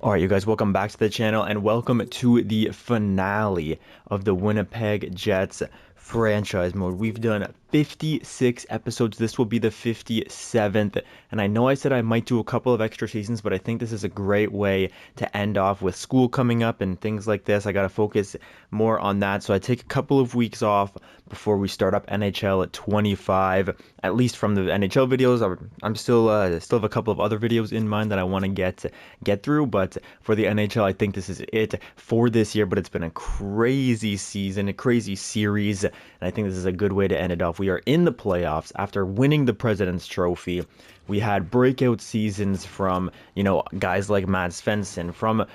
All right, you guys, welcome back to the channel and welcome to the finale of the Winnipeg Jets franchise mode. We've done 56 episodes. This will be the 57th. And I know I said I might do a couple of extra seasons, but I think this is a great way to end off with school coming up and things like this. I got to focus more on that. So I take a couple of weeks off before we start up NHL at 25, at least from the NHL videos. I'm still have a couple of other videos in mind that I want to get through, but for the NHL, I think this is it for this year. But it's been a crazy season, a crazy series, and I think this is a good way to end it off. We are in the playoffs after winning the President's Trophy. We had breakout seasons from, guys like Matt Svensson, from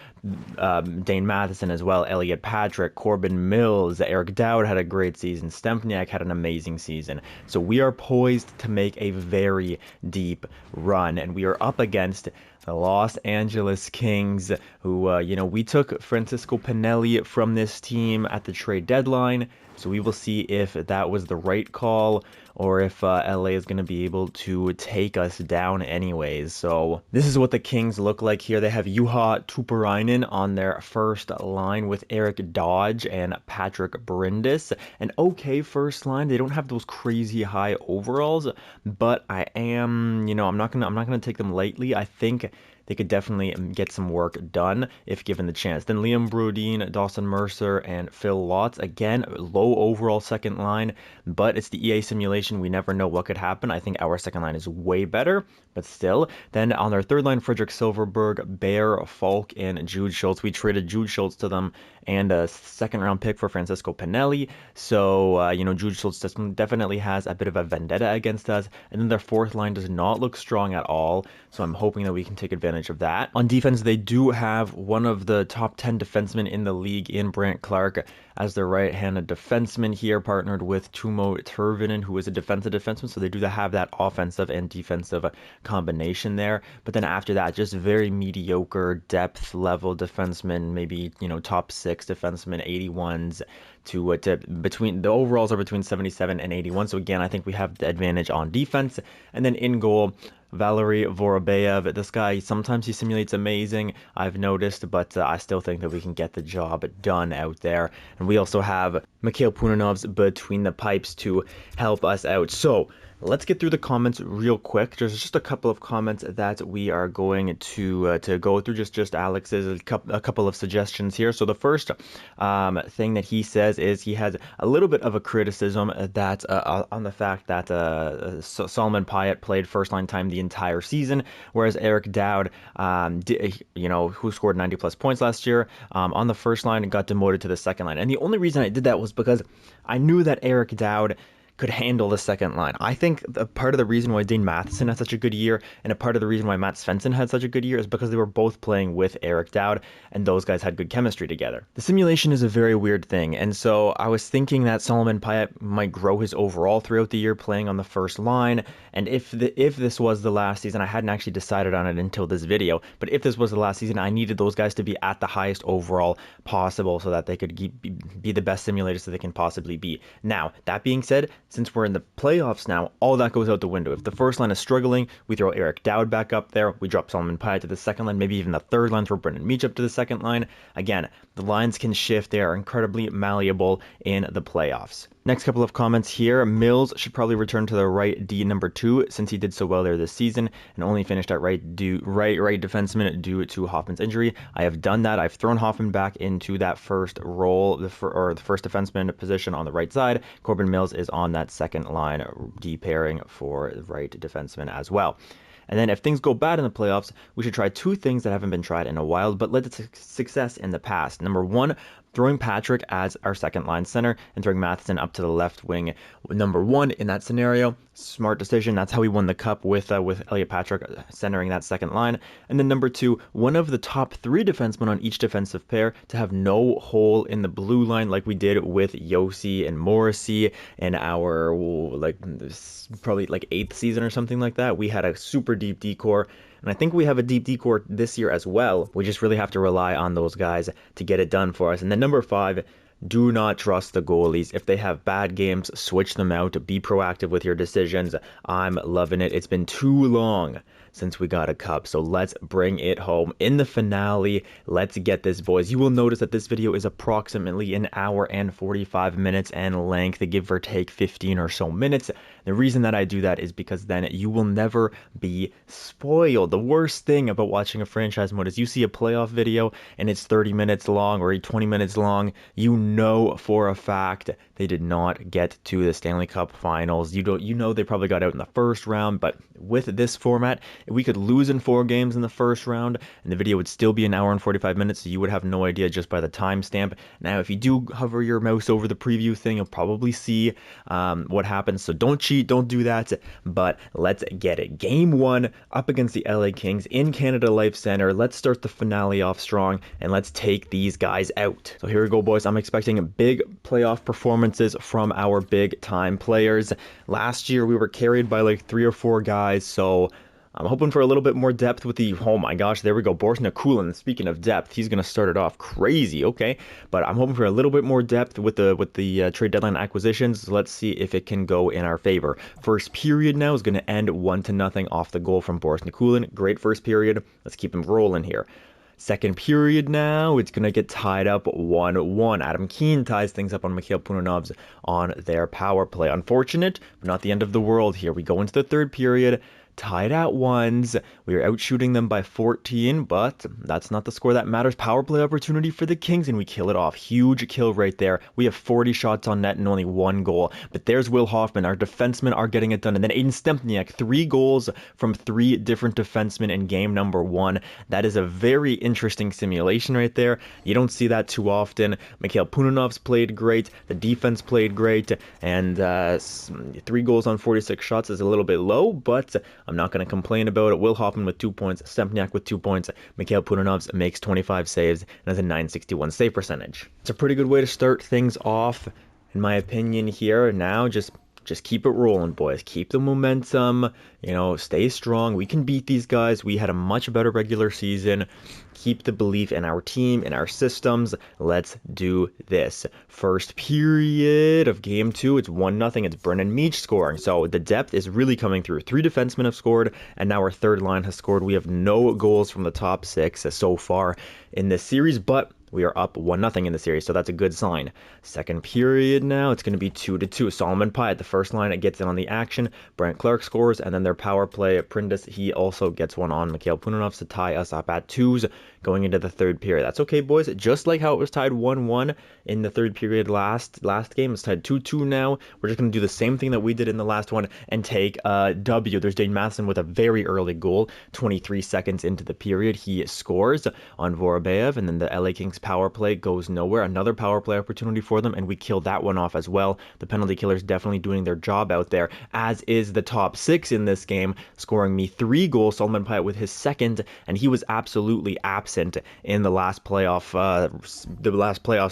Dane Matheson as well, Elliot Patrick, Corbin Mills, Eric Dowd had a great season, Stempniak had an amazing season. So we are poised to make a very deep run, and we are up against the Los Angeles Kings, who, we took Francisco Pinelli from this team at the trade deadline. So we will see if that was the right call or if LA is going to be able to take us down anyways. So this is what the Kings look like here. They have Juha Tuparainen on their first line with Eric Dodge and Patrick Brindis. An okay first line. They don't have those crazy high overalls, but I'm not gonna take them lightly. I think they could definitely get some work done if given the chance. Then Liam Brodin, Dawson Mercer, and Phil Lotz. Again, low overall second line, but it's the EA simulation. We never know what could happen. I think our second line is way better, but still. Then on their third line, Frederick Silverberg, Bear, Falk, and Jude Schultz. We traded Jude Schultz to them and a second-round pick for Francisco Pinelli. So, Jude Schultz definitely has a bit of a vendetta against us. And then their fourth line does not look strong at all. So I'm hoping that we can take advantage of that. On defense, they do have one of the top 10 defensemen in the league in Brant Clark as their right-handed defenseman here, partnered with Tumo Tervinen, who is a defensive defenseman. So they do have that offensive and defensive combination there. But then after that, just very mediocre depth level defensemen, maybe, top 6 defensemen, 81s to between the overalls are between 77 and 81. So again, I think we have the advantage on defense. And then in goal, Valery Vorobeyev. This guy, sometimes he simulates amazing, I've noticed, but I still think that we can get the job done out there. And we also have Mikhail Punanov's between the pipes to help us out. So let's get through the comments real quick. There's just a couple of comments that we are going to go through. Just Alex's a couple of suggestions here. So the first thing that he says is he has a little bit of a criticism that on the fact that Solomon Pyatt played first line time the entire season, whereas Eric Dowd, who scored 90 plus points last year on the first line, got demoted to the second line. And the only reason I did that was because I knew that Eric Dowd could handle the second line. I think a part of the reason why Dane Matheson had such a good year and a part of the reason why Matt Svensson had such a good year is because they were both playing with Eric Dowd and those guys had good chemistry together. The simulation is a very weird thing, and so I was thinking that Solomon Pyatt might grow his overall throughout the year playing on the first line, and if this was the last season, I hadn't actually decided on it until this video, but if this was the last season, I needed those guys to be at the highest overall possible so that they could be the best simulators that they can possibly be. Now, that being said, since we're in the playoffs now, all that goes out the window. If the first line is struggling, we throw Eric Dowd back up there. We drop Solomon Pyatt to the second line, maybe even the third line, throw Brendan Meach up to the second line. Again, the lines can shift. They are incredibly malleable in the playoffs. Next couple of comments here. Mills should probably return to the right D number 2 since he did so well there this season and only finished at right defenseman due to Hoffman's injury. I have done that. I've thrown Hoffman back into that first role, the first defenseman position on the right side. Corbin Mills is on that second line D pairing for the right defenseman as well. And then if things go bad in the playoffs, we should try two things that haven't been tried in a while, but led to success in the past. Number one, throwing Patrick as our second line center and throwing Matheson up to the left wing. Number one in that scenario, smart decision. That's how we won the cup with Elliot Patrick centering that second line. And then number two, one of the top 3 defensemen on each defensive pair to have no hole in the blue line like we did with Yossi and Morrissey in our probably 8th season or something like that. We had a super deep decor. And I think we have a deep decor this year as well. We just really have to rely on those guys to get it done for us. And then number 5, do not trust the goalies. If they have bad games, switch them out. Be proactive with your decisions. I'm loving it. It's been too long since we got a cup. So let's bring it home in the finale. Let's get this, boys. You will notice that this video is approximately an hour and 45 minutes in length, give or take 15 or so minutes. The reason that I do that is because then you will never be spoiled. The worst thing about watching a franchise mode is you see a playoff video and it's 30 minutes long or 20 minutes long. You know for a fact they did not get to the Stanley Cup Finals. You know they probably got out in the first round, but with this format, we could lose in 4 games in the first round and the video would still be an hour and 45 minutes, so you would have no idea just by the timestamp. Now, if you do hover your mouse over the preview thing, you'll probably see what happens, so don't cheat, don't do that, but let's get it. Game 1 up against the LA Kings in Canada Life Center. Let's start the finale off strong and let's take these guys out. So here we go, boys. I'm expecting big playoff performances from our big time players. Last year we were carried by like 3 or 4 guys, so I'm hoping for a little bit more depth with the, oh my gosh, there we go, Boris Nikulin. Speaking of depth, he's going to start it off crazy, okay? But I'm hoping for a little bit more depth with the trade deadline acquisitions. Let's see if it can go in our favor. First period now is going to end 1-0 off the goal from Boris Nikulin. Great first period. Let's keep him rolling here. Second period now, it's going to get tied up 1-1. Adam Keane ties things up on Mikhail Punanov's on their power play. Unfortunate, but not the end of the world here. We go into the third period, tied at 1s. We are out shooting them by 14, but that's not the score that matters. Power play opportunity for the Kings, and we kill it off. Huge kill right there. We have 40 shots on net and only 1 goal. But there's Will Hoffman. Our defensemen are getting it done. And then Aiden Stempniak, 3 goals from 3 different defensemen in game number 1. That is a very interesting simulation right there. You don't see that too often. Mikhail Punanov's played great. The defense played great. And 3 goals on 46 shots is a little bit low, but I'm not going to complain about it. Will Hoffman with 2 points, Stempniak with 2 points, Mikhail Punanovs makes 25 saves and has a .961 save percentage. It's a pretty good way to start things off, in my opinion here. Now, just keep it rolling, boys. Keep the momentum, stay strong. We can beat these guys. We had a much better regular season. Keep the belief in our team, in our systems. Let's do this. First period of game 2, it's 1-0. It's Brennan Meach scoring. So the depth is really coming through. 3 defensemen have scored, and now our third line has scored. We have no goals from the top 6 so far in this series, but we are up 1-0 in the series, so that's a good sign. Second period now, it's going to be 2-2. Solomon Pyatt, the first line, it gets in on the action. Brent Clark scores, and then their power play, Prindis, he also gets one on Mikhail Punanov to tie us up at 2s going into the third period. That's okay, boys. Just like how it was tied 1-1 in the third period last game, it's tied 2-2 now. We're just going to do the same thing that we did in the last one and take a W. There's Dane Matheson with a very early goal, 23 seconds into the period. He scores on Vorobyev, and then the LA Kings power play goes nowhere. Another power play opportunity for them, and we kill that one off as well. The penalty killers definitely doing their job out there, as is the top 6 in this game, scoring me 3 goals. Solomon Pyatt with his second, and he was absolutely absent in the last playoffs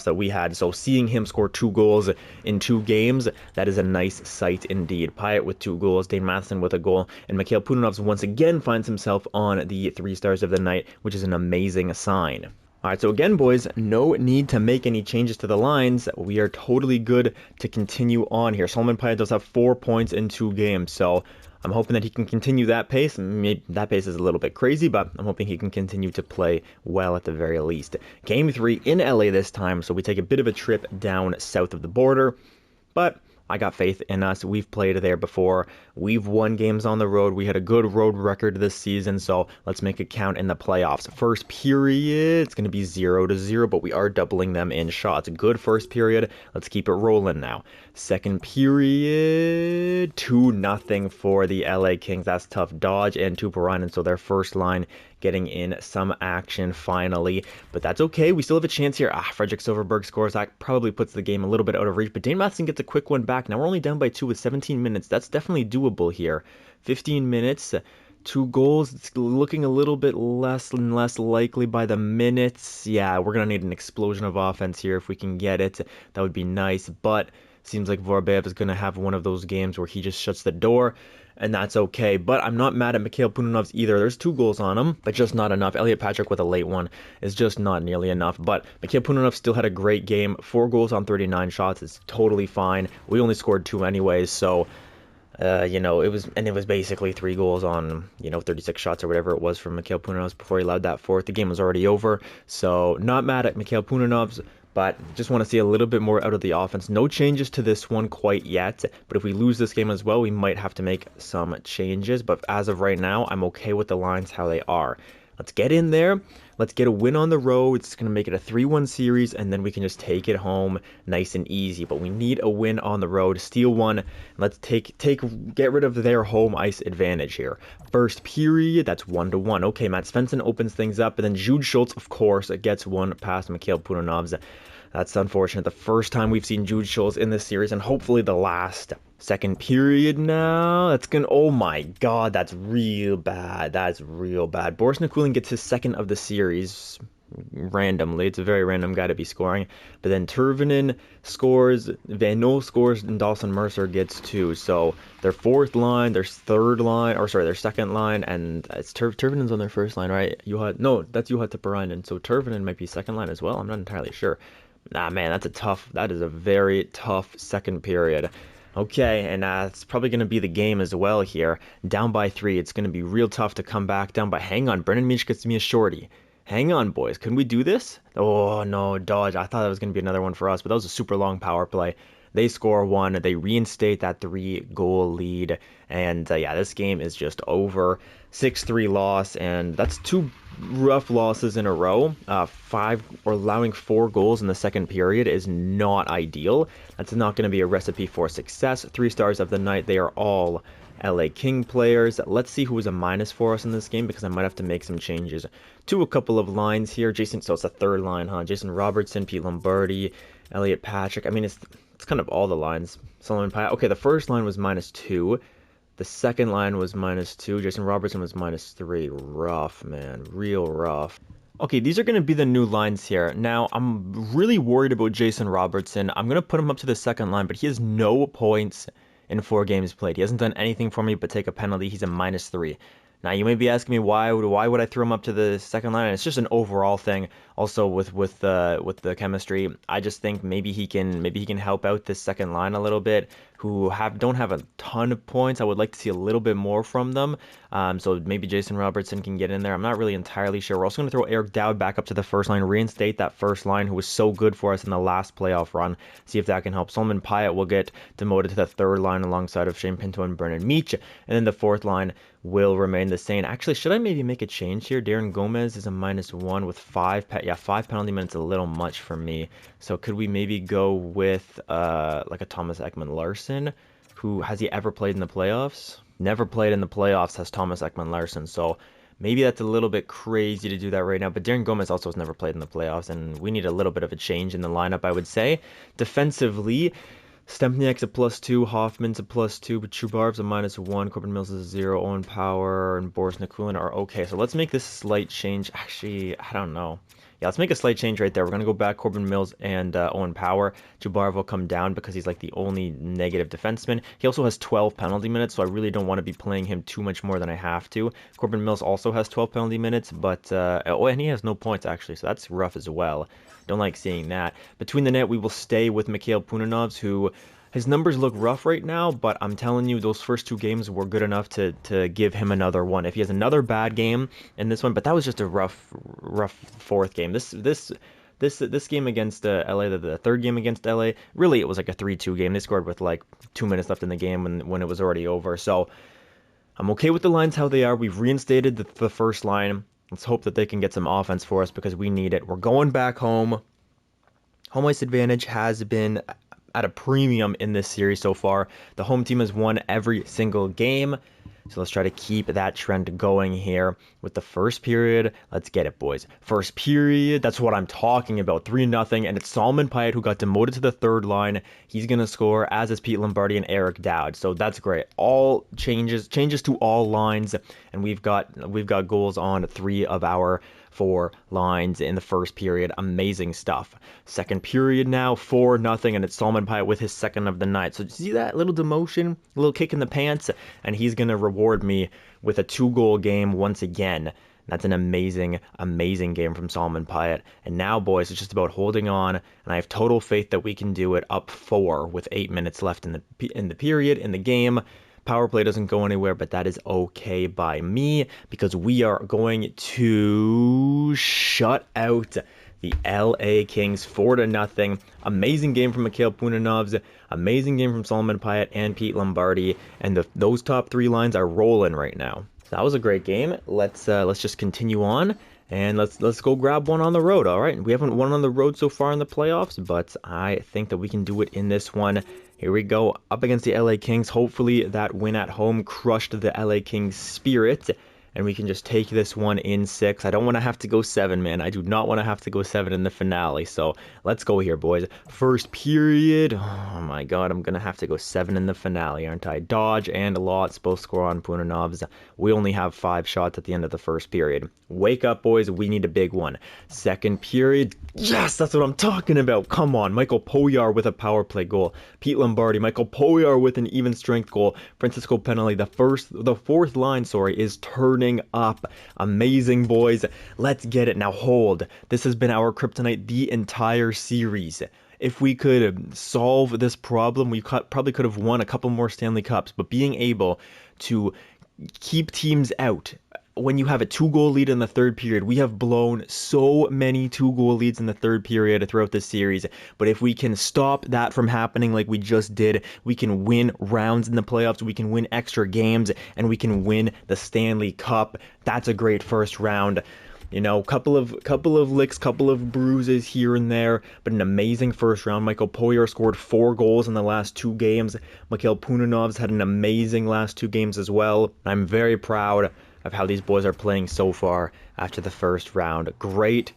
that we had. So seeing him score 2 goals in 2 games, that is a nice sight indeed. Pyatt with 2 goals, Dane Matheson with a goal, and Mikhail Punanovs once again finds himself on the 3 stars of the night, which is an amazing sign. All right, so again, boys, no need to make any changes to the lines. We are totally good to continue on here. Solomon Pyatt does have 4 points in 2 games, so I'm hoping that he can continue that pace. Maybe that pace is a little bit crazy, but I'm hoping he can continue to play well at the very least. Game 3 in LA this time, so we take a bit of a trip down south of the border, but I got faith in us. We've played there before. We've won games on the road. We had a good road record this season, so let's make it count in the playoffs. First period, it's going to be 0-0, but we are doubling them in shots. Good first period. Let's keep it rolling now. Second period, 2-0 for the LA Kings. That's tough. Dodge and Tuparainen, so their first line getting in some action finally, but that's okay. We still have a chance here. Frederick Silverberg scores. That probably puts the game a little bit out of reach, but Dane Matheson gets a quick one back. Now we're only down by 2 with 17 minutes. That's definitely doable here. 15 minutes, 2 goals. It's looking a little bit less and less likely by the minutes. Yeah, we're going to need an explosion of offense here if we can get it. That would be nice, but seems like Vorobyev is going to have one of those games where he just shuts the door, and that's okay. But I'm not mad at Mikhail Punanovs either. There's 2 goals on him, but just not enough. Elliot Patrick with a late one is just not nearly enough. But Mikhail Punanovs still had a great game. 4 goals on 39 shots is totally fine. We only scored 2 anyways, so It was basically 3 goals on, 36 shots or whatever it was from Mikhail Punanovs before he allowed that fourth. The game was already over, so not mad at Mikhail Punanovs, but just want to see a little bit more out of the offense. No changes to this one quite yet, but if we lose this game as well, we might have to make some changes. But as of right now, I'm okay with the lines how they are. Let's get in there. Let's get a win on the road. It's going to make it a 3-1 series, and then we can just take it home nice and easy. But we need a win on the road, steal one. Let's get rid of their home ice advantage here. First period, that's 1-1. Okay, Matt Svensson opens things up, and then Jude Schultz, of course, gets one past Mikhail Punanovs. That's unfortunate. The first time we've seen Jude Schultz in this series, and hopefully the last. Second period now. That's gonna. Oh my god, that's real bad. That's real bad. Boris Nikulin gets his second of the series randomly. It's a very random guy to be scoring. But then Tervanen scores, Van Nol scores, and Dawson Mercer gets 2. So their fourth line, their third line, or sorry, their second line, and it's Tervanen's on their first line, right? That's Juha Teparainen. So Tervanen might be second line as well. I'm not entirely sure. Nah, man, that is a very tough second period. Okay, and it's probably going to be the game as well here. Down by 3, it's going to be real tough to come back down by. Hang on, Brennan Meach gets me a shorty. Hang on, boys. Can we do this? Oh, no, dodge. I thought that was going to be another one for us, but that was a super long power play. They score 1. They reinstate that 3-goal lead. And, yeah, this game is just over. 6-3 loss, and that's 2 rough losses in a row. Allowing 4 goals in the second period is not ideal. That's not going to be a recipe for success. 3 stars of the night. They are all LA King players. Let's see who was a minus for us in this game, because I might have to make some changes to a couple of lines here. So it's the third line, huh? Jason Robertson, Pete Lombardi, Elliot Patrick. I mean, it's kind of all the lines. Solomon Pyatt. Okay, the first line was -2. The second line was -2. Jason Robertson was -3. Rough, man. Real rough. Okay, these are going to be the new lines here. Now, I'm really worried about Jason Robertson. I'm going to put him up to the second line, but he has no points in 4 games played. He hasn't done anything for me but take a penalty. He's a -3. Now, you may be asking me why would I throw him up to the second line? And it's just an overall thing. Also with the chemistry, I just think maybe he can help out this second line a little bit, who don't have a ton of points. I would like to see a little bit more from them. So maybe Jason Robertson can get in there. I'm not really entirely sure. We're also going to throw Eric Dowd back up to the first line, reinstate that first line who was so good for us in the last playoff run. See if that can help. Solomon Pyatt will get demoted to the third line alongside of Shane Pinto and Brennan Meach. And then the fourth line will remain the same. Actually, should I maybe make a change here? Darren Gomez is a -1 with 5 penalty minutes, a little much for me. So could we maybe go with like a Thomas Ekman Larson? Who has he ever played in the playoffs? Never played in the playoffs has Thomas Ekman Larson. So maybe that's a little bit crazy to do that right now. But Darren Gomez also has never played in the playoffs, and we need a little bit of a change in the lineup, I would say. Defensively, Stempniak's a +2, Hoffman's a +2, but Chubarov's a -1, Corbin Mills is a 0, Owen Power and Boris Nikulin are okay. So let's make this slight change. Actually, I don't know. Yeah, let's make a slight change right there. We're going to go back Corbin Mills and Owen Power. Chubarov will come down because he's like the only negative defenseman. He also has 12 penalty minutes, so I really don't want to be playing him too much more than I have to. Corbin Mills also has 12 penalty minutes, but and he has no points actually, so that's rough as well. Don't like seeing that. Between the net, we will stay with Mikhail Punanovs, who his numbers look rough right now, but I'm telling you, those first 2 games were good enough to give him another one. If he has another bad game in this one, but that was just a rough fourth game. This game against LA, the third game against LA, really it was like a 3-2 game. They scored with like 2 minutes left in the game when it was already over. So I'm okay with the lines how they are. We've reinstated the first line. Let's hope that they can get some offense for us because we need it. We're going back home. Home ice advantage has been at a premium in this series so far. The home team has won every single game. So let's try to keep that trend going here with the first period. Let's get it, boys. First period, that's what I'm talking about. 3-0, and it's Solomon Pyatt who got demoted to the third line. He's going to score, as is Pete Lombardi and Eric Dowd. So that's great. All changes to all lines, and we've got goals on 3 of our 4 lines in the first period. Amazing stuff. Second period now, 4-0, and it's Solomon Pyatt with his second of the night. So see that little demotion, a little kick in the pants, and he's going to reward me with a 2-goal game once again. That's an amazing game from Solomon Pyatt. And now, boys, it's just about holding on, and I have total faith that we can do it up 4 with 8 minutes left in the period, in the game. Power play doesn't go anywhere, but that is okay by me because we are going to shut out the LA Kings 4-0. Amazing game from Mikhail Punanovs, amazing game from Solomon Pyatt and Pete Lombardi, and those top three lines are rolling right now. So that was a great game. Let's just continue on. And let's go grab one on the road, all right? We haven't won on the road so far in the playoffs, but I think that we can do it in this one. Here we go, up against the LA Kings. Hopefully that win at home crushed the LA Kings spirit, and we can just take this one in 6. I don't want to have to go 7, man. I do not want to have to go 7 in the finale, so let's go here, boys. First period. Oh, my God. I'm going to have to go 7 in the finale, aren't I? Dodge and Lots both score on Punanovs. We only have 5 shots at the end of the first period. Wake up, boys. We need a big one. Second period. Yes, that's what I'm talking about. Come on. Michael Poyar with a power play goal. Pete Lombardi. Michael Poyar with an even strength goal. Francisco Penelli, the fourth line, is turning up. Amazing, boys. Let's get it. Now hold. This has been our kryptonite the entire series. If we could solve this problem, we probably could have won a couple more Stanley Cups, but being able to keep teams out when you have a 2-goal lead in the third period, we have blown so many 2-goal leads in the third period throughout this series. But if we can stop that from happening like we just did, we can win rounds in the playoffs, we can win extra games, and we can win the Stanley Cup. That's a great first round. You know, couple of licks, couple of bruises here and there, but an amazing first round. Michael Poyar scored 4 goals in the last 2 games. Mikhail Punanovs had an amazing last 2 games as well. I'm very proud of how these boys are playing so far after the first round. Great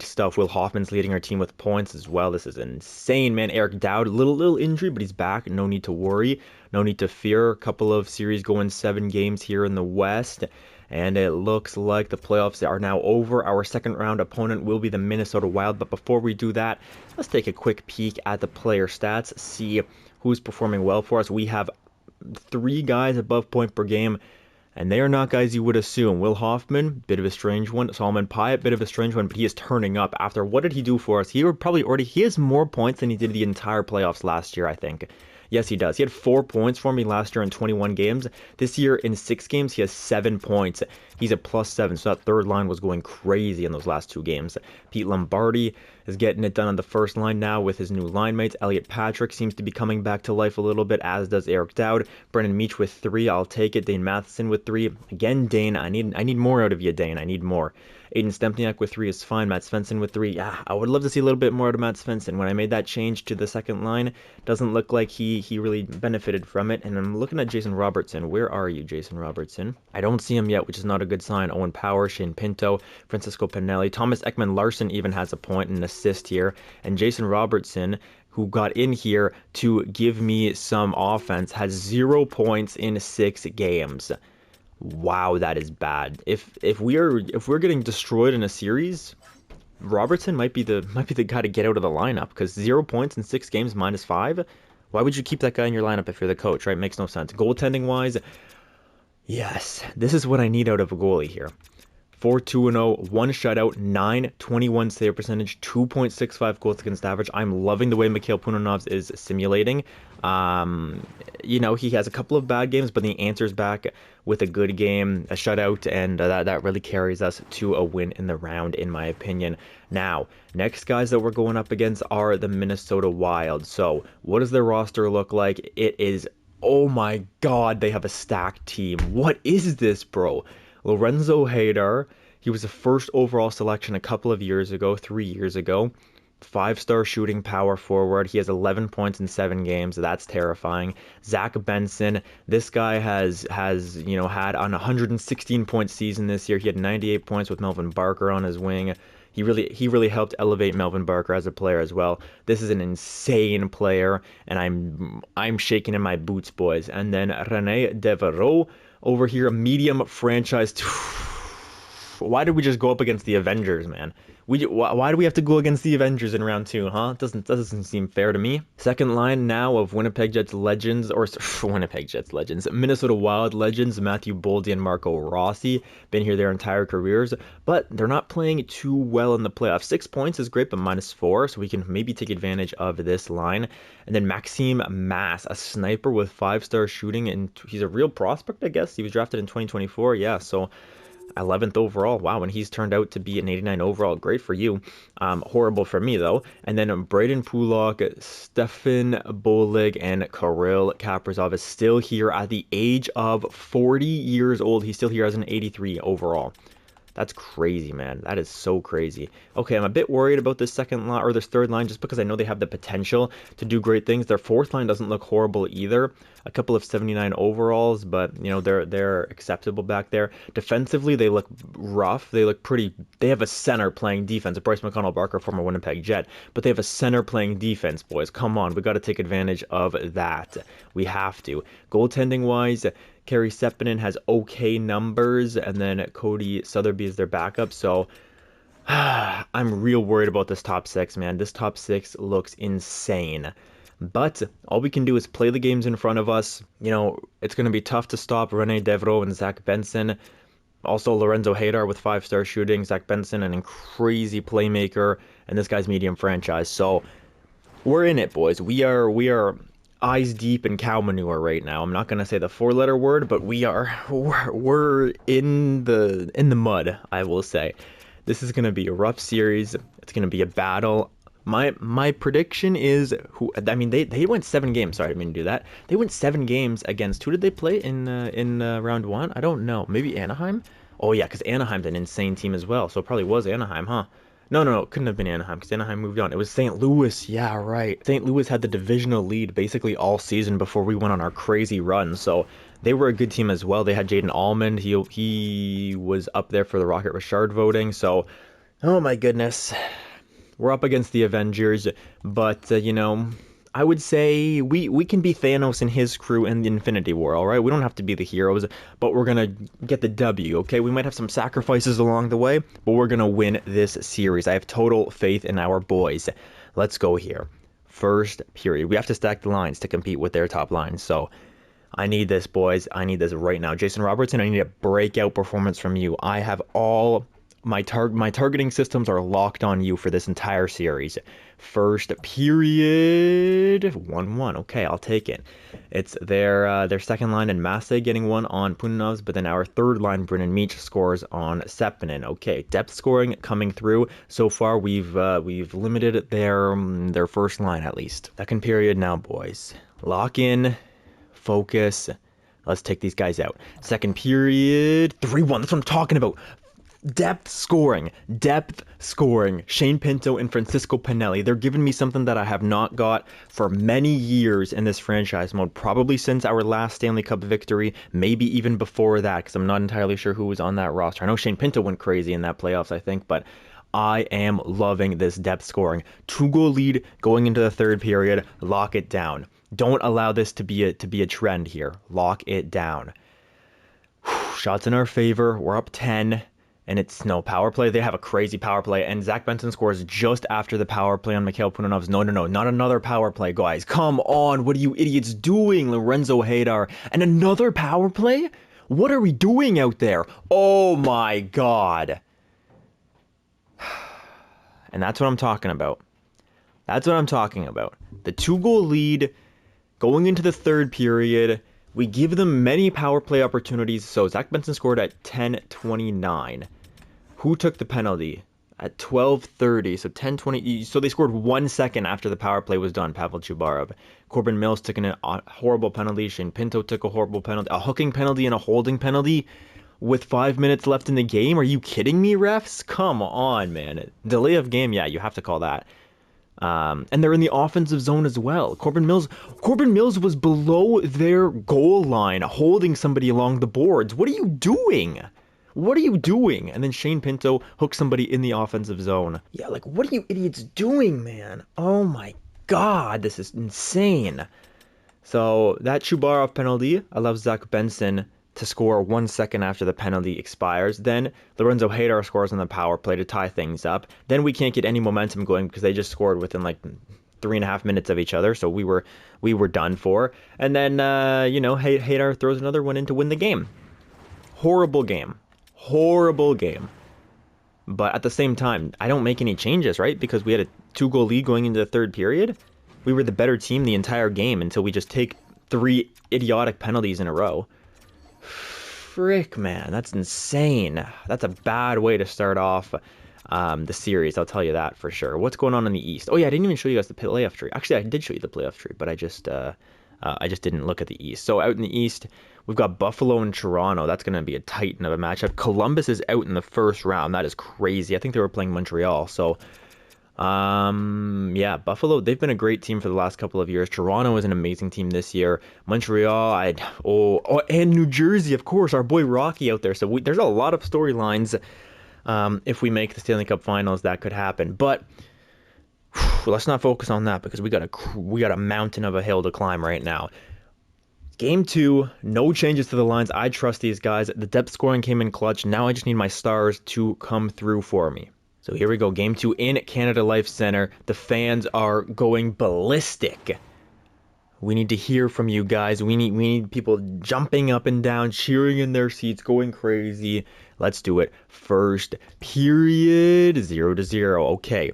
stuff. Will Hoffman's leading our team with points as well. This is insane, man. Eric Dowd, little injury, but he's back. No need to worry. No need to fear. A couple of series going 7 games here in the West. And it looks like the playoffs are now over. Our second round opponent will be the Minnesota Wild. But before we do that, let's take a quick peek at the player stats. See who's performing well for us. We have 3 guys above point per game. And they are not guys you would assume. Will Hoffman, bit of a strange one. Solomon Pyatt, bit of a strange one, but he is turning up. After what did he do for us? He has more points than he did the entire playoffs last year, I think. Yes, he does. He had 4 points for me last year in 21 games. This year in 6 games, he has 7 points. He's a +7, so that third line was going crazy in those last 2 games. Pete Lombardi is getting it done on the first line now with his new line mates. Elliot Patrick seems to be coming back to life a little bit, as does Eric Dowd. Brendan Meach with 3. I'll take it. Dane Matheson with 3. Again, Dane, I need more out of you, Dane. I need more. Aiden Stempniak with 3 is fine. Matt Svensson with 3. Yeah, I would love to see a little bit more out of Matt Svensson. When I made that change to the second line, doesn't look like he really benefited from it. And I'm looking at Jason Robertson. Where are you, Jason Robertson? I don't see him yet, which is not a good sign. Owen Power, Shane Pinto, Francisco Pinelli. Thomas Ekman-Larsson even has a point and an assist here. And Jason Robertson, who got in here to give me some offense, has 0 points in 6 games. Wow, that is bad. If we're getting destroyed in a series, Robertson might be the guy to get out of the lineup, because 0 points in 6 games -5. Why would you keep that guy in your lineup if you're the coach, right? Makes no sense. Goaltending wise, yes, this is what I need out of a goalie here. 4-2-0, 1 shutout, .921 save percentage, 2.65 goals against average. I'm loving the way Mikhail Punanovs is simulating. You know, he has a couple of bad games, but he answers back with a good game, a shutout, and that really carries us to a win in the round, in my opinion. Now, next guys that we're going up against are the Minnesota Wild. So, what does their roster look like? It is, oh my God, they have a stacked team. What is this, bro? Lorenzo Haydar, he was the first overall selection a couple of years ago, 3 years ago. 5-star shooting power forward. He has 11 points in 7 games. That's terrifying. Zach Benson, this guy has had on a 116-point season this year. He had 98 points with Melvin Barker on his wing. He really helped elevate Melvin Barker as a player as well. This is an insane player, and I'm shaking in my boots, boys. And then René Devereaux over here, medium franchise. Why did we just go up against the Avengers, man? Why do we have to go against the Avengers in round two, huh? Doesn't seem fair to me. Second line now of Winnipeg Jets legends, or Winnipeg Jets legends, Minnesota Wild legends, Matthew Boldy and Marco Rossi. Been here their entire careers, but they're not playing too well in the playoffs. 6 points is great, but -4, so we can maybe take advantage of this line. And then Maxime Mass, a sniper with 5-star shooting, and he's a real prospect, I guess. He was drafted in 2024, yeah, so 11th overall. Wow, and he's turned out to be an 89 overall. Great for you. Horrible for me, though. And then Braden Pulak, Stefan Bolig, and Kirill Kaprizov is still here at the age of 40 years old. He's still here as an 83 overall. That's crazy, man. That is so crazy. Okay, I'm a bit worried about this second line or this third line just because I know they have the potential to do great things. Their fourth line doesn't look horrible either. A couple of 79 overalls, but you know, they're acceptable back there. Defensively, they look rough. They look pretty. They have a center playing defense. Bryce McConnell Barker, former Winnipeg Jet, but they have a center playing defense, boys. Come on, we got to take advantage of that. We have to. Goaltending wise, Kerry Sepinen has okay numbers, and then Cody Sotheby is their backup. So I'm real worried about this top six, man. This top six looks insane. But all we can do is play the games in front of us. You know, it's going to be tough to stop Rene Devro and Zach Benson. Also, Lorenzo Hadar with 5-star shooting. Zach Benson, an crazy playmaker, and this guy's medium franchise. So we're in it, boys. We are eyes deep in cow manure right now. I'm not gonna say the 4-letter word, but we're in the mud, I will say. This is gonna be a rough series. It's gonna be a battle. My prediction is they went 7 games. Sorry, I didn't mean to do that. They went 7 games against who did they play in round 1? I don't know. Maybe Anaheim? Oh yeah, because Anaheim's an insane team as well. So it probably was Anaheim, huh? No, it couldn't have been Anaheim because Anaheim moved on. It was St. Louis. Yeah, right. St. Louis had the divisional lead basically all season before we went on our crazy run. So they were a good team as well. They had Jaden Allman. He was up there for the Rocket Richard voting. So, oh my goodness. We're up against the Avengers. But, you know, I would say we can be Thanos and his crew in the Infinity War, all right? We don't have to be the heroes, but we're going to get the W, okay? We might have some sacrifices along the way, but we're going to win this series. I have total faith in our boys. Let's go here. First period. We have to stack the lines to compete with their top lines, so I need this, boys. I need this right now. Jason Robertson, I need a breakout performance from you. I have all... My targeting systems are locked on you for this entire series. First period, 1-1. Okay, I'll take it. It's their second line and Masse getting one on Punanovs, but then our third line, Brennan Meach, scores on Sepinen. Okay, depth scoring coming through. So far, we've limited their first line at least. Second period now, boys. Lock in, focus. Let's take these guys out. Second period, 3-1. That's what I'm talking about. Depth scoring. Shane Pinto and Francisco Pinelli. They're giving me something that I have not got for many years in this franchise mode. Probably since our last Stanley Cup victory. Maybe even before that, because I'm not entirely sure who was on that roster. I know Shane Pinto went crazy in that playoffs, I think, but I am loving this depth scoring. 2-goal lead going into the third period. Lock it down. Don't allow this to be a trend here. Lock it down. Shots in our favor. We're up 10. And it's no power play. They have a crazy power play. And Zach Benson scores just after the power play on Mikhail Punanovs. No, not another power play, guys. Come on. What are you idiots doing? Lorenzo Hadar. And another power play? What are we doing out there? Oh my God. And that's what I'm talking about. The 2-goal lead going into the third period. We give them many power play opportunities. So Zach Benson scored at 10:29. Who took the penalty? At 12:30. So 10:20. So they scored 1 second after the power play was done. Pavel Chubarov. Corbin Mills took a horrible penalty. Shane Pinto took a horrible penalty. A hooking penalty and a holding penalty with 5 minutes left in the game. Are you kidding me, refs? Come on, man. Delay of game. Yeah, you have to call that. And they're in the offensive zone as well. Corbin Mills was below their goal line, holding somebody along the boards. What are you doing? And then Shane Pinto hooks somebody in the offensive zone. Yeah, like, what are you idiots doing, man? Oh my God, this is insane. So that Chubarov penalty allows Zach Benson to score 1 second after the penalty expires. Then Lorenzo Haydar scores on the power play to tie things up. Then we can't get any momentum going because they just scored within like 3.5 minutes of each other, so we were done for. And then Haydar throws another one in to win the game. Horrible game. But at the same time, I don't make any changes, right? Because we had a 2-goal lead going into the third period. We were the better team the entire game until we just take 3 idiotic penalties in a row. Frick, man, that's insane. That's a bad way to start off the series, I'll tell you that for sure. What's going on in the East? Oh yeah, I didn't even show you guys the playoff tree. Actually, I did show you the playoff tree, but I just didn't look at the East. So out in the East, we've got Buffalo and Toronto. That's going to be a titan of a matchup. Columbus is out in the first round. That is crazy. I think they were playing Montreal. So yeah, Buffalo, they've been a great team for the last couple of years. Toronto is an amazing team this year. Montreal, and New Jersey, of course, our boy Rocky out there. So there's a lot of storylines. If we make the Stanley Cup Finals, that could happen. But let's not focus on that because we got a mountain of a hill to climb right now. Game 2, no changes to the lines. I trust these guys. The depth scoring came in clutch. Now I just need my stars to come through for me. So here we go, Game 2 in Canada Life Center. The fans are going ballistic. We need to hear from you guys. We need people jumping up and down, cheering in their seats, going crazy. Let's do it. First period, 0-0. Okay,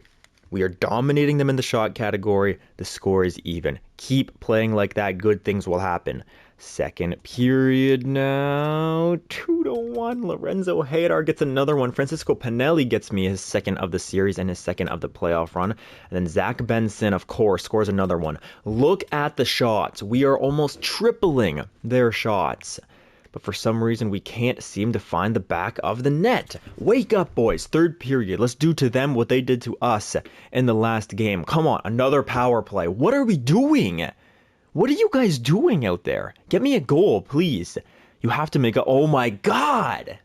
we are dominating them in the shot category. The score is even. Keep playing like that. Good things will happen. Second period now, 2-1. Lorenzo Haydar gets another one. Francisco Pinelli gets me his second of the series and his second of the playoff run. And then Zach Benson, of course, scores another one. Look at the shots. We are almost tripling their shots. But for some reason, we can't seem to find the back of the net. Wake up, boys. Third period. Let's do to them what they did to us in the last game. Come on, another power play. What are we doing? What are you guys doing out there? Get me a goal, please. You have to make a... Oh my god!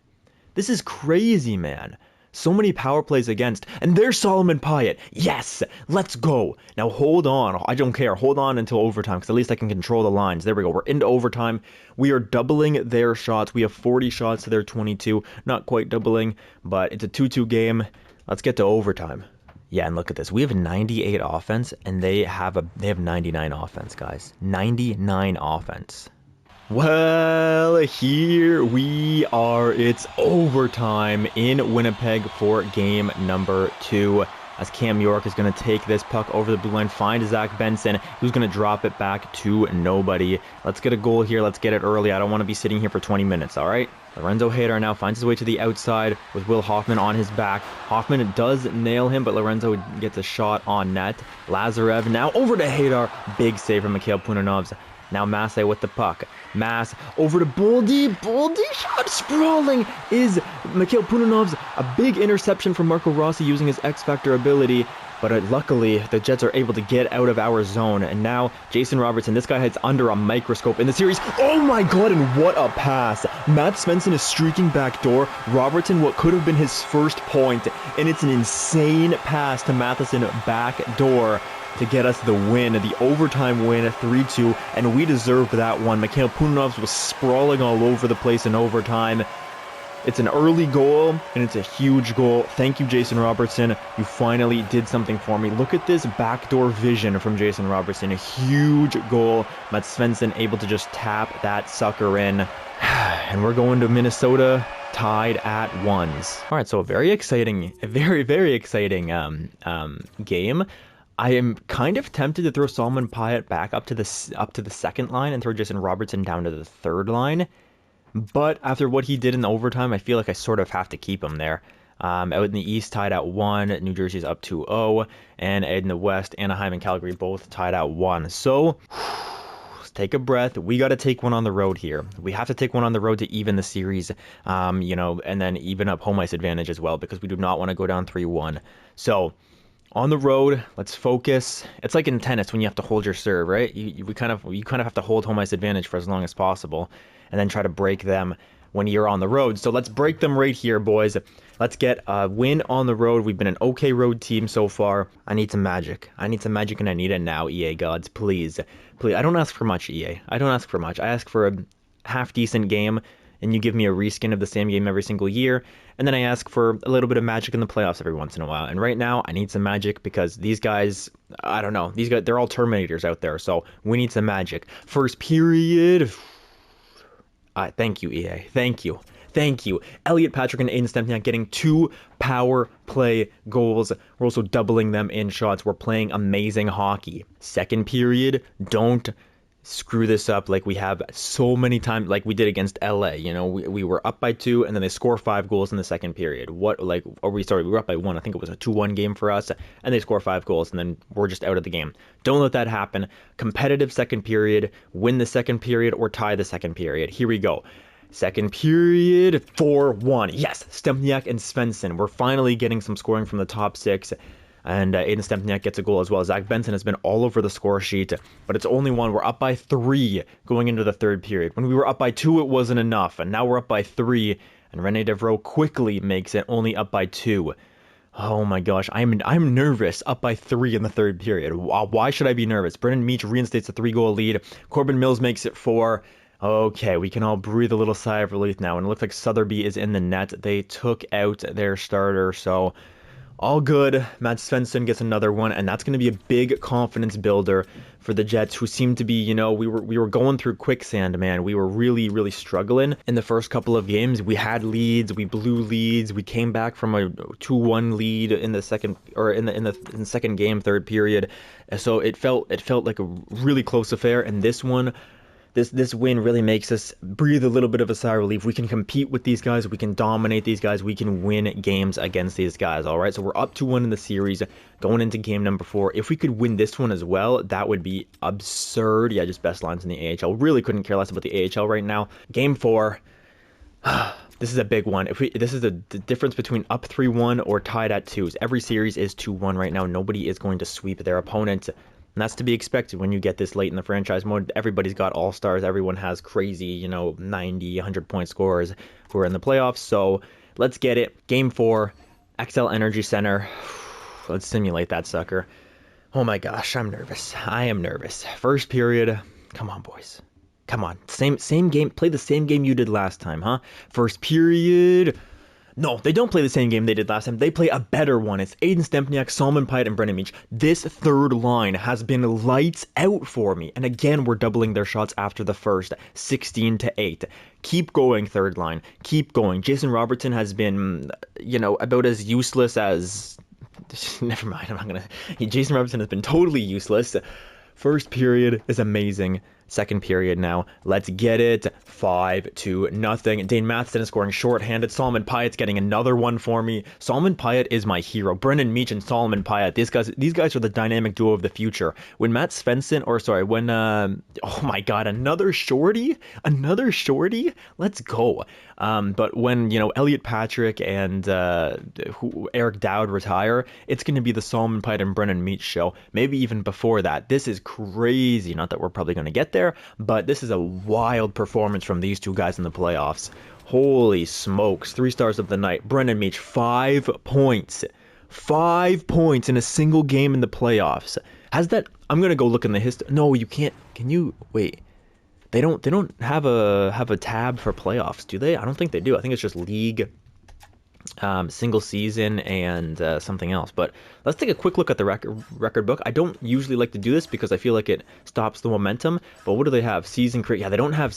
This is crazy, man. So many power plays against. And there's Solomon Pyatt. Yes! Let's go. Now hold on. I don't care. Hold on until overtime because at least I can control the lines. There we go. We're into overtime. We are doubling their shots. We have 40 shots to their 22. Not quite doubling, but it's a 2-2 game. Let's get to overtime. Yeah, and look at this. We have 98 offense, and they have 99 offense, guys. 99 offense. Well, here we are. It's overtime in Winnipeg for game number 2. As Cam York is going to take this puck over the blue line, find Zach Benson, who's going to drop it back to nobody. Let's get a goal here. Let's get it early. I don't want to be sitting here for 20 minutes, all right? Lorenzo Haydar now finds his way to the outside with Will Hoffman on his back. Hoffman does nail him, but Lorenzo gets a shot on net. Lazarev now over to Haydar. Big save from Mikhail Punanovs. Now Massey with the puck. Mass over to Boldy. Boldy shot sprawling is Mikhail Punanovs. A big interception from Marco Rossi using his X-Factor ability. But luckily, the Jets are able to get out of our zone. And now, Jason Robertson, this guy heads under a microscope in the series. Oh my god, and what a pass. Matt Svensson is streaking backdoor. Robertson, what could have been his first point. And it's an insane pass to Matheson backdoor to get us the win, the overtime win, 3-2. And we deserved that one. Mikhail Punanovs was sprawling all over the place in overtime. It's an early goal, and it's a huge goal. Thank you, Jason Robertson. You finally did something for me. Look at this backdoor vision from Jason Robertson. A huge goal. Matt Svensson able to just tap that sucker in. And we're going to Minnesota tied at 1s. All right, so a very, very exciting game. I am kind of tempted to throw Solomon Pyatt back up to the second line and throw Jason Robertson down to the third line. But after what he did in the overtime, I feel like I sort of have to keep him there. Out in the East, tied at 1. New Jersey's up 2-0. And in the West, Anaheim and Calgary both tied at 1. So, let's take a breath. We got to take one on the road here. We have to take one on the road to even the series, and then even up home ice advantage as well, because we do not want to go down 3-1. So, on the road, let's focus. It's like in tennis when you have to hold your serve, right? You kind of have to hold home ice advantage for as long as possible, and then try to break them when you're on the road. So let's break them right here, boys. Let's get a win on the road. We've been an okay road team so far. I need some magic. I need some magic, and I need it now, EA gods. Please. Please. I don't ask for much, EA. I don't ask for much. I ask for a half-decent game. and you give me a reskin of the same game every single year, and then I ask for a little bit of magic in the playoffs every once in a while. And right now, I need some magic because these guys, I don't know, these guys, they're all Terminators out there, so we need some magic. First period. Thank you, EA. Thank you. Thank you. Elliot Patrick and Aiden Stempniak getting 2 power play goals. We're also doubling them in shots. We're playing amazing hockey. Second period, don't screw this up like we have so many times, like we did against LA. You know, we were up by 2, and then they score 5 goals in the second period. We were up by 1. I think it was a 2-1 game for us, and they score 5 goals, and then we're just out of the game. Don't let that happen. Competitive second period, win the second period, or tie the second period. Here we go. Second period, 4-1. Yes, Stempniak and Svensson. We're finally getting some scoring from the top 6. And Aiden Stempniak gets a goal as well. Zach Benson has been all over the score sheet, but it's only 1. We're up by 3 going into the third period. When we were up by 2, it wasn't enough, and now we're up by 3, and Rene Devro quickly makes it only up by 2. Oh my gosh, I'm nervous. Up by 3 in the third period. Why should I be nervous? Brendan Meach reinstates a 3-goal lead. Corbin Mills makes it 4. Okay, we can all breathe a little sigh of relief now, and it looks like Sotheby is in the net. They took out their starter, so all good. Matt Svensson gets another one, and that's going to be a big confidence builder for the Jets, who seem to be, you know, we were going through quicksand, man. We were really, really struggling in the first couple of games. We had leads, we blew leads, we came back from a 2-1 lead in the second, or in the second game, third period. So it felt like a really close affair, and this one. This win really makes us breathe a little bit of a sigh of relief. We can compete with these guys. We can dominate these guys. We can win games against these guys, all right? So we're up 2-1 in the series going into game number 4. If we could win this one as well, that would be absurd. Yeah, just best lines in the AHL. Really couldn't care less about the AHL right now. Game 4. This is a big one. This is the difference between up 3-1 or tied at 2s. Every series is 2-1 right now. Nobody is going to sweep their opponent. And that's to be expected when you get this late in the franchise mode. Everybody's got all-stars. Everyone has crazy, 90, 100-point scorers who are in the playoffs. So let's get it. Game 4, XL Energy Center. Let's simulate that sucker. Oh my gosh, I'm nervous. I am nervous. First period. Come on, boys. Come on. Same game. Play the same game you did last time, huh? First period. No, they don't play the same game they did last time. They play a better one. It's Aiden Stempniak, Salman Pyatt, and Brendan Meach. This third line has been lights out for me. And again, we're doubling their shots after the first, 16-8. Keep going, third line. Keep going. Jason Robertson has been, about as useless as... Never mind, I'm not going to... Jason Robertson has been totally useless. First period is amazing. Second period now. Let's get it. 5-0. Dane Matheson is scoring shorthanded. Salman Pyatt's getting another one for me. Salman Pyatt is my hero. Brendan Meach and Salman Pyatt. These guys are the dynamic duo of the future. When Matt Svensson, oh my God, another shorty? Let's go. But when, Elliot Patrick and Eric Dowd retire, it's going to be the Salman Pyatt and Brendan Meach show. Maybe even before that. This is crazy. Not that we're probably going to get there, but this is a wild performance from these two guys in the playoffs. Holy smokes. 3 stars of the night. Brendan Meach, 5 points. 5 points in a single game in the playoffs. I'm going to go look in the history. No, you can't. Can you? Wait. They don't have a tab for playoffs, do they? I don't think they do. I think it's just league, single season, and something else. But let's take a quick look at the record book. I don't usually like to do this because I feel like it stops the momentum. But what do they have? Season create. Yeah, they don't have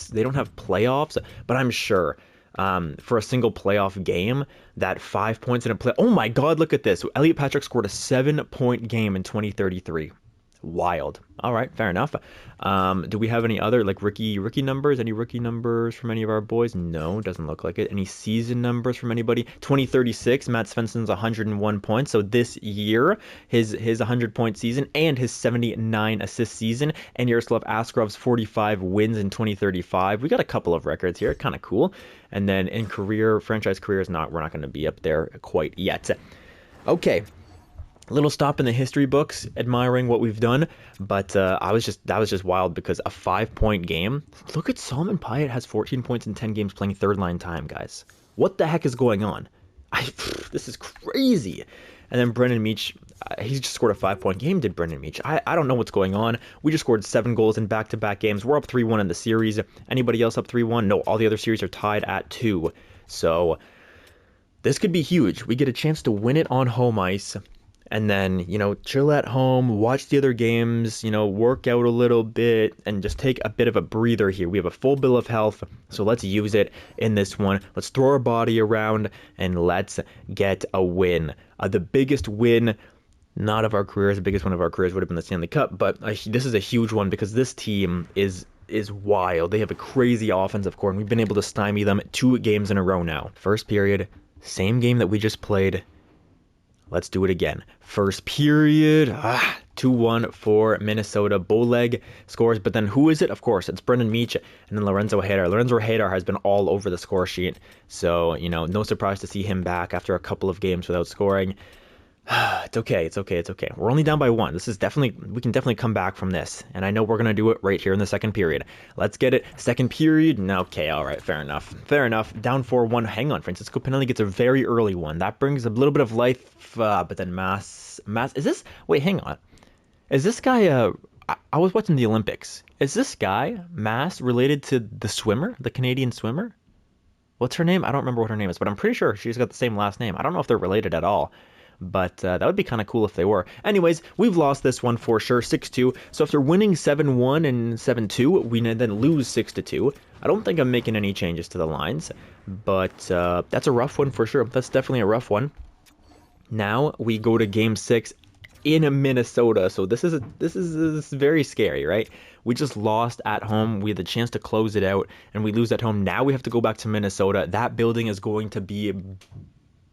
playoffs. But I'm sure for a single playoff game, that 5 points in a play. Oh my God, look at this. Elliot Patrick scored a 7-point game in 2033. Wild. All right, fair enough. Do we have any other rookie numbers? Any rookie numbers from any of our boys? No, doesn't look like it. Any season numbers from anybody? 2036, Matt Svensson's 101 points. So this year, his 100-point season and his 79 assist season, and Yaroslav Askarov's 45 wins in 2035. We got a couple of records here, kind of cool. And then in franchise careers, we're not going to be up there quite yet. Okay. A little stop in the history books, admiring what we've done, but that was just wild because a 5-point game. Look at Salman Pyatt has 14 points in 10 games playing third line time, guys. What the heck is going on? This is crazy. And then Brendan Meach, he just scored a 5-point game, did Brendan Meach. I don't know what's going on. We just scored 7 goals in back-to-back games. We're up 3-1 in the series. Anybody else up 3-1? No, all the other series are tied at 2. So this could be huge. We get a chance to win it on home ice. And then, chill at home, watch the other games, work out a little bit, and just take a bit of a breather here. We have a full bill of health, so let's use it in this one. Let's throw our body around, and let's get a win. The biggest win, not of our careers, the biggest one of our careers would have been the Stanley Cup, but this is a huge one because this team is wild. They have a crazy offensive core, and we've been able to stymie them 2 games in a row now. First period, same game that we just played. Let's do it again. First period, 2-1 for Minnesota. Bowleg scores, but then who is it? Of course, it's Brendan Meach and then Lorenzo Hadar. Lorenzo Hadar has been all over the score sheet, so, no surprise to see him back after a couple of games without scoring. It's okay. We're only down by 1. We can definitely come back from this. And I know we're going to do it right here in the second period. Let's get it. Second period. Okay, all right, fair enough. Down 4-1. Hang on, Francisco Pinelli gets a very early one. That brings a little bit of life, but then Mass, is this, wait, hang on. Is this guy, I was watching the Olympics. Is this guy, Mass, related to the swimmer, the Canadian swimmer? What's her name? I don't remember what her name is, but I'm pretty sure she's got the same last name. I don't know if they're related at all. But that would be kind of cool if they were. Anyways, we've lost this one for sure, 6-2. So after winning 7-1 and 7-2, we then lose 6-2. I don't think I'm making any changes to the lines, but that's a rough one for sure. That's definitely a rough one. Now we go to Game 6 in Minnesota. So this is very scary, right? We just lost at home. We had the chance to close it out, and we lose at home. Now we have to go back to Minnesota. That building is going to be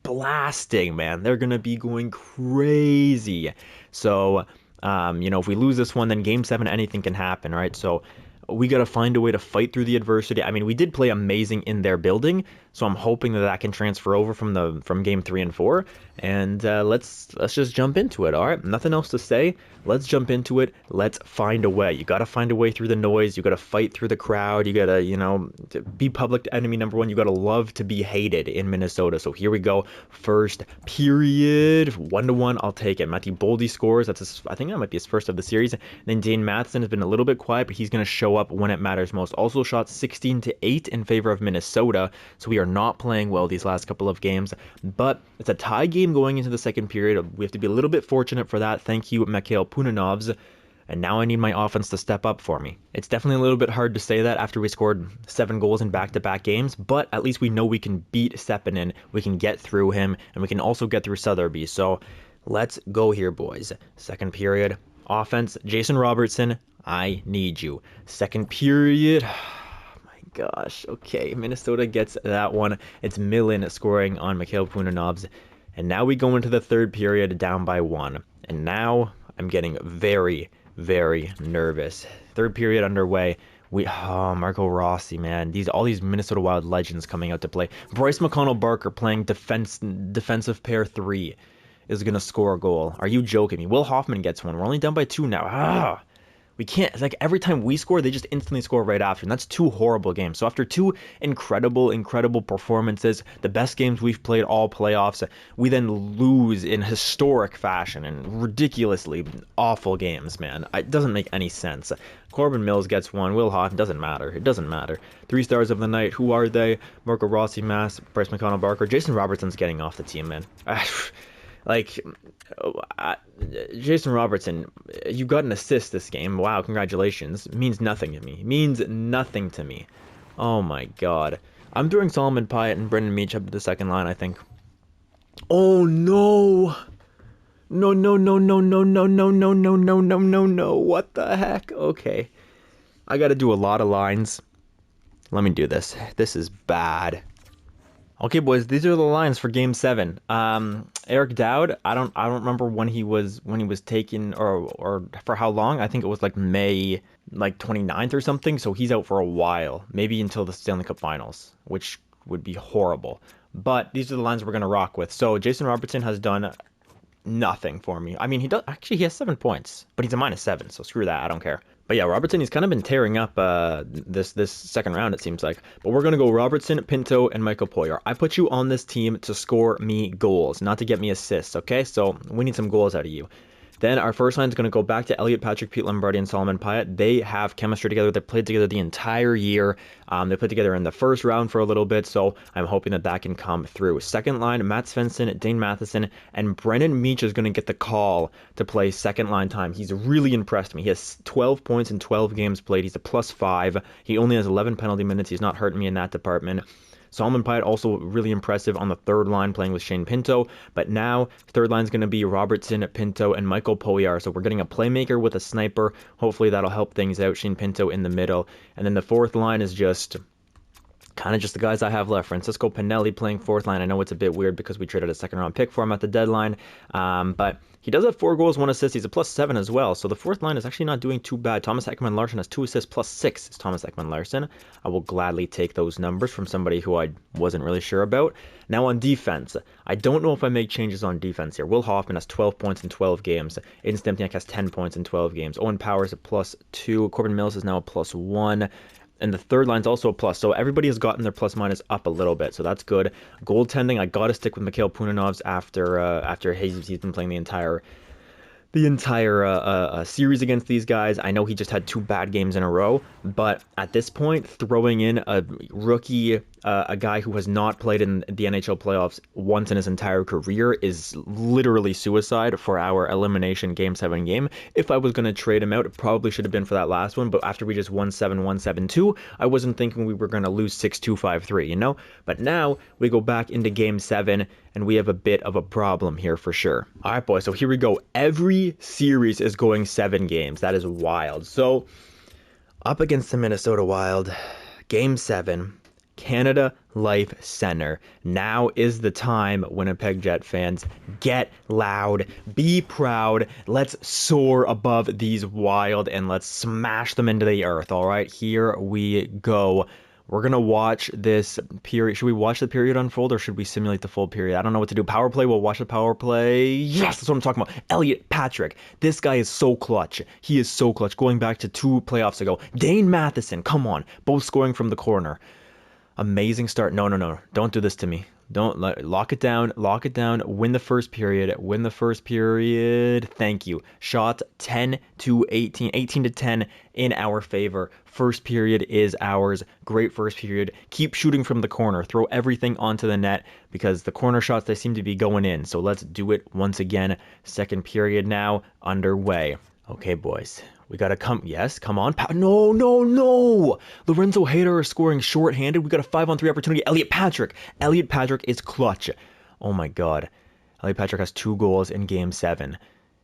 blasting, man. They're gonna be going crazy. So if we lose this one, then Game 7 anything can happen, right? So we got to find a way to fight through the adversity. I mean, we did play amazing in their building, so I'm hoping that can transfer over from Game 3 and 4. And let's just jump into it. All right, nothing else to say. Let's jump into it. Let's find a way. You got to find a way through the noise. You got to fight through the crowd. You got to be public enemy number 1. You got to love to be hated in Minnesota. So here we go. First period, 1-1. I'll take it. Matty Boldy scores. I think that might be his first of the series. And then Dane Matheson has been a little bit quiet, but he's going to show up when it matters most. Also shot 16-8 in favor of Minnesota. So we are not playing well these last couple of games, but it's a tie game going into the second period. We have to be a little bit fortunate for that. Thank you, Mikhail Punanovs. And now I need my offense to step up for me. It's definitely a little bit hard to say that after we scored 7 goals in back-to-back games, but at least we know we can beat Sepinen, we can get through him, and we can also get through Sotheby. So let's go here, boys. Second period, offense, Jason Robertson, I need you. Second period, gosh, okay, Minnesota gets that one. It's Millen scoring on Mikhail Punanovs. And now we go into the third period down by 1. And now I'm getting very, very nervous. Third period underway. Marco Rossi, man. All these Minnesota Wild legends coming out to play. Bryce McConnell-Barker playing defensive pair 3 is going to score a goal. Are you joking me? Will Hoffman gets one. We're only down by 2 now. We can't, it's like every time we score, they just instantly score right after, and that's 2 horrible games. So after 2 incredible performances, the best games we've played all playoffs, we then lose in historic fashion and ridiculously awful games, man. It doesn't make any sense. Corbin Mills gets one. Will Hoffman, doesn't matter. It doesn't matter. 3 stars of the night. Who are they? Marco Rossi, Mass, Bryce McConnell-Barker. Jason Robertson's getting off the team, man. Jason Robertson, you got an assist this game. Wow, congratulations. It means nothing to me. Oh my god. I'm throwing Solomon Pyatt and Brendan Meach up to the second line, I think. Oh no! No. What the heck? Okay. I gotta do a lot of lines. Let me do this. This is bad. Okay, boys, these are the lines for Game 7. Eric Dowd, I don't remember when he was taken or for how long. I think it was like May 29th or something. So he's out for a while, maybe until the Stanley Cup Finals, which would be horrible. But these are the lines we're gonna rock with. So Jason Robertson has done nothing for me. I mean, he has 7 points, but he's a -7, so screw that. I don't care. But yeah, Robertson, he's kind of been tearing up this second round, it seems like. But we're going to go Robertson, Pinto, and Michael Poyer. I put you on this team to score me goals, not to get me assists, okay? So we need some goals out of you. Then our first line is going to go back to Elliot Patrick, Pete Lombardi, and Solomon Pyatt. They have chemistry together. They played together the entire year. They played together in the first round for a little bit, so I'm hoping that that can come through. Second line, Matt Svensson, Dane Matheson, and Brennan Meach is going to get the call to play second line time. He's really impressed me. He has 12 points in 12 games played. He's a +5. He only has 11 penalty minutes. He's not hurting me in that department. Solomon Pyatt also really impressive on the third line playing with Shane Pinto, but now third line is going to be Robertson, Pinto, and Michael Poyer. So we're getting a playmaker with a sniper. Hopefully that'll help things out. Shane Pinto in the middle. And then the fourth line is just kind of just the guys I have left. Francisco Pinelli playing fourth line. I know it's a bit weird because we traded a second round pick for him at the deadline, but he does have 4 goals, 1 assist. He's a +7 as well. So the fourth line is actually not doing too bad. Thomas Ekman-Larsson has 2 assists, +6 is Thomas Ekman-Larsson. I will gladly take those numbers from somebody who I wasn't really sure about. Now on defense, I don't know if I make changes on defense here. Will Hoffman has 12 points in 12 games. Aiden Stempniak has 10 points in 12 games. Owen Powers a +2. Corbin Mills is now a +1. And the third line's also a plus. So everybody has gotten their plus minus up a little bit. So that's good. Goaltending, I got to stick with Mikhail Punanov's after he's been playing the entire series against these guys. I know he just had 2 bad games in a row, but at this point, throwing in a rookie, a guy who has not played in the NHL playoffs once in his entire career is literally suicide for our elimination Game 7 game. If I was going to trade him out, it probably should have been for that last one, but after we just won 7-1, 7-2, I wasn't thinking we were going to lose 6-2, 5-3, you know? But now we go back into Game 7, and we have a bit of a problem here for sure. All right, boys, so here we go. Every series is going 7 games. That is wild. So, up against the Minnesota Wild, Game 7, Canada Life Center. Now is the time, Winnipeg Jet fans. Get loud. Be proud. Let's soar above these Wild, and let's smash them into the earth, all right? Here we go. We're going to watch this period. Should we watch the period unfold or should we simulate the full period? I don't know what to do. Power play, we'll watch the power play. Yes, that's what I'm talking about. Elliot Patrick. This guy is so clutch. He is so clutch. Going back to 2 playoffs ago. Dane Matheson, come on. Both scoring from the corner. Amazing start. No. Don't do this to me. Don't lock it down. Lock it down. Win the first period. Win the first period. Thank you. Shot 10-18. 18-10 in our favor. First period is ours. Great first period. Keep shooting from the corner. Throw everything onto the net because the corner shots, they seem to be going in. So let's do it once again. Second period now underway. Okay, boys. We gotta come. Yes, come on. No. Lorenzo Hayter is scoring shorthanded. We got a 5-on-3 opportunity. Elliot Patrick is clutch. Oh my God. Elliot Patrick has 2 goals in Game 7.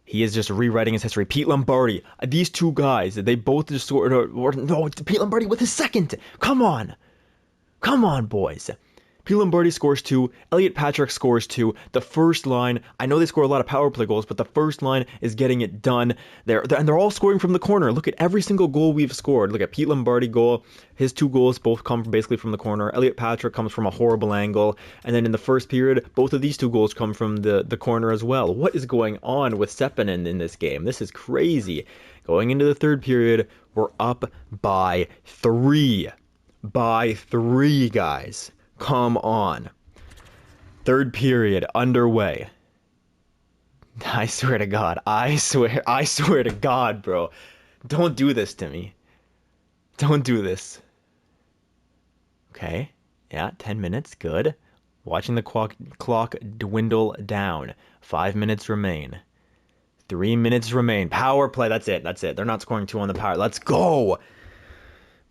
He is just rewriting his history. Pete Lombardi. These 2 guys, they both just scored. No, Pete Lombardi with his second. Come on, boys. Pete Lombardi scores 2. Elliot Patrick scores 2. The first line, I know they score a lot of power play goals, but the first line is getting it done. They're all scoring from the corner. Look at every single goal we've scored. Look at Pete Lombardi goal. His 2 goals both come basically from the corner. Elliot Patrick comes from a horrible angle. And then in the first period, both of these 2 goals come from the corner as well. What is going on with Sepinen in this game? This is crazy. Going into the third period, we're up by 3. By 3, guys. Come on. Third period underway. I swear to God. I swear to God, bro. Don't do this to me. Don't do this. Okay. Yeah, 10 minutes. Good. Watching the clock dwindle down. 5 minutes remain. 3 minutes remain. Power play. That's it. They're not scoring 2 on the power. Let's go.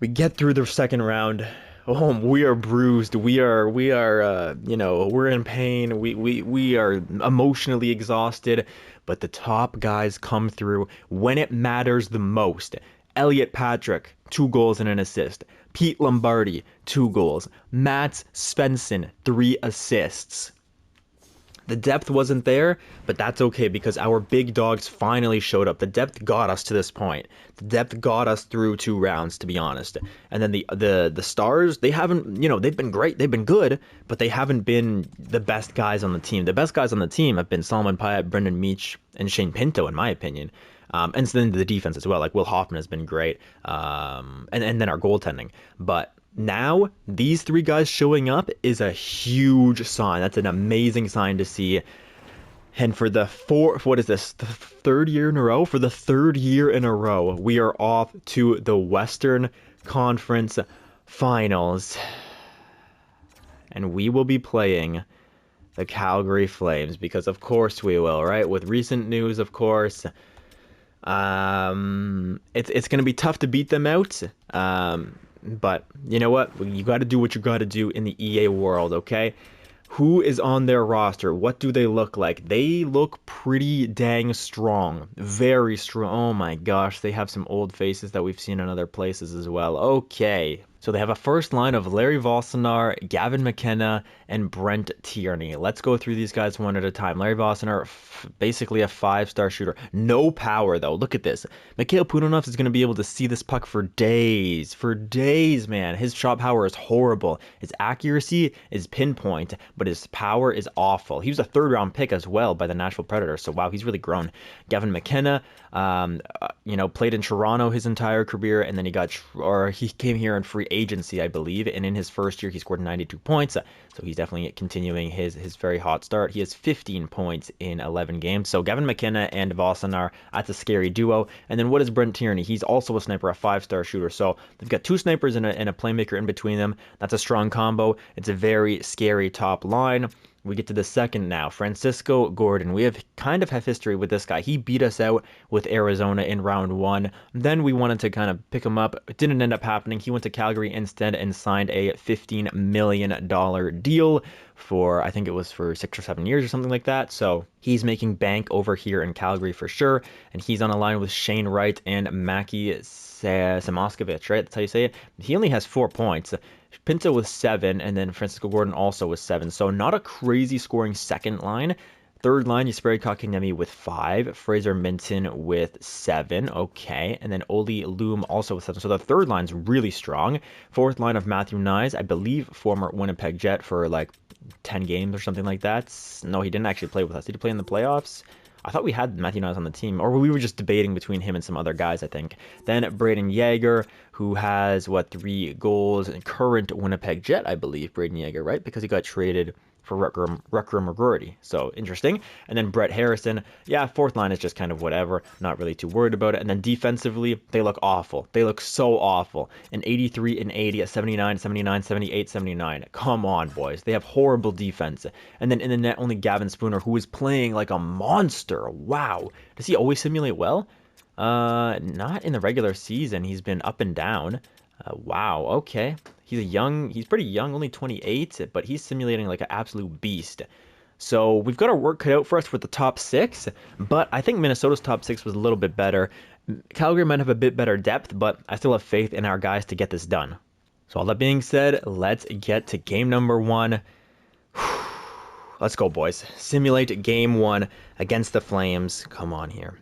We get through the second round. Oh, we are bruised. We are we're in pain. We are emotionally exhausted, but the top guys come through when it matters the most. Elliot Patrick, 2 goals and an assist. Pete Lombardi, 2 goals. Matt Svensson, 3 assists. The depth wasn't there, but that's okay because our big dogs finally showed up. The depth got us to this point. The depth got us through 2 rounds, to be honest. And then the stars, they haven't, they've been great. They've been good, but they haven't been the best guys on the team. The best guys on the team have been Solomon Pyatt, Brendan Meach, and Shane Pinto, in my opinion. And then the defense as well. Like Will Hoffman has been great. And then our goaltending. But now these three guys showing up is a huge sign. That's an amazing sign to see. And for the what is this? The third year in a row? For the third year in a row, we are off to the Western Conference Finals. And we will be playing the Calgary Flames because of course we will, right? With recent news, of course. It's going to be tough to beat them out. But you know what? You got to do what you got to do in the EA world, okay? Who is on their roster? What do they look like? They look pretty dang strong. Very strong. Oh my gosh, they have some old faces that we've seen in other places as well. Okay. So they have a first line of Larry Vossinar, Gavin McKenna, and Brent Tierney. Let's go through these guys one at a time. Larry Vossinar, basically a 5-star shooter. No power, though. Look at this. Mikhail Pudonovs is going to be able to see this puck for days. For days, man. His shot power is horrible. His accuracy is pinpoint, but his power is awful. He was a third-round pick as well by the Nashville Predators, so wow, he's really grown. Gavin McKenna, played in Toronto his entire career, and then he came here in free agency, I believe, and in his first year he scored 92 points, so he's definitely continuing his very hot start. He has 15 points in 11 games. So Gavin McKenna and Vossinar, that's a scary duo. And then what is Brent Tierney? He's also a sniper, a 5-star shooter. So they've got two snipers and a playmaker in between them. That's a strong combo. It's a very scary top line. We get to the second now, Francisco Gordon. We have history with this guy. He beat us out with Arizona in round 1. Then we wanted to kind of pick him up. It didn't end up happening. He went to Calgary instead and signed a $15 million deal for, I think it was for 6 or 7 years or something like that. So he's making bank over here in Calgary for sure. And he's on a line with Shane Wright and Mackie Samoskevich, right? That's how you say it. He only has 4 points. Pinto with 7, and then Francisco Gordon also with 7. So not a crazy scoring second line. Third line, Jesperi Kotkaniemi with 5. Fraser Minton with 7. Okay. And then Oli Loom also with 7. So the third line's really strong. Fourth line of Matthew Nyes, I believe former Winnipeg Jet for like 10 games or something like that. No, he didn't actually play with us. Did he play in the playoffs? I thought we had Matthew Nyes on the team, or we were just debating between him and some other guys, I think. Then Braden Yeager, who has, 3 goals, and current Winnipeg Jet, I believe, Braden Yeager, right? Because he got traded for Rutger McGroarty. So interesting. And then Brett Harrison. Yeah, fourth line is just kind of whatever. Not really too worried about it. And then defensively, they look awful. They look so awful. An 83, an 80, a 79, 79, 78, 79. Come on, boys. They have horrible defense. And then in the net, only Gavin Spooner, who is playing like a monster. Wow. Does he always simulate well? Not in the regular season. He's been up and down. Wow, okay. He's pretty young, only 28, but he's simulating like an absolute beast. So we've got our work cut out for us with the top 6, but I think Minnesota's top 6 was a little bit better. Calgary might have a bit better depth, but I still have faith in our guys to get this done. So all that being said, let's get to game number 1. Let's go, boys. Simulate game 1 against the Flames. Come on here.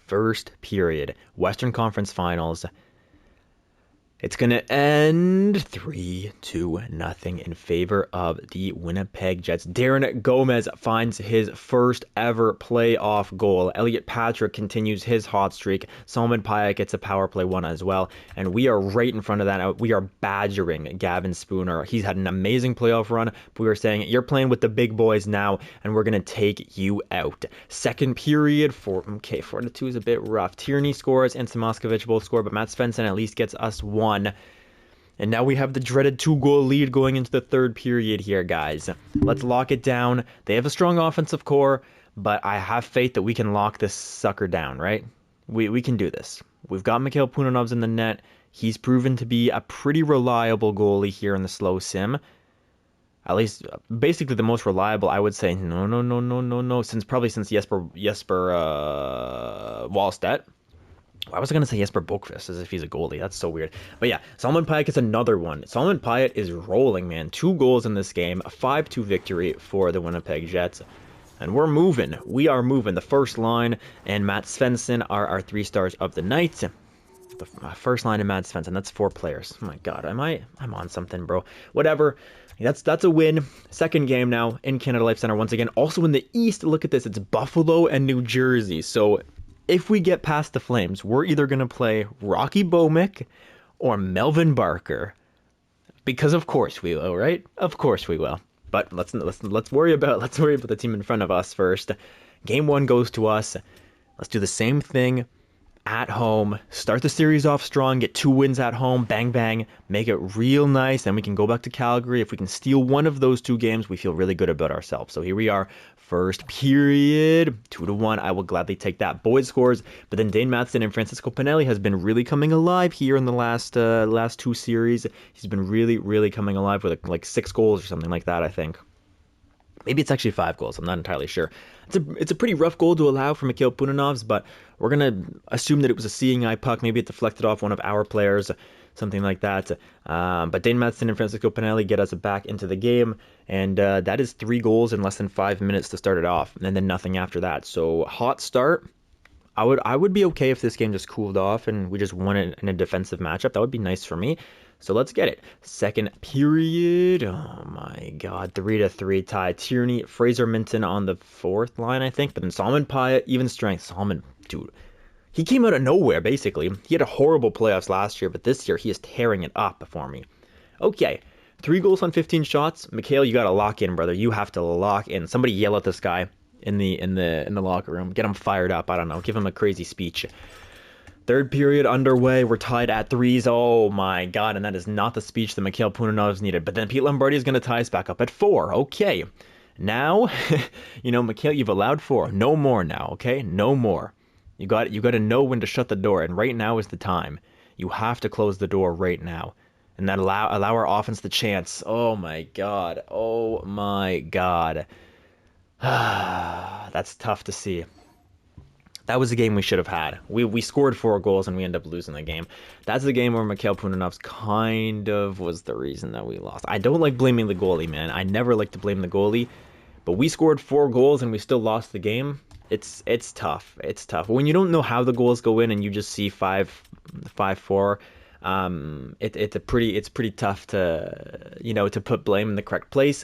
First period, Western Conference Finals. It's going to end 3-2 in favor of the Winnipeg Jets. Darren Gomez finds his first ever playoff goal. Elliot Patrick continues his hot streak. Salman Payet gets a power play 1 as well. And we are right in front of that. We are badgering Gavin Spooner. He's had an amazing playoff run. But we were saying, you're playing with the big boys now, and we're going to take you out. Second period, 4-2 is a bit rough. Tierney scores and Samoskevich both score, but Matt Svensson at least gets us 1. And now we have the dreaded 2-goal lead going into the third period here, guys. Let's lock it down. They have a strong offensive core, but I have faith that we can lock this sucker down, right? We can do this. We've got Mikhail Pudonovs in the net. He's proven to be a pretty reliable goalie here in the slow sim. At least, basically the most reliable, I would say. No. Since Jesper Wallstedt. Why was I going to say Jesper Bokvist as if he's a goalie? That's so weird. But yeah, Salman Payet gets another one. Salman Payet is rolling, man. 2 goals in this game. A 5-2 victory for the Winnipeg Jets. And we're moving. We are moving. The first line and Matt Svensson are our 3 stars of the night. The first line and Matt Svensson. That's 4 players. Oh my god. I'm on something, bro. Whatever. That's a win. Second game now in Canada Life Center once again. Also in the East, look at this. It's Buffalo and New Jersey. So if we get past the Flames, we're either going to play Rocky Bomick or Melvin Barker. Because of course we will, right? Of course we will. But let's worry about the team in front of us first. Game 1 goes to us. Let's do the same thing at home. Start the series off strong, get 2 wins at home, bang bang, make it real nice. Then we can go back to Calgary. If we can steal one of those 2 games, we feel really good about ourselves. So here we are, first period, 2-1. I will gladly take that. Boyd scores, but then Dane Matheson and Francisco Pinelli has been really coming alive here in the last 2 series. He's been really coming alive with like 6 goals or something like that, I think. Maybe it's actually 5 goals. I'm not entirely sure. It's a pretty rough goal to allow for Mikhail Punanov's, but we're going to assume that it was a seeing eye puck. Maybe it deflected off one of our players, something like that. But Dane Matheson and Francisco Pinelli get us back into the game, and that is 3 goals in less than 5 minutes to start it off, and then nothing after that. So hot start. I would be okay if this game just cooled off and we just won it in a defensive matchup. That would be nice for me. So let's get it. Second period. Oh my God. 3-3 tie. Tierney, Fraser Minton on the 4th line, I think. But then Salman Pyatt, even strength. Salman, dude, he came out of nowhere, basically. He had a horrible playoffs last year, but this year he is tearing it up for me. Okay. 3 goals on 15 shots. Mikhail, you got to lock in, brother. You have to lock in. Somebody yell at this guy in the locker room. Get him fired up. I don't know. Give him a crazy speech. Third period underway. We're tied at 3s. Oh my God. And that is not the speech that Mikhail Punanov's needed. But then Pete Lombardi is going to tie us back up at 4. Okay. Now, Mikhail, you've allowed 4. No more now. Okay. No more. You got to know when to shut the door. And right now is the time. You have to close the door right now. And then allow our offense the chance. Oh my God. Oh my God. That's tough to see. That was a game we should have had. We scored 4 goals and we end up losing the game. That's the game where Mikhail Punanov's kind of was the reason that we lost. I don't like blaming the goalie, man. I never like to blame the goalie. But we scored 4 goals and we still lost the game. It's tough. It's tough. When you don't know how the goals go in and you just see 5-4, it's pretty tough to put blame in the correct place.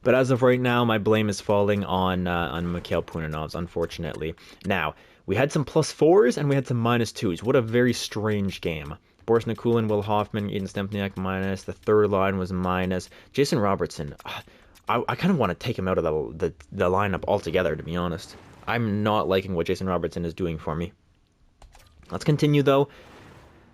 But as of right now, my blame is falling on Mikhail Punanov's, unfortunately. Now, we had some +4s and we had some -2s. What a very strange game. Boris Nikulin, Will Hoffman, Aiden Stempniak minus. The third line was minus. Jason Robertson, I kind of want to take him out of the lineup altogether, to be honest. I'm not liking what Jason Robertson is doing for me. Let's continue, though.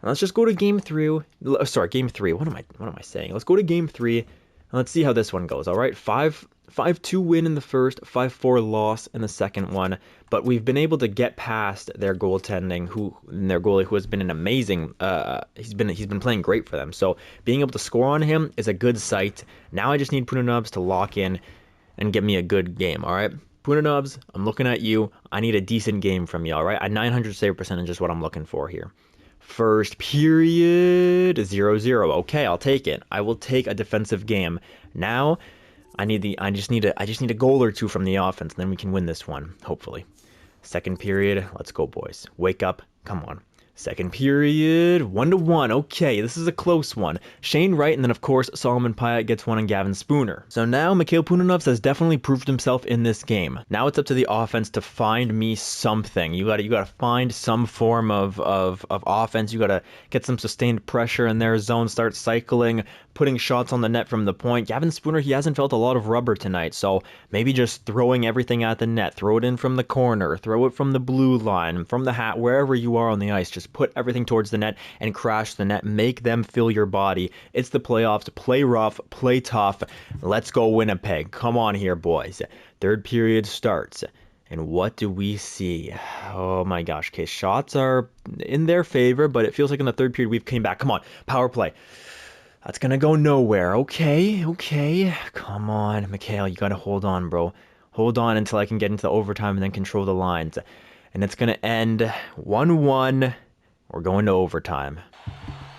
Let's just go to game 3. Sorry, game 3. What am I saying? Let's go to game 3. Let's see how this one goes, all right? 5-2 win in the first, 5-4 loss in the second one, but we've been able to get past their goaltending, their goalie, who has been an amazing, he's been playing great for them. So being able to score on him is a good sight. Now I just need Punanovs to lock in and give me a good game, all right? Punanovs, I'm looking at you. I need a decent game from you, all right? A 900 save percentage is what I'm looking for here. First period, 0-0. Okay, I'll take it. I will take a defensive game. Now, I just need a goal or 2 from the offense, and then we can win this one, hopefully. Second period, let's go, boys. Wake up. Come on. Second period, 1-1. Okay, this is a close one. Shane Wright, and then, of course, Solomon Pyatt gets one on Gavin Spooner. So now, Mikhail Punanovs has definitely proved himself in this game. Now it's up to the offense to find me something. You gotta find some form of offense. You gotta get some sustained pressure in their zone, start cycling, putting shots on the net from the point. Gavin Spooner, he hasn't felt a lot of rubber tonight, so maybe just throwing everything at the net. Throw it in from the corner, throw it from the blue line, from the hat, wherever you are on the ice. Just put everything towards the net and crash the net. Make them feel your body. It's the playoffs. Play rough, play tough. Let's go Winnipeg. Come on here, boys. Third period starts. And what do we see? Oh my gosh. Okay, shots are in their favor, but it feels like in the third period we've came back. Come on, power play. That's going to go nowhere. Okay. Come on, Mikhail. You got to hold on, bro. Hold on until I can get into the overtime and then control the lines. And it's going to end 1-1. We're going to overtime.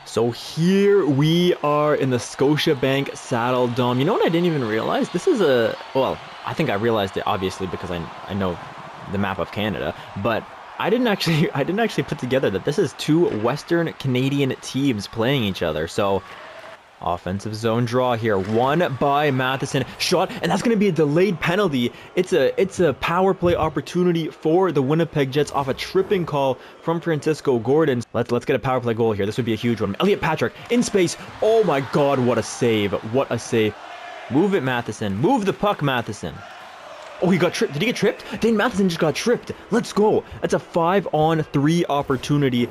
So here we are in the Scotiabank Saddle Dome. You know what I didn't even realize? This is well, I think I realized it obviously because I know the map of Canada, but I didn't actually put together that this is 2 Western Canadian teams playing each other. So Offensive zone draw here. One by Matheson. Shot, and that's going to be a delayed penalty. It's a power play opportunity for the Winnipeg Jets off a tripping call from Francisco Gordon. Let's get a power play goal here. This would be a huge one. Elliot Patrick in space. Oh my God, what a save. What a save. Move it, Matheson. Move the puck, Matheson. Oh, he got tripped. Did he get tripped? Dane Matheson just got tripped. Let's go. That's a 5-on-3 opportunity.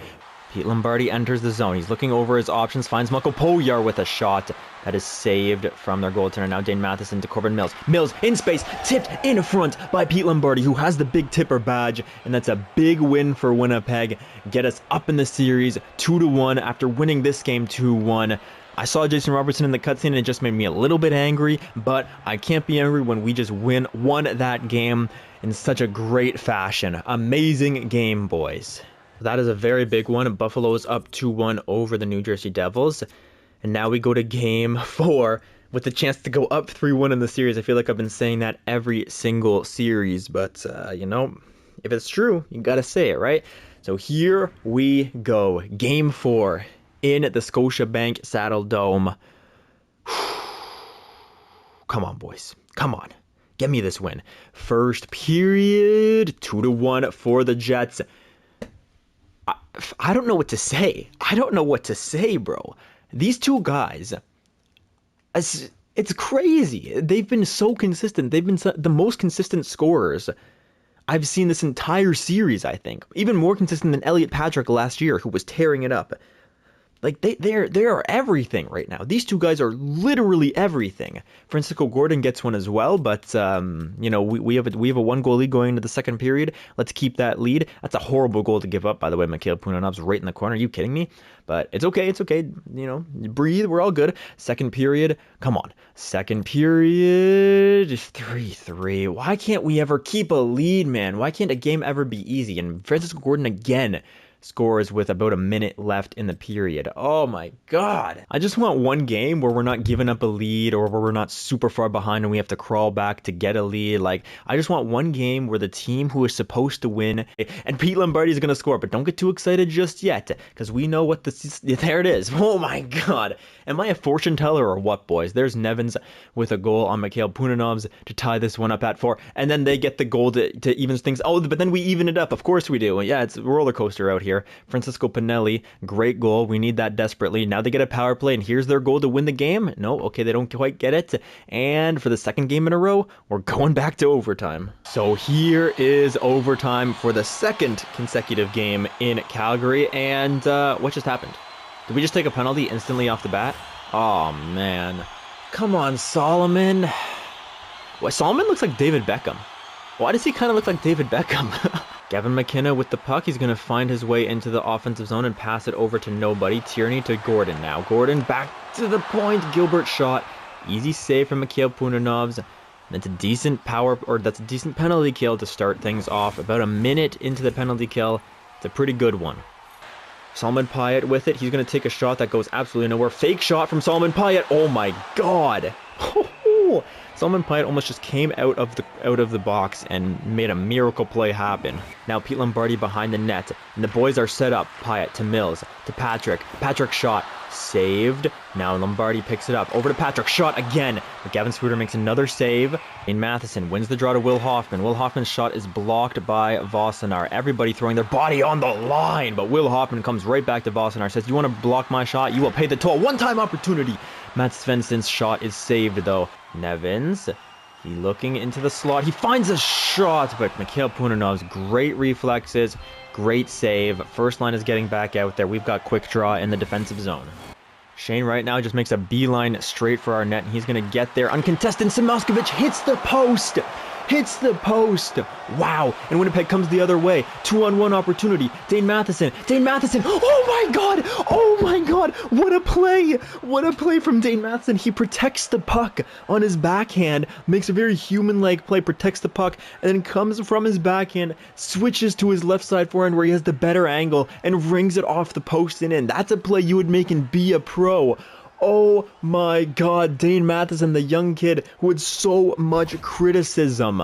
Pete Lombardi enters the zone. He's looking over his options, finds Michael Poyar with a shot that is saved from their goaltender. Now Dane Matheson to Corbin Mills. Mills in space, tipped in front by Pete Lombardi, who has the big tipper badge, and that's a big win for Winnipeg. Get us up in the series 2-1 after winning this game 2-1. I saw Jason Robertson in the cutscene and it just made me a little bit angry, but I can't be angry when we just won that game in such a great fashion. Amazing game, boys. That is a very big one. Buffalo is up 2-1 over the New Jersey Devils. And now we go to game 4 with the chance to go up 3-1 in the series. I feel like I've been saying that every single series, but you know, if it's true, you gotta say it, right? So here we go. Game 4 in the Scotiabank Saddle Dome. Come on, boys. Come on. Get me this win. First period, 2-1 for the Jets. I don't know what to say. I don't know what to say, bro. These two guys, it's crazy. They've been so consistent. They've been the most consistent scorers I've seen this entire series, I think. Even more consistent than Elliot Patrick last year, who was tearing it up. Like, they are everything right now. These two guys are literally everything. Francisco Gordon gets one as well, but, you know, we have a 1-goal lead going into the second period. Let's keep that lead. That's a horrible goal to give up, by the way. Mikhail Punanov's right in the corner. Are you kidding me? But it's okay. It's okay. You know, breathe. We're all good. Second period. Come on. Second period. 3-3. Why can't we ever keep a lead, man? Why can't a game ever be easy? And Francisco Gordon again scores with about a minute left in the period. Oh my God. I just want one game where we're not giving up a lead or where we're not super far behind and we have to crawl back to get a lead. Like, I just want one game where the team who is supposed to win, and Pete Lombardi is going to score, but don't get too excited just yet because we know what there it is. Oh my God. Am I a fortune teller or what, boys? There's Nevins with a goal on Mikhail Punanov's to tie this one up at 4, and then they get the goal to even things. Oh, but then we even it up. Of course we do. Yeah, it's a roller coaster out here. Francisco Pinelli, great goal. We need that desperately. Now they get a power play, and here's their goal to win the game. No, okay, they don't quite get it. And for the second game in a row, we're going back to overtime. So here is overtime for the second consecutive game in Calgary. And what just happened? Did we just take a penalty instantly off the bat? Oh, man. Come on, Solomon. Well, Solomon looks like David Beckham. Why does he kind of look like David Beckham? Gavin McKenna with the puck. He's going to find his way into the offensive zone and pass it over to nobody. Tierney to Gordon now. Gordon back to the point. Gilbert shot. Easy save from Mikhail Punanov's. That's a decent that's a decent penalty kill to start things off. About a minute into the penalty kill. It's a pretty good one. Salman Pyatt with it. He's going to take a shot that goes absolutely nowhere. Fake shot from Salman Pyatt. Oh my God. Salman Pyatt almost just came out of the box and made a miracle play happen. Now Pete Lombardi behind the net, and the boys are set up. Pyatt to Mills, to Patrick. Patrick shot, saved. Now Lombardi picks it up, over to Patrick, shot again. But Gavin Spooter makes another save. And Matheson wins the draw to Will Hoffman. Will Hoffman's shot is blocked by Vosenar. Everybody throwing their body on the line, but Will Hoffman comes right back to Vosenar, says, "You want to block my shot? You will pay the toll." One-time opportunity. Matt Svensson's shot is saved though. Nevins, he looking into the slot. He finds a shot, but Mikhail Punanov's great reflexes, great save. First line is getting back out there. We've got quick draw in the defensive zone. Shane right now just makes a beeline straight for our net, and he's going to get there. Uncontested, Samoskevich hits the post. Hits the post. Wow. And Winnipeg comes the other way. 2-on-1 opportunity. Dane Matheson. Dane Matheson. Oh my God. Oh my God. What a play. What a play from Dane Matheson. He protects the puck on his backhand. Makes a very human-like play. Protects the puck. And then comes from his backhand. Switches to his left side forehand where he has the better angle. And rings it off the post and in. That's a play you would make and be a pro. Oh my God, Dane Matheson, the young kid who had so much criticism.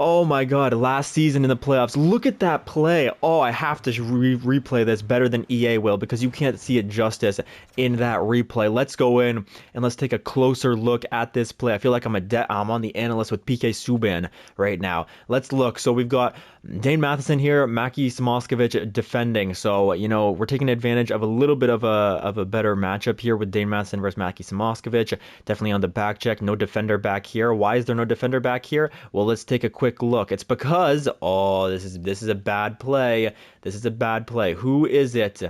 Oh my God, last season in the playoffs. Look at that play. Oh, I have to replay this better than EA will because you can't see it justice in that replay. Let's go in and let's take a closer look at this play. I feel like I'm on the analyst with PK Subban right now. Let's look. So we've got Dane Matheson here, Maki Samoskevich defending. So, you know, we're taking advantage of a little bit of a better matchup here with Dane Matheson versus Maki Samoskevich. Definitely on the back check. No defender back here. Why is there no defender back here? Well, let's take a quick look. It's because, oh, this is a bad play. This is a bad play. Who is it?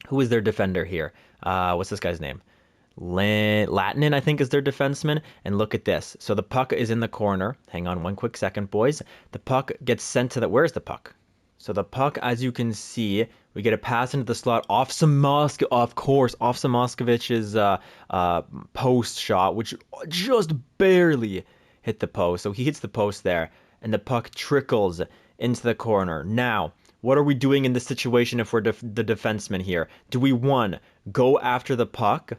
Who is their defender here? What's this guy's name? Latinen, I think, is their defenseman. And look at this. So the puck is in the corner. Hang on one quick second, boys. The puck gets sent to the... Where's the puck? So the puck, as you can see, we get a pass into the slot off Samoskovich's post shot, which just barely hit the post. So he hits the post there, and the puck trickles into the corner. Now, what are we doing in this situation if we're the defenseman here? Do we, one, go after the puck,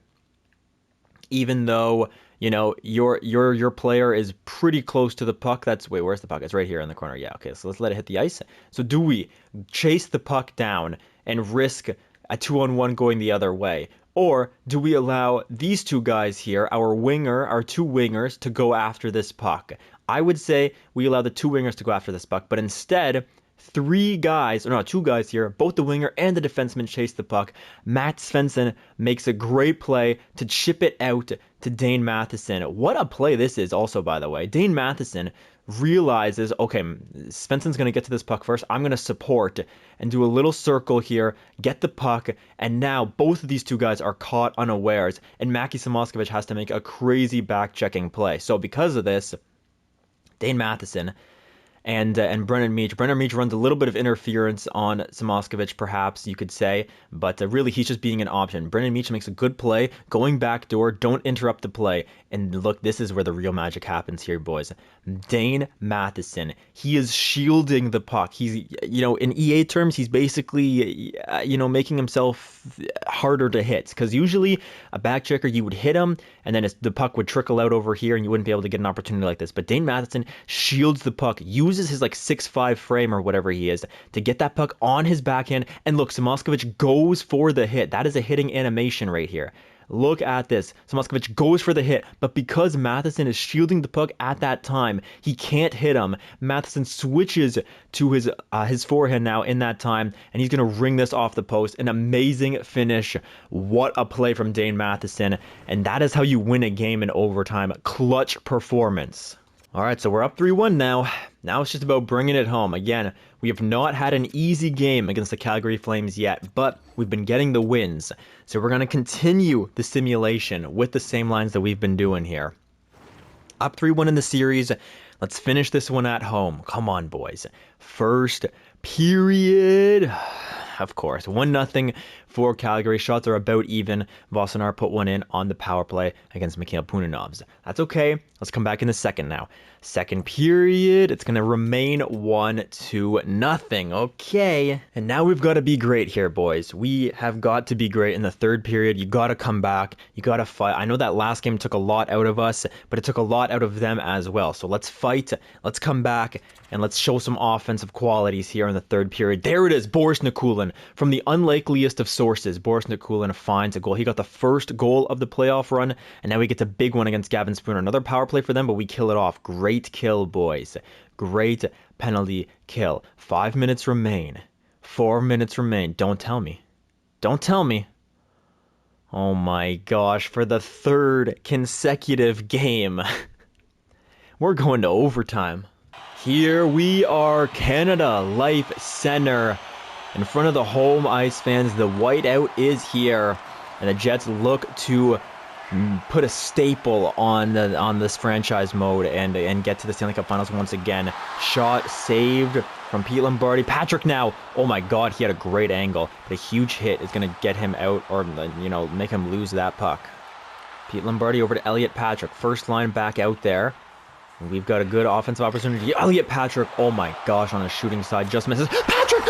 even though, you know, your player is pretty close to the puck? Wait, where's the puck? It's right here in the corner. Yeah, okay, so let's let it hit the ice. So do we chase the puck down and risk a 2-on-1 going the other way? Or do we allow these two guys here, our two wingers, to go after this puck? I would say we allow the two wingers to go after this puck, but instead, two guys here, both the winger and the defenseman chase the puck. Matt Svensson makes a great play to chip it out to Dane Matheson. What a play this is also, by the way. Dane Matheson realizes, okay, Svensson's going to get to this puck first. I'm going to support and do a little circle here, get the puck, and now both of these two guys are caught unawares, and Maki Samoskevich has to make a crazy back-checking play. So because of this, Dane Matheson and Brennan Meach. Brennan Meach runs a little bit of interference on Samoskevich, perhaps you could say, but really he's just being an option. Brennan Meach makes a good play, going back door, don't interrupt the play. And look, this is where the real magic happens here, boys. Dane Matheson, he is shielding the puck. He's, you know, in EA terms, he's basically, you know, making himself harder to hit. Because usually a back checker, you would hit him, and then the puck would trickle out over here, and you wouldn't be able to get an opportunity like this. But Dane Matheson shields the puck, uses his like 6'5" frame or whatever he is to get that puck on his backhand. And look, Samoskevich goes for the hit. That is a hitting animation right here. Look at this. Samoskevich goes for the hit, but because Matheson is shielding the puck at that time, he can't hit him. Matheson switches to his forehand now in that time, and he's going to ring this off the post. An amazing finish. What a play from Dane Matheson, and that is how you win a game in overtime. Clutch performance. All right, so we're up 3-1 now. Now it's just about bringing it home. Again, we have not had an easy game against the Calgary Flames yet, but we've been getting the wins. So we're going to continue the simulation with the same lines that we've been doing here. Up 3-1 in the series. Let's finish this one at home. Come on, boys. First period. Of course, 1-0 for Calgary. Shots are about even. Vossinar put one in on the power play against Mikhail Punanovs. That's okay. Let's come back in the second now. Second period, it's going to remain 1-0. Okay. And now we've got to be great here, boys. We have got to be great in the third period. You got to come back. You got to fight. I know that last game took a lot out of us, but it took a lot out of them as well. So let's fight. Let's come back, and let's show some offensive qualities here in the third period. There it is, Boris Nikulin. From the unlikeliest of sources, Boris Nikulin finds a goal. He got the first goal of the playoff run, and now he gets a big one against Gavin Spooner. Another power play for them, but we kill it off. Great kill, boys. Great penalty kill. 5 minutes remain. 4 minutes remain. Don't tell me. Don't tell me. Oh my gosh, for the third consecutive game. We're going to overtime. Here we are, Canada Life Center. In front of the home ice fans, the whiteout is here. And the Jets look to put a staple on this franchise mode and get to the Stanley Cup Finals once again. Shot saved from Pete Lombardi. Patrick now, oh my god, he had a great angle, but a huge hit is going to get him out, or, you know, make him lose that puck. Pete Lombardi over to Elliot Patrick. First line back out there. And we've got a good offensive opportunity. Elliot Patrick, oh my gosh, on a shooting side, just misses.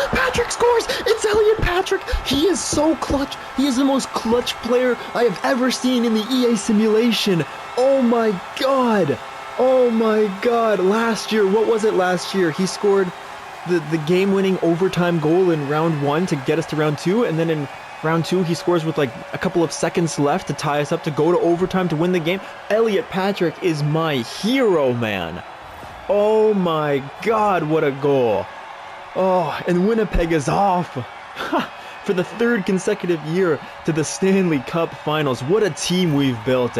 Patrick scores! It's Elliot Patrick! He is so clutch! He is the most clutch player I have ever seen in the EA simulation! Oh my god! Oh my God! Last year, what was it last year? He scored the game-winning overtime goal in round 1 to get us to round 2, and then in round 2 he scores with like a couple of seconds left to tie us up to go to overtime to win the game. Elliot Patrick is my hero, man. Oh my God, what a goal. Oh, and Winnipeg is off for the 3rd consecutive year to the Stanley Cup Finals. What a team we've built.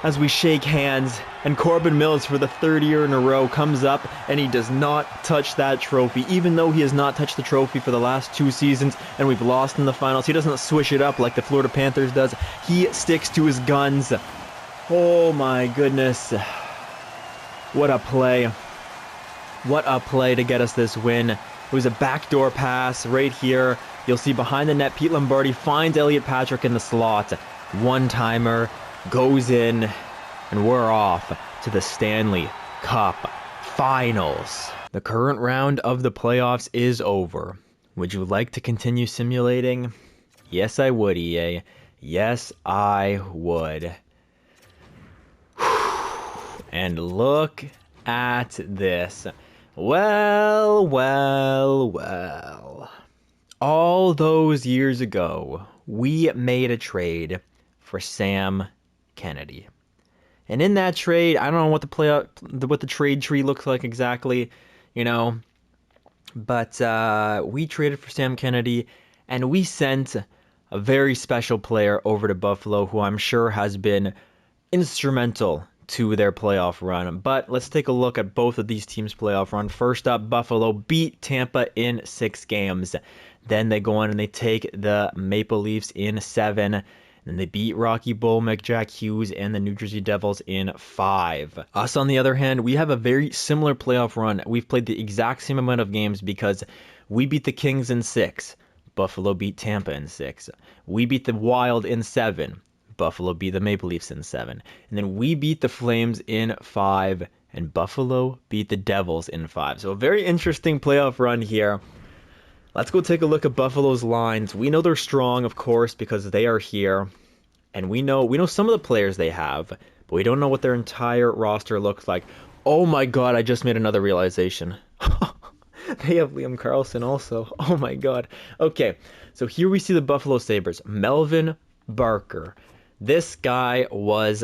As we shake hands, and Corbin Mills for the 3rd year in a row comes up and he does not touch that trophy. Even though he has not touched the trophy for the last 2 seasons and we've lost in the finals, he doesn't swish it up like the Florida Panthers does. He sticks to his guns. Oh my goodness. What a play. What a play to get us this win. It was a backdoor pass right here. You'll see behind the net, Pete Lombardi finds Elliot Patrick in the slot. One-timer. Goes in, and we're off to the Stanley Cup Finals. The current round of the playoffs is over. Would you like to continue simulating? Yes, I would, EA. Yes, I would. And look at this. Well. All those years ago, we made a trade for Sam Kennedy. And in that trade, I don't know what the trade tree looks like exactly, but we traded for Sam Kennedy, and we sent a very special player over to Buffalo who I'm sure has been instrumental to their playoff run. But let's take a look at both of these teams' playoff run. First up, Buffalo beat Tampa in 6 games. Then they go on and they take the Maple Leafs in 7. Then they beat Rocky Bolmick, Jack Hughes, and the New Jersey Devils in 5. Us, on the other hand, we have a very similar playoff run. We've played the exact same amount of games because we beat the Kings in 6. Buffalo beat Tampa in 6. We beat the Wild in 7. Buffalo beat the Maple Leafs in 7. And then we beat the Flames in 5. And Buffalo beat the Devils in 5. So a very interesting playoff run here. Let's go take a look at Buffalo's lines. We know they're strong, of course, because they are here. And we know some of the players they have, but we don't know what their entire roster looks like. Oh my God, I just made another realization. They have Liam Carlson also. Oh my God. Okay, so here we see the Buffalo Sabres. Melvin Barker. This guy was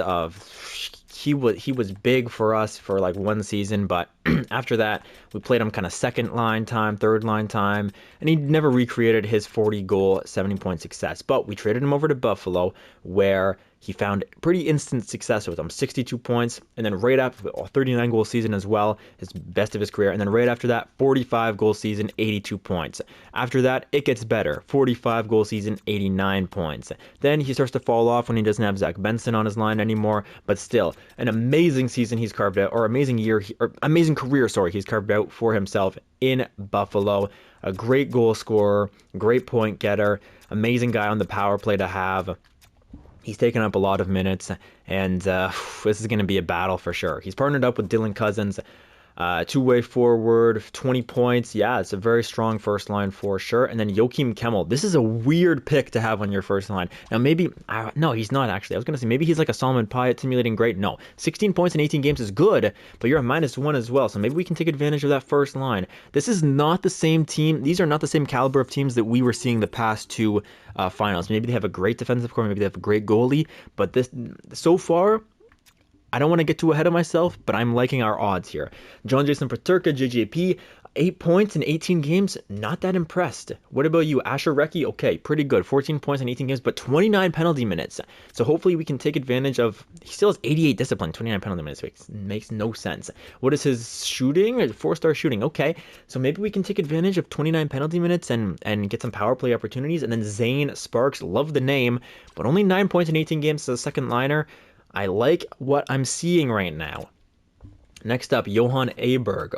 he was big for us for like 1 season, but after that we played him kind of second line time, third line time, and he never recreated his 40-goal, 70-point success. But we traded him over to Buffalo, where he found pretty instant success with him, 62 points, and then right after a 39-goal season as well, his best of his career, and then right after that, 45-goal season, 82 points. After that, it gets better, 45-goal season, 89 points. Then he starts to fall off when he doesn't have Zach Benson on his line anymore, but still, an amazing season he's carved out, or amazing career, he's carved out for himself in Buffalo. A great goal scorer, great point getter, amazing guy on the power play to have. He's taken up a lot of minutes, and this is going to be a battle for sure. He's partnered up with Dylan Cousins, two-way forward, 20 points. Yeah, it's a very strong first line for sure. And then Joakim Kemmel. This is a weird pick to have on your first line. Now, maybe, no, he's not actually. I was going to say maybe he's like a Solomon Pyatt simulating great. No, 16 points in 18 games is good, but you're a -1 as well. So maybe we can take advantage of that first line. This is not the same team. These are not the same caliber of teams that we were seeing the past 2 finals. Maybe they have a great defensive core, maybe they have a great goalie, but this so far, I don't want to get too ahead of myself, but I'm liking our odds here. John Jason Paterka, JJP, 8 points in 18 games, not that impressed. What about you? Asher Recchi, okay, pretty good, 14 points in 18 games, but 29 penalty minutes. So hopefully we can take advantage of, he still has 88 discipline, 29 penalty minutes, makes no sense. What is his shooting? 4-star shooting, okay. So maybe we can take advantage of 29 penalty minutes and get some power play opportunities. And then Zane Sparks, love the name, but only 9 points in 18 games as a second liner. I like what I'm seeing right now. Next up, Johan Oberg,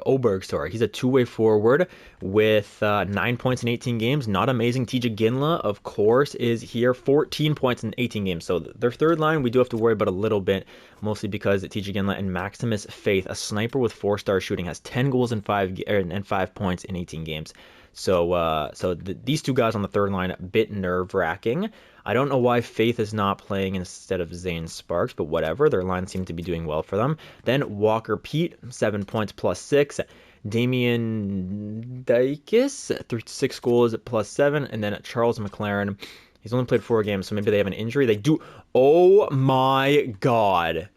he's a two-way forward with 9 points in 18 games. Not amazing. TJ Ginla, of course, is here, 14 points in 18 games. So their third line, we do have to worry about a little bit, mostly because TJ Ginla and Maximus Faith, a sniper with 4-star shooting, has 10 goals and 5 points in 18 games. So these two guys on the third line, a bit nerve-wracking. I don't know why Faith is not playing instead of Zane Sparks, but whatever. Their line seemed to be doing well for them. Then Walker Pete, 7 points plus 6. Damian Dykes, 6 goals plus 7. And then Charles McLaren, he's only played 4 games, so maybe they have an injury. They do. Oh my God.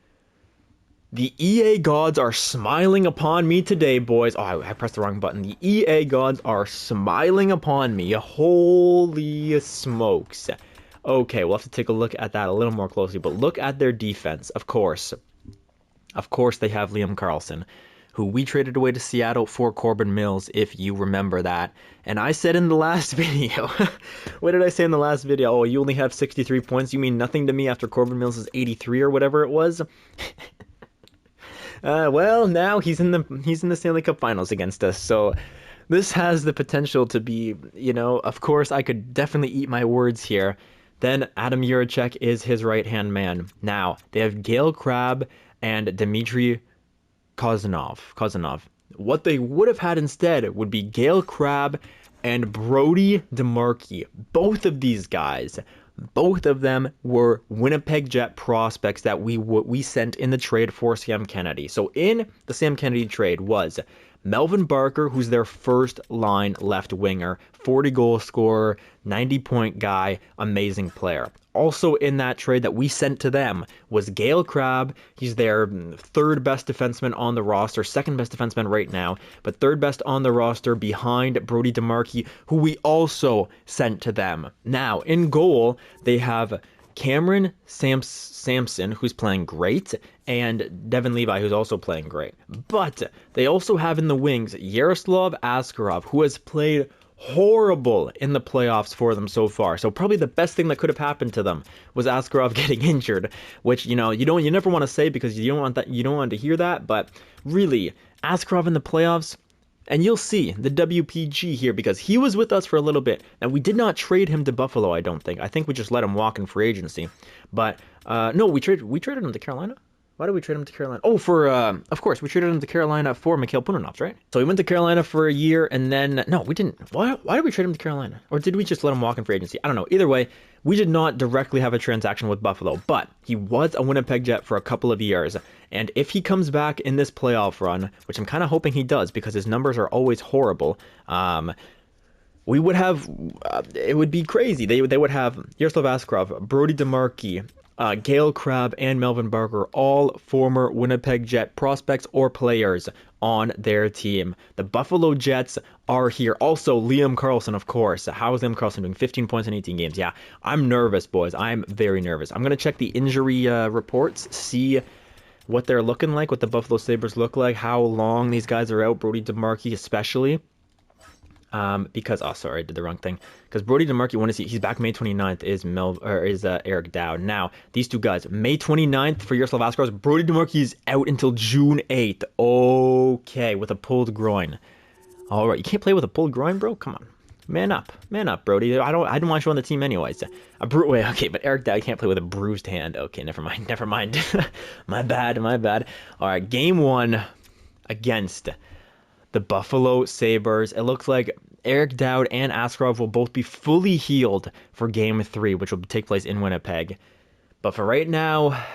The EA gods are smiling upon me today, boys. Oh, I pressed the wrong button. The EA gods are smiling upon me. Holy smokes. Okay, we'll have to take a look at that a little more closely, but look at their defense. Of course, they have Liam Karlsson, who we traded away to Seattle for Corbin Mills, if you remember that. And I said in the last video, what did I say in the last video? Oh, you only have 63 points. You mean nothing to me after Corbin Mills is 83 or whatever it was? Well, now he's in the Stanley Cup Finals against us, so this has the potential to be, of course, I could definitely eat my words here. Then Adam Juracek is his right-hand man. Now, they have Gail Crabb and Dmitry Kozanov. What they would have had instead would be Gail Crabb and Brody DeMarchi. Both of these guys, both of them were Winnipeg Jet prospects that we sent in the trade for Sam Kennedy. So in the Sam Kennedy trade was Melvin Barker, who's their first line left winger, 40 goal scorer, 90-point guy, amazing player. Also in that trade that we sent to them was Gail Crabb. He's their third best defenseman on the roster, second best defenseman right now, but third best on the roster behind Brody DeMarchi, who we also sent to them. Now, in goal, they have Cameron Sampson, who's playing great, and Devin Levi, who's also playing great. But they also have in the wings Yaroslav Askarov, who has played horrible in the playoffs for them so far. So probably the best thing that could have happened to them was Askarov getting injured, which you never want to say because you don't want to hear that, but really Askarov in the playoffs. And you'll see the WPG here because he was with us for a little bit. And we did not trade him to Buffalo, I don't think. I think we just let him walk in free agency. But no, we traded him to Carolina. Why did we trade him to Carolina? Oh, of course, we traded him to Carolina for Mikhail Punanovs, right? So he went to Carolina for a year, and then, no, we didn't. Why did we trade him to Carolina? Or did we just let him walk in free agency? I don't know. Either way, we did not directly have a transaction with Buffalo, but he was a Winnipeg Jet for a couple of years. And if he comes back in this playoff run, which I'm kind of hoping he does because his numbers are always horrible, we would have, it would be crazy. They would have Yaroslav Askarov, Brody DeMarchi, Gail Crabb, and Melvin Barker, all former Winnipeg Jet prospects or players on their team. The Buffalo Jets are here. Also, Liam Karlsson, of course. How is Liam Karlsson doing? 15 points in 18 games. Yeah, I'm nervous, boys. I'm very nervous. I'm going to check the injury reports, see what they're looking like, what the Buffalo Sabres look like, how long these guys are out, Brody DeMarchi especially. Because, sorry, I did the wrong thing. Because Brody DeMarchi, he's back May 29th, is Eric Dowd. Now, these two guys, May 29th for Yaroslav Askarov, Brody DeMarchi is out until June 8th. Okay, with a pulled groin. All right, you can't play with a pulled groin, bro? Come on. Man up, Brody. I didn't want you on the team anyways. Wait, okay, but Eric Dowd can't play with a bruised hand. Okay, never mind. My bad. All right, game 1 against the Buffalo Sabres. It looks like Eric Dowd and Askarov will both be fully healed for Game 3, which will take place in Winnipeg. But for right now,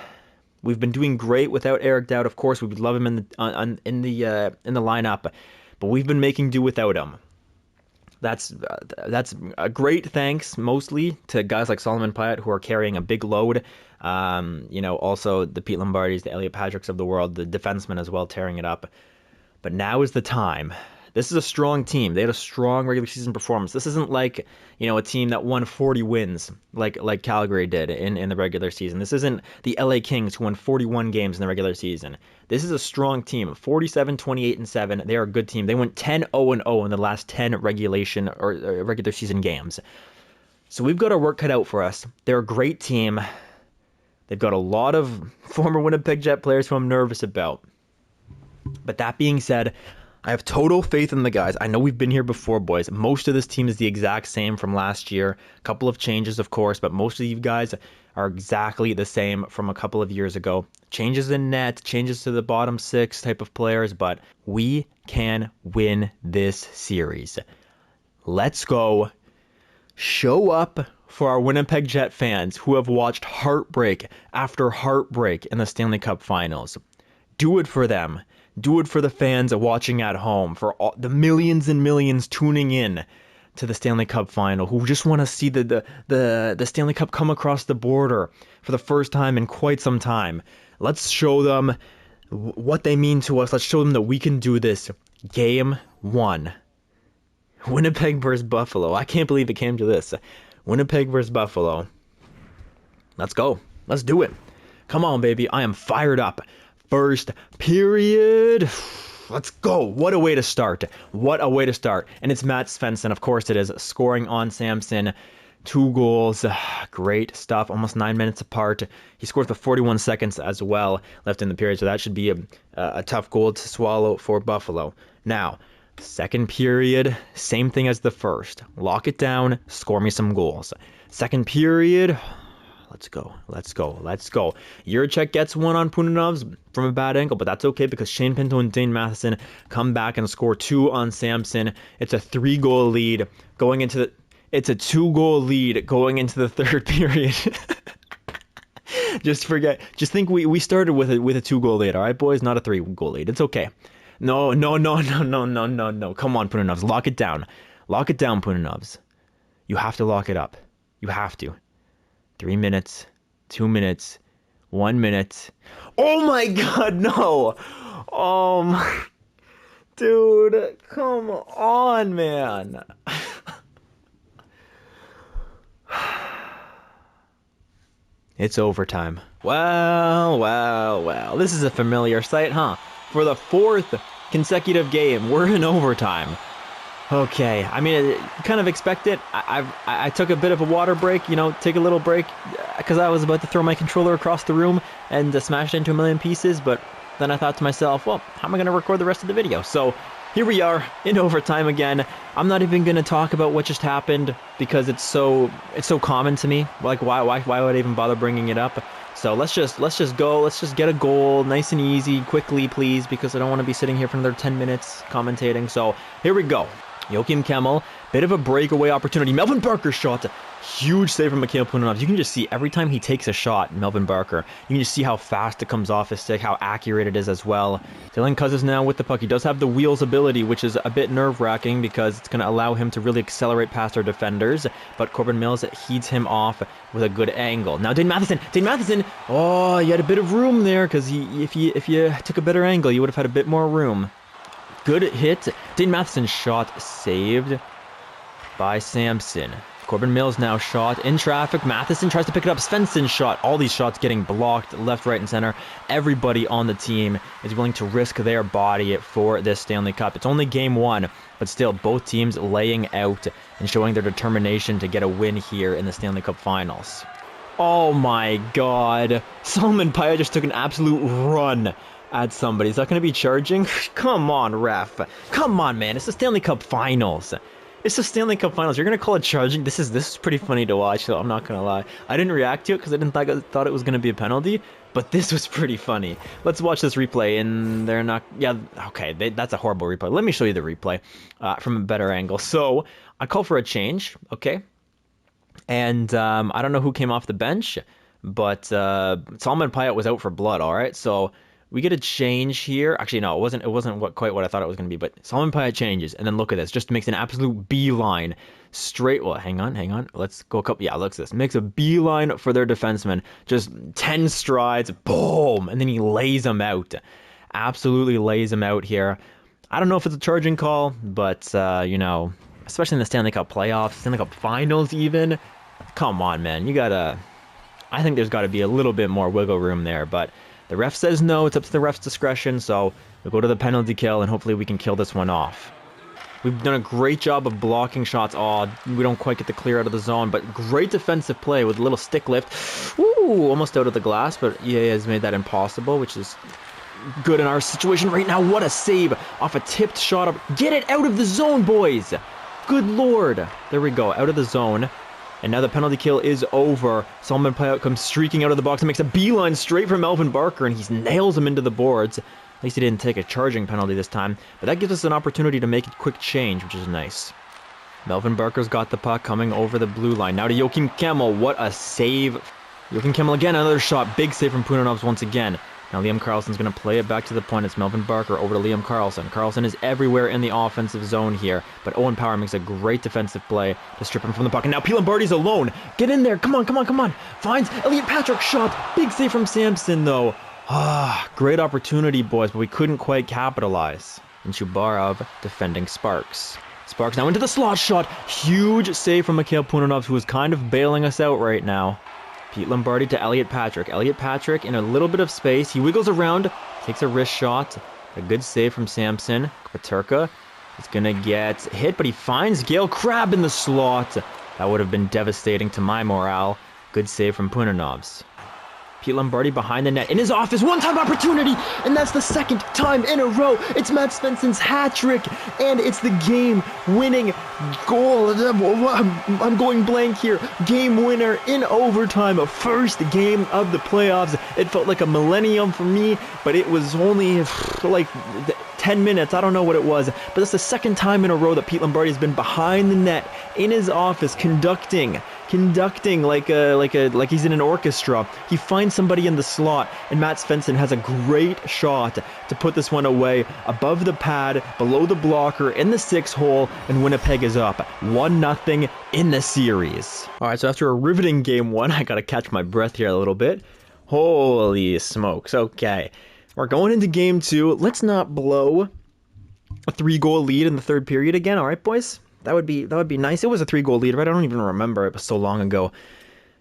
we've been doing great without Eric Dowd. Of course, we would love him in the lineup, but we've been making do without him. That's a great thanks mostly to guys like Solomon Pyatt who are carrying a big load. Also the Pete Lombardis, the Elliot Patricks of the world, the defensemen as well, tearing it up. But now is the time. This is a strong team. They had a strong regular season performance. This isn't like, a team that won 40 wins like Calgary did in the regular season. This isn't the LA Kings who won 41 games in the regular season. This is a strong team. 47, 28, and 7. They are a good team. They went 10-0-0 in the last 10 regular season games. So we've got our work cut out for us. They're a great team. They've got a lot of former Winnipeg Jet players who I'm nervous about. But that being said, I have total faith in the guys. I know we've been here before, boys. Most of this team is the exact same from last year. A couple of changes, of course, but most of you guys are exactly the same from a couple of years ago. Changes in net, changes to the bottom 6 type of players, but we can win this series. Let's go. Show up for our Winnipeg Jet fans who have watched heartbreak after heartbreak in the Stanley Cup Finals. Do it for them. Do it for the fans watching at home, for all the millions and millions tuning in to the Stanley Cup Final, who just want to see the Stanley Cup come across the border for the first time in quite some time. Let's show them what they mean to us. Let's show them that we can do this. Game 1. Winnipeg versus Buffalo. I can't believe it came to this. Winnipeg versus Buffalo. Let's go. Let's do it. Come on, baby. I am fired up. First period. Let's go. What a way to start. What a way to start. And it's Matt Svensson. Of course it is. Scoring on Samson. 2 goals. Great stuff. Almost 9 minutes apart. He scores with 41 seconds as well left in the period. So that should be a tough goal to swallow for Buffalo. Now, second period. Same thing as the first. Lock it down. Score me some goals. Second period. Let's go. Let's go. Let's go. Juracek gets one on Punanov's from a bad angle, but that's okay because Shane Pinto and Dane Matheson come back and score 2 on Samson. It's a 3-goal lead going into the... It's a 2-goal lead going into the third period. Just think we started with a 2-goal lead, all right, boys? Not a 3-goal lead. It's okay. No. Come on, Punanovs. Lock it down. Lock it down, Punanovs. You have to lock it up. You have to. 3 minutes, 2 minutes, 1 minute. Oh my God, no! Dude, come on, man. It's overtime. Well. This is a familiar sight, huh? For the 4th consecutive game, we're in overtime. Okay, I mean, kind of expect it. I took a bit of a water break, take a little break, because I was about to throw my controller across the room and smash it into a million pieces, but then I thought to myself, well, how am I going to record the rest of the video? So here we are in overtime again. I'm not even going to talk about what just happened because it's so common to me. Like, why would I even bother bringing it up? So let's just go. Let's just get a goal, nice and easy, quickly, please, because I don't want to be sitting here for another 10 minutes commentating. So here we go. Joachim Kemmel, bit of a breakaway opportunity. Melvin Barker shot. Huge save from Mikhail Punanov. You can just see every time he takes a shot, Melvin Barker, you can just see how fast it comes off his stick, how accurate it is as well. Dylan Cousins now with the puck. He does have the wheels ability, which is a bit nerve-wracking because it's going to allow him to really accelerate past our defenders. But Corbin Mills heats him off with a good angle. Now Dane Matheson. Oh, you had a bit of room there because if you took a better angle, you would have had a bit more room. Good hit. Dane Matheson shot saved by Samson. Corbin Mills now shot in traffic. Matheson tries to pick it up. Svensson shot. All these shots getting blocked left, right, and center. Everybody on the team is willing to risk their body for this Stanley Cup. It's only game 1, but still both teams laying out and showing their determination to get a win here in the Stanley Cup Finals. Oh my God. Salman Paya just took an absolute run at somebody. Is that going to be charging? Come on, ref. Come on, man. It's the Stanley Cup Finals. It's the Stanley Cup Finals. You're going to call it charging? This is pretty funny to watch, so I'm not going to lie. I didn't react to it because I thought it was going to be a penalty, but this was pretty funny. Let's watch this replay, and they're not... Yeah, okay, that's a horrible replay. Let me show you the replay from a better angle. So, I call for a change, okay? And I don't know who came off the bench, but Salman Payat was out for blood, all right? So... we get a change here. Actually, no, it wasn't quite what I thought it was going to be, but Salman Payat changes, and then look at this. Just makes an absolute beeline straight. Well, hang on. Let's go a couple. Yeah, look at this. Makes a beeline for their defenseman. Just 10 strides, boom, and then he lays him out. Absolutely lays him out here. I don't know if it's a charging call, but, especially in the Stanley Cup playoffs, Stanley Cup finals even. Come on, man. I think there's got to be a little bit more wiggle room there, but... the ref says no. It's up to the ref's discretion, so we'll go to the penalty kill, and hopefully we can kill this one off. We've done a great job of blocking shots. Oh, we don't quite get the clear out of the zone, but great defensive play with a little stick lift. Ooh, almost out of the glass, but EA has made that impossible, which is good in our situation right now. What a save off a tipped shot. Get it out of the zone, boys. Good Lord. There we go, out of the zone. And now the penalty kill is over. Salman Payat comes streaking out of the box and makes a beeline straight for Melvin Barker, and he nails him into the boards. At least he didn't take a charging penalty this time, but that gives us an opportunity to make a quick change, which is nice. Melvin Barker's got the puck coming over the blue line. Now to Joachim Kemmel. What a save. Joachim Kemmel again, another shot. Big save from Punanovs once again. Now Liam Karlsson's going to play it back to the point. It's Melvin Barker over to Liam Karlsson. Karlsson is everywhere in the offensive zone here, but Owen Power makes a great defensive play to strip him from the puck. And now Pete Lombardi's alone. Get in there. Come on, come on, come on. Finds Elliot Patrick. Shot. Big save from Samson, though. Great opportunity, boys, but we couldn't quite capitalize. And Chubarov defending Sparks. Sparks now into the slot shot. Huge save from Mikhail Punanovs, who is kind of bailing us out right now. Pete Lombardi to Elliot Patrick. Elliot Patrick in a little bit of space. He wiggles around, takes a wrist shot. A good save from Samson. Paterka is going to get hit, but he finds Gale Crabbe in the slot. That would have been devastating to my morale. Good save from Punanovs. Pete Lombardi behind the net in his office, one-time opportunity, and that's the second time in a row. It's Matt Svensson's hat trick, and it's the game-winning goal. I'm going blank here. Game winner in overtime, a first game of the playoffs. It felt like a millennium for me, but it was only like 10 minutes. I don't know what it was, but that's the second time in a row that Pete Lombardi has been behind the net in his office conducting like he's in an orchestra. He finds somebody in the slot, and Matt Svensson has a great shot to put this one away above the pad, below the blocker, in the 6 hole, and Winnipeg is up 1-0 in the series. All right, so after a riveting game 1, I gotta catch my breath here a little bit. Holy smokes. Okay, we're going into game 2. Let's not blow a 3-goal lead in the third period again. All right, boys. That would be nice. It was a 3-goal lead, right? I don't even remember. It was so long ago.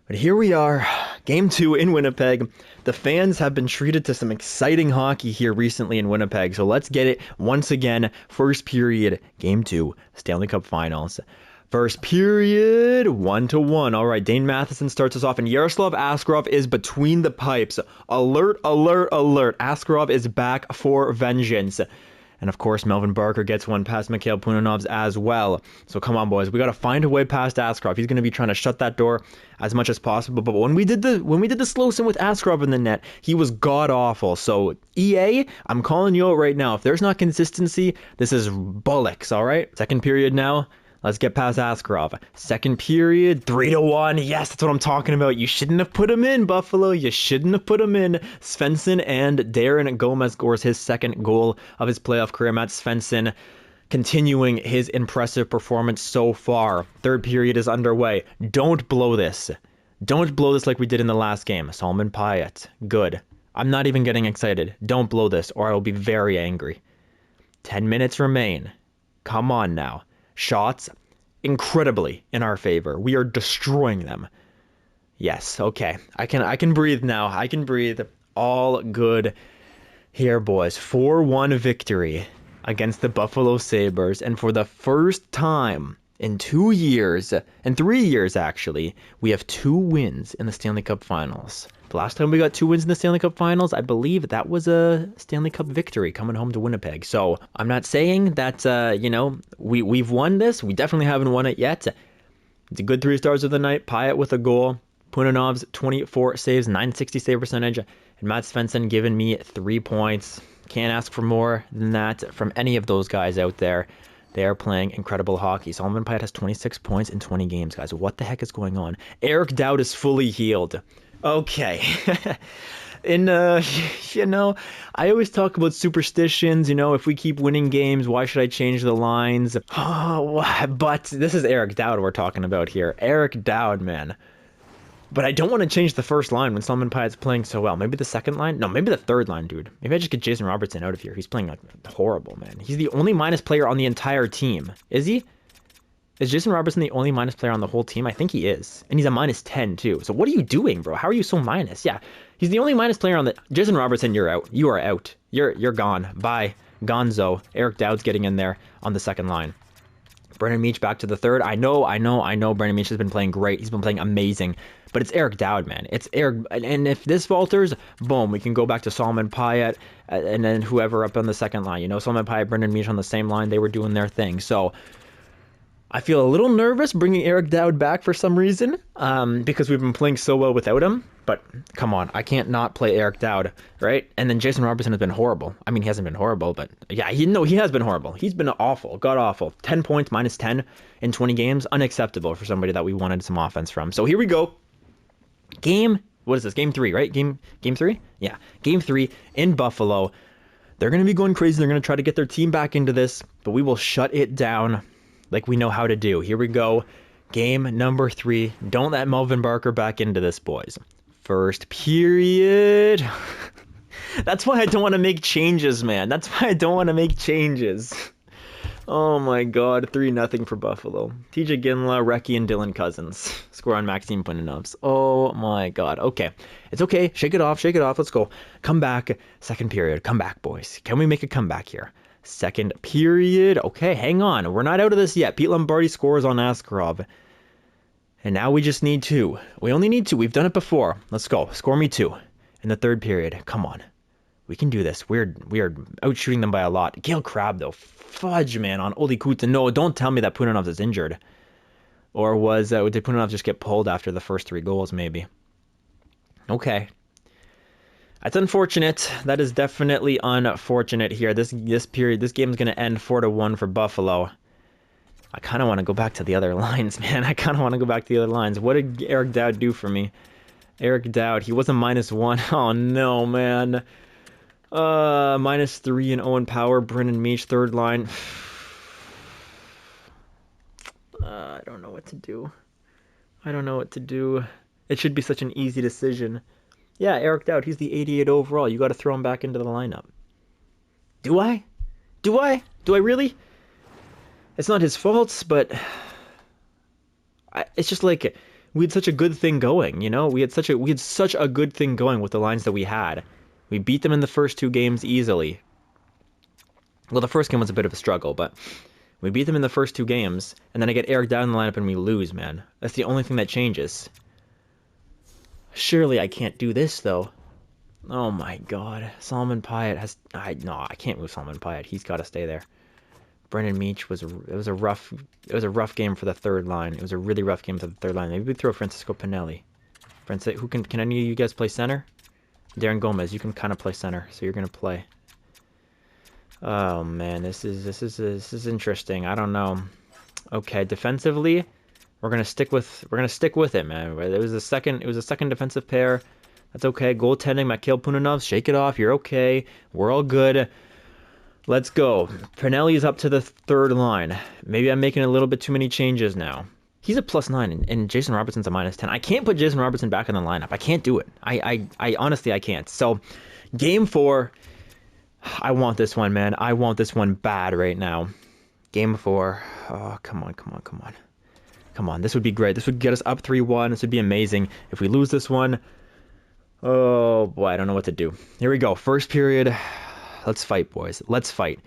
But here we are, game 2 in Winnipeg. The fans have been treated to some exciting hockey here recently in Winnipeg. So let's get it once again. First period, game 2, Stanley Cup Finals. First period, 1-1. All right, Dane Matheson starts us off, and Yaroslav Askarov is between the pipes. Alert, alert, alert. Askarov is back for vengeance. And of course, Melvin Barker gets one past Mikhail Punanovs as well. So come on, boys, we got to find a way past Askarov. He's going to be trying to shut that door as much as possible. But when we did the slow sim with Askarov in the net, he was god awful. So EA, I'm calling you out right now. If there's not consistency, this is bullocks. All right. Second period now. Let's get past Askarov. Second period, 3-1. Yes, that's what I'm talking about. You shouldn't have put him in, Buffalo. You shouldn't have put him in. Svensson and Darren Gomez scores his second goal of his playoff career. Matt Svensson continuing his impressive performance so far. Third period is underway. Don't blow this. Don't blow this like we did in the last game. Salman Payet. Good. I'm not even getting excited. Don't blow this or I will be very angry. 10 minutes remain. Come on now. Shots incredibly in our favor. We are destroying them. Yes, okay. I can breathe now. I can breathe. All good here, boys. 4-1 victory against the Buffalo Sabres. And for the first time in 2 years, and 3 years actually, we have 2 wins in the Stanley Cup Finals. The last time we got 2 wins in the Stanley Cup Finals, I believe that was a Stanley Cup victory coming home to Winnipeg. So I'm not saying that, we've won this. We definitely haven't won it yet. It's a good 3 stars of the night. Payet with a goal. Punanovs, 24 saves, 960 save percentage. And Matt Svensson giving me 3 points. Can't ask for more than that from any of those guys out there. They are playing incredible hockey. Salman Payet has 26 points in 20 games, guys. What the heck is going on? Eric Dowd is fully healed. Okay. I always talk about superstitions. If we keep winning games, why should I change the lines? But this is Eric Dowd we're talking about here. Eric Dowd, man. But I don't want to change the first line when Salman Payet's playing so well. Maybe the second line? No, maybe the third line, dude. Maybe I just get Jason Robertson out of here. He's playing like horrible, man. He's the only minus player on the entire team. Is he? Is Jason Robertson the only minus player on the whole team? I think he is. And he's a minus 10 too. So what are you doing, bro? How are you so minus? Yeah, he's the only minus player on the... Jason Robertson, you're out. You are out. You're gone. Bye. Gonzo. Eric Dowd's getting in there on the second line. Brendan Meach back to the third. I know. Brendan Meach has been playing great. He's been playing amazing. But it's Eric Dowd, man. It's Eric. And if this falters, boom, we can go back to Salman Payet and then whoever up on the second line. Salman Payet, Brendan Meach on the same line. They were doing their thing. So I feel a little nervous bringing Eric Dowd back for some reason, because we've been playing so well without him. But come on, I can't not play Eric Dowd, right? And then Jason Robertson has been horrible. I mean, he hasn't been horrible, but yeah, he has been horrible. He's been awful, god awful. 10 points, minus 10 in 20 games, unacceptable for somebody that we wanted some offense from. So here we go. What is this? Game 3, right? Game 3? Yeah, Game 3 in Buffalo. They're going to be going crazy. They're going to try to get their team back into this, but we will shut it down like we know how to do. Here we go. Game number 3. Don't let Melvin Barker back into this, boys. First period. That's why I don't want to make changes, man. That's why I don't want to make changes. Oh my god, 3-0 for Buffalo. TJ Ginla, Recchi, and Dylan Cousins score on Maxime Punanovs. Oh my god. Okay. It's okay. Shake it off. Shake it off. Let's go. Come back. Second period. Come back, boys. Can we make a comeback here? Second period. Okay, hang on. We're not out of this yet. Pete Lombardi scores on Askarov. And now we just need 2. We only need 2. We've done it before. Let's go. Score me 2 in the third period. Come on. We can do this. We are out shooting them by a lot. Gale Crabbe, though. Fudge, man, on Oli Kuta. No, don't tell me that Punanovs is injured. Or did Punanovs just get pulled after the first 3 goals, maybe? Okay. That's unfortunate. That is definitely unfortunate here. This game is going to end 4-1 for Buffalo. I kind of want to go back to the other lines, man. I kind of want to go back to the other lines. What did Eric Dowd do for me? Eric Dowd, he was a -1. Oh, no, man. -3 in Owen Power, Brendan Meach, third line. I don't know what to do. I don't know what to do. It should be such an easy decision. Yeah, Eric Dowd, he's the 88 overall. You got to throw him back into the lineup. Do I? Do I really? It's not his fault, but it's just like we had such a good thing going, you know? We had such a good thing going with the lines that we had. We beat them in the first 2 games easily. Well, the first game was a bit of a struggle, but we beat them in the first 2 games, and then I get Eric Dowd in the lineup and we lose, man. That's the only thing that changes. Surely I can't do this, though. Oh my god. Solomon Pyatt has... No, I can't move Solomon Pyatt. He's got to stay there. Brendan Meach was a rough game for the third line. It was a really rough game for the third line. Maybe we throw Francisco Pinelli. Can any of you guys play center? Darren Gomez, you can kind of play center, so you're gonna play. Oh man, this is interesting. I don't know. Okay, defensively, we're gonna stick with it, man. It was a second defensive pair. That's okay. Goaltending, Mikhail Punanovs, shake it off. You're okay. We're all good. Let's go. Pinelli is up to the third line. Maybe I'm making a little bit too many changes now. He's a +9, and Jason Robertson's a -10. I can't put Jason Robertson back in the lineup. I can't do it. I honestly, I can't. So, Game 4, I want this one, man. I want this one bad right now. Game 4. Oh, come on. Come on, this would be great. This would get us up 3-1. This would be amazing. If we lose this one, oh, boy, I don't know what to do. Here we go. First period. Let's fight, boys. Let's fight.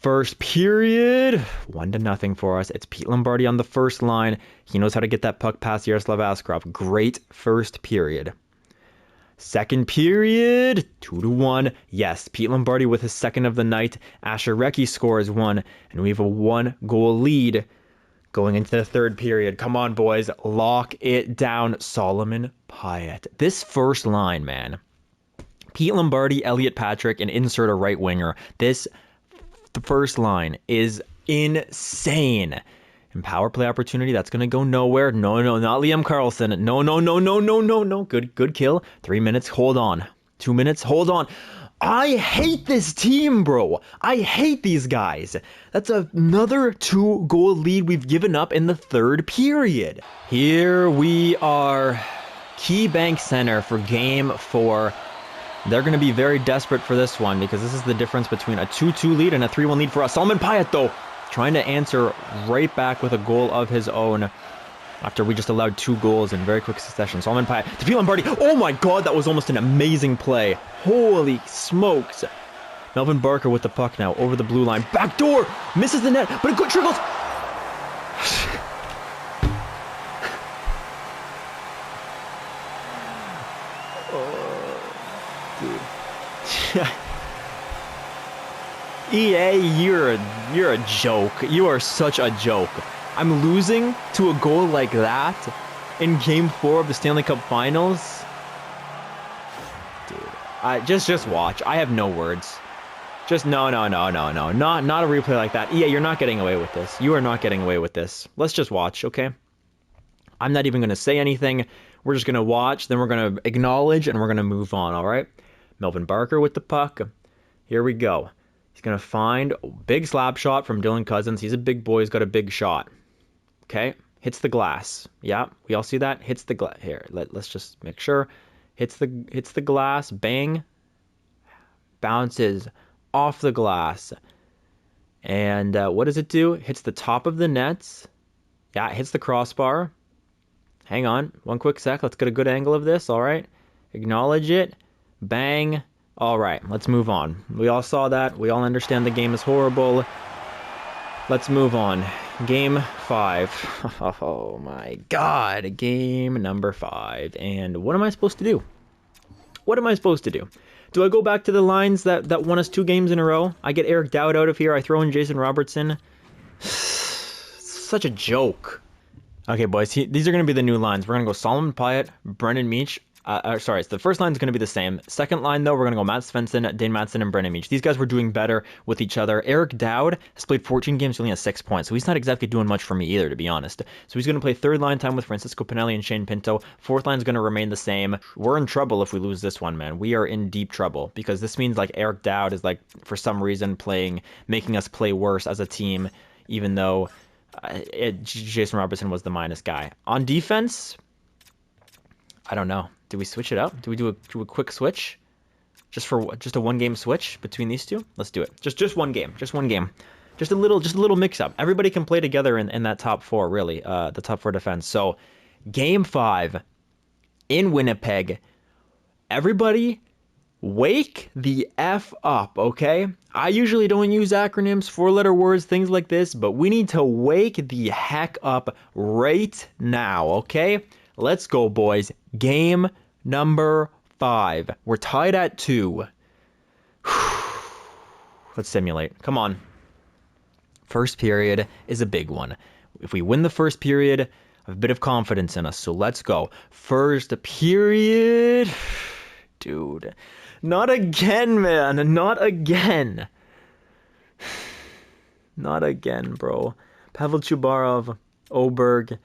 First period, 1-0 for us. It's Pete Lombardi on the first line. He knows how to get that puck past Yaroslav Askarov. Great first period. Second period, 2-1. Yes, Pete Lombardi with his second of the night. Asher Recchi scores 1, and we have a 1-goal lead going into the third period. Come on, boys. Lock it down. Solomon Pyatt. This first line, man. Pete Lombardi, Elliot Patrick, and insert a right winger. The first line is insane. And power play opportunity, that's going to go nowhere. No, not Liam Carlson. No. Good kill. 3 minutes, hold on. 2 minutes, hold on. I hate this team, bro. I hate these guys. That's another 2-goal lead we've given up in the third period. Here we are. KeyBank Center for Game 4. They're going to be very desperate for this one because this is the difference between a 2-2 lead and a 3-1 lead for us. Solomon Pyatt, though, trying to answer right back with a goal of his own after we just allowed 2 goals in very quick succession. Solomon Pyatt to Pete Lombardi. Oh my god, that was almost an amazing play. Holy smokes. Melvin Barker with the puck now over the blue line. Back door. Misses the net, but it good trickles. EA, you're a joke. You are such a joke. I'm losing to a goal like that in Game 4 of the Stanley Cup Finals. Dude, just watch. I have no words. Just no. Not a replay like that. Yeah, you're not getting away with this. You are not getting away with this. Let's just watch, okay? I'm not even going to say anything. We're just going to watch, then we're going to acknowledge, and we're going to move on, all right? Melvin Barker with the puck. Here we go. He's going to find a big slap shot from Dylan Cousins. He's a big boy. He's got a big shot. Okay? Hits the glass. Yeah, we all see that? Hits the glass. Here, let's just make sure. Hits the glass. Bang. Bounces off the glass. And what does it do? Hits the top of the nets. Yeah, it hits the crossbar. Hang on. One quick sec. Let's get a good angle of this. All right. Acknowledge it. Bang. All right. Let's move on. We all saw that. We all understand the game is horrible. Let's move on. Game 5. Oh my God. Game number 5. And what am I supposed to do? What am I supposed to do? Do I go back to the lines that won us 2 games in a row? I get Eric Dowd out of here. I throw in Jason Robertson. Such a joke. Okay, boys. These are going to be the new lines. We're going to go Solomon Pyatt, Brendan Meach. Sorry, so the first line is going to be the same. Second line, though, we're going to go Matt Svensson, Dane Matson, and Brendan Meach. These guys were doing better with each other. Eric Dowd has played 14 games, he only has 6 points, so he's not exactly doing much for me either, to be honest. So he's going to play third line time with Francisco Pinelli and Shane Pinto. Fourth line is going to remain the same. We're in trouble if we lose this one, man. We are in deep trouble, because this means, like, Eric Dowd is, like, for some reason making us play worse as a team, even though Jason Robertson was the minus guy. On defense, I don't know. Do we switch it up? Do we do a quick switch? Just a 1 game switch between these two? Let's do it. Just one game. Just one game. Just a little mix up. Everybody can play together in that top 4, really. The top 4 defense. So, Game 5 in Winnipeg. Everybody wake the F up, okay? I usually don't use acronyms, 4-letter words, things like this, but we need to wake the heck up right now, okay? Let's go, boys. Game number 5. We're tied at 2. Let's simulate. Come on. First period is a big one. If we win the first period, I have a bit of confidence in us, so let's go. First period. Dude. Not again, man. Not again. Not again, bro. Pavel Chubarov, Oberg,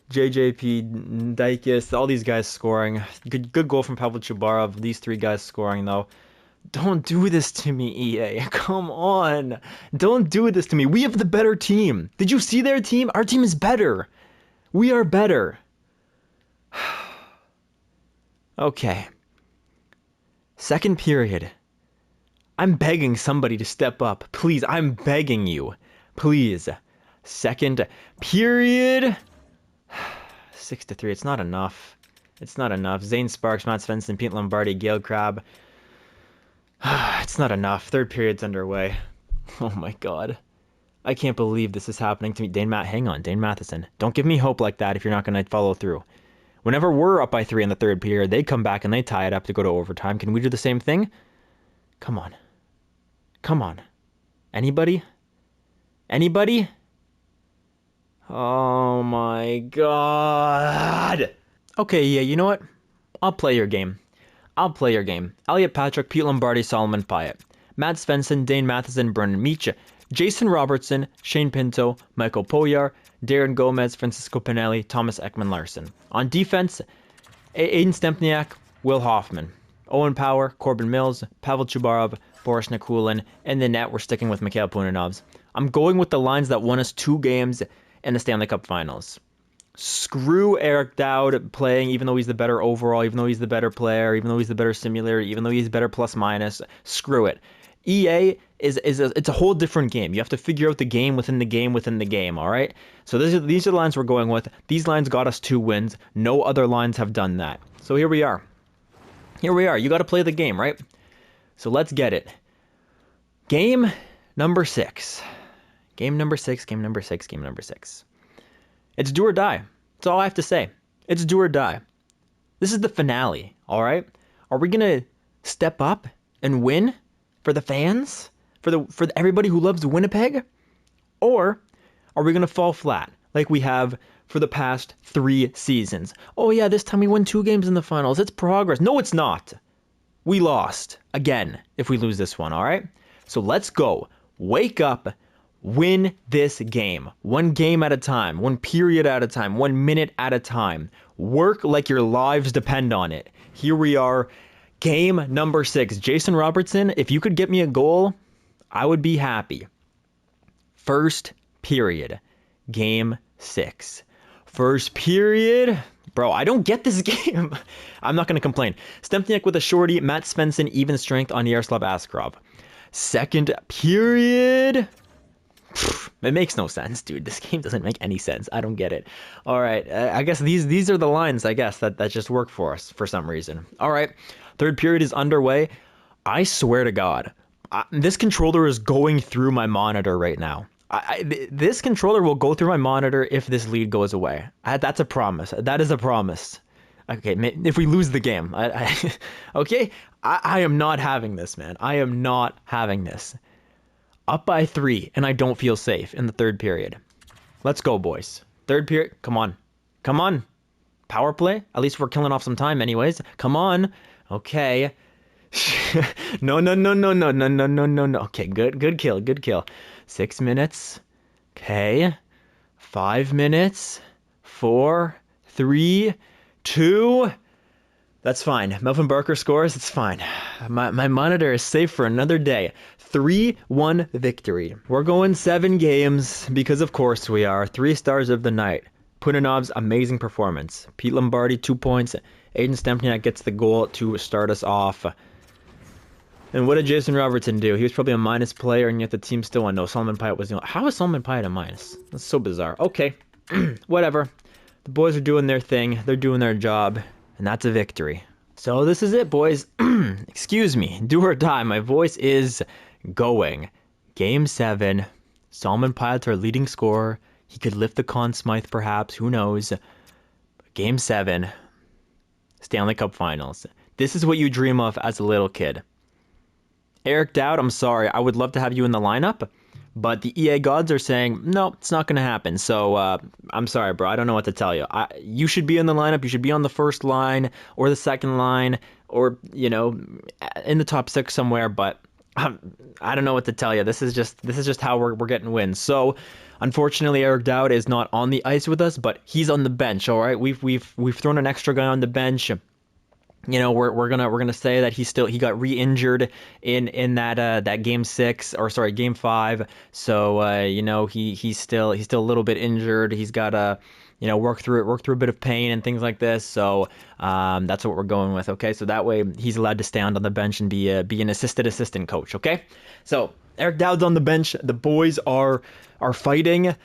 JJP, Dykes, all these guys scoring. Good goal from Pavel Chubarov. These 3 guys scoring, though. Don't do this to me, EA. Come on. Don't do this to me. We have the better team. Did you see their team? Our team is better. We are better. Okay. Second period. I'm begging somebody to step up. Please, I'm begging you. Please. Second period. 6-3. It's not enough. It's not enough. Zane Sparks, Matt Svensson, Pete Lombardi, Gail Crabbe. It's not enough. Third period's underway. Oh my God. I can't believe this is happening to me. Hang on. Dane Matheson. Don't give me hope like that if you're not going to follow through. Whenever we're up by 3 in the third period, they come back and they tie it up to go to overtime. Can we do the same thing? Come on. Come on. Anybody? Anybody? Oh my God. Okay, yeah, you know what? I'll play your game. I'll play your game. Elliot Patrick, Pete Lombardi, Solomon Pyatt. Matt Svensson, Dane Matheson, Brendan Meach. Jason Robertson, Shane Pinto, Michael Poyar, Darren Gomez, Francisco Pinelli, Thomas Ekman-Larson. On defense, Aiden Stempniak, Will Hoffman. Owen Power, Corbin Mills, Pavel Chubarov, Boris Nikulin. In the net, we're sticking with Mikhail Punanovs. I'm going with the lines that won us 2 games in the Stanley Cup Finals. Screw Eric Dowd playing, even though he's the better overall, even though he's the better player, even though he's the better simulator, even though he's better plus minus. Screw it. EA it's a whole different game. You have to figure out the game within the game within the game, all right? So these are the lines we're going with. These lines got us 2 wins. No other lines have done that. So here we are. Here we are. You got to play the game, right? So let's get it. Game number 6. Game number 6, game number 6, game number 6. It's do or die. That's all I have to say. It's do or die. This is the finale, all right? Are we going to step up and win for the fans? For everybody who loves Winnipeg? Or are we going to fall flat like we have for the past 3 seasons. Oh yeah, this time we won 2 games in the finals. It's progress. No, it's not. We lost again if we lose this one, all right? So let's go. Wake up. Win this game. 1 game at a time. 1 period at a time. 1 minute at a time. Work like your lives depend on it. Here we are. Game number 6. Jason Robertson, if you could get me a goal, I would be happy. First period. Game 6. First period. Bro, I don't get this game. I'm not going to complain. Stempniak with a shorty. Matt Svensson, even strength on Yaroslav Askarov. Second period. It makes no sense, dude. This game doesn't make any sense. I don't get it. All right. I guess these are the lines, I guess, that just work for us for some reason. All right. Third period is underway. I swear to God, this controller is going through my monitor right now. This controller will go through my monitor if this lead goes away. That's a promise. That is a promise. Okay, if we lose the game. Okay? I am not having this, man. I am not having this. Up by 3, and I don't feel safe in the third period. Let's go, boys. Third period. Come on. Come on. Power play? At least we're killing off some time anyways. Come on. Okay. No. Okay, good kill. 6 minutes. Okay. 5 minutes. 4, 3, 2. That's fine. Melvin Barker scores. It's fine. My monitor is safe for another day. 3-1 victory. We're going 7 games because of course we are. 3 stars of the night. Punanov's amazing performance. Pete Lombardi 2 points. Aiden Stempniak gets the goal to start us off. And what did Jason Robertson do? He was probably a minus player, and yet the team still won. No, Solomon Pyatt was the only... How is Solomon Pyatt a minus? That's so bizarre. Okay, whatever. The boys are doing their thing. They're doing their job, and that's a victory. So this is it, boys. Excuse me. Do or die. My voice is going. Game 7. Solomon Pyatt, our leading scorer. He could lift the Conn Smythe, perhaps. Who knows? Game 7. Stanley Cup Finals. This is what you dream of as a little kid. Eric Dowd, I'm sorry. I would love to have you in the lineup, but the EA gods are saying, no, it's not going to happen. So I'm sorry, bro. I don't know what to tell you. You should be in the lineup. You should be on the first line or the second line or, you know, in the top 6 somewhere, but I don't know what to tell you. This is just how we're getting wins. So unfortunately, Eric Dowd is not on the ice with us, but he's on the bench. All right, we've thrown an extra guy on the bench. You know, we're gonna say that he got re-injured in that game 6 or sorry game 5. So you know he's still a little bit injured. He's got to work through a bit of pain and things like this. So that's what we're going with. Okay, so that way he's allowed to stand on the bench and be an assistant coach. Okay, so Eric Dowd's on the bench. The boys are fighting.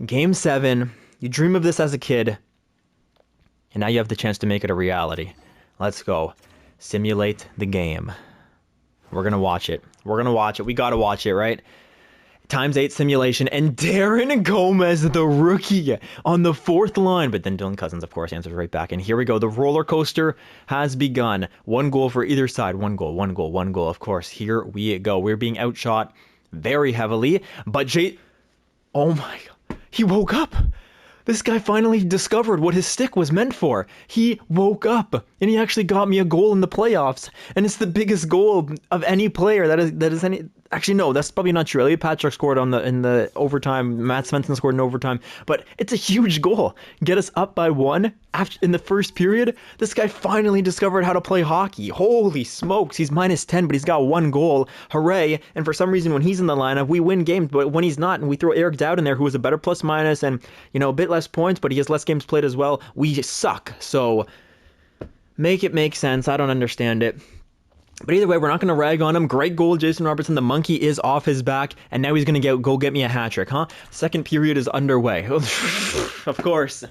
Game 7. You dream of this as a kid, and now you have the chance to make it a reality. Let's go. Simulate the game. We're going to watch it. We got to watch it, right? ×8 simulation. And Darren Gomez, the rookie, on the 4th line. But then Dylan Cousins, of course, answers right back. And here we go. The roller coaster has begun. 1 goal for either side. 1 goal. Of course, here we go. We're being outshot very heavily. But oh my God. He woke up. This guy finally discovered what his stick was meant for. He woke up, and he actually got me a goal in the playoffs, and it's the biggest goal of any player that is any. Actually, no, that's probably not true. Elliot Patrick scored in the overtime. Matt Svensson scored in overtime, but it's a huge goal. Get us up by 1 in the first period. This guy finally discovered how to play hockey. Holy smokes, he's -10, but he's got 1 goal. Hooray! And for some reason, when he's in the lineup, we win games. But when he's not, and we throw Eric Dowd in there, who has a better plus-minus and a bit less points, but he has less games played as well, we suck. So make it make sense. I don't understand it. But either way, we're not going to rag on him. Great goal, Jason Robertson. The monkey is off his back, and now he's going to get me a hat trick, huh? Second period is underway. Of course.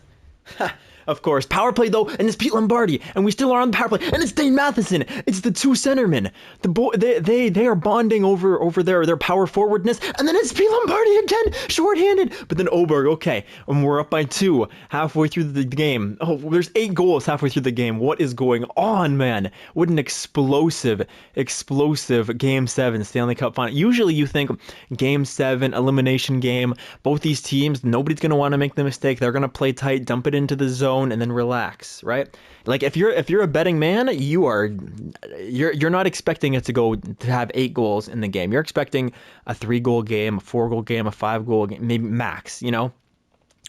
Of course, power play though, and it's Pete Lombardi, and we still are on the power play, and it's Dane Matheson. It's the two centermen. They are bonding over their power forwardness, and then it's Pete Lombardi again, shorthanded. But then Oberg, okay, and we're up by 2 halfway through the game. Oh, there's 8 goals halfway through the game. What is going on, man? What an explosive Game 7 Stanley Cup final. Usually you think Game 7 elimination game. Both these teams, nobody's gonna want to make the mistake. They're gonna play tight, dump it into the zone, and then relax, right? Like if you're a betting man, you're not expecting it to have 8 goals in the game. You're expecting a 3-goal game, a 4-goal game, a 5-goal game, maybe max,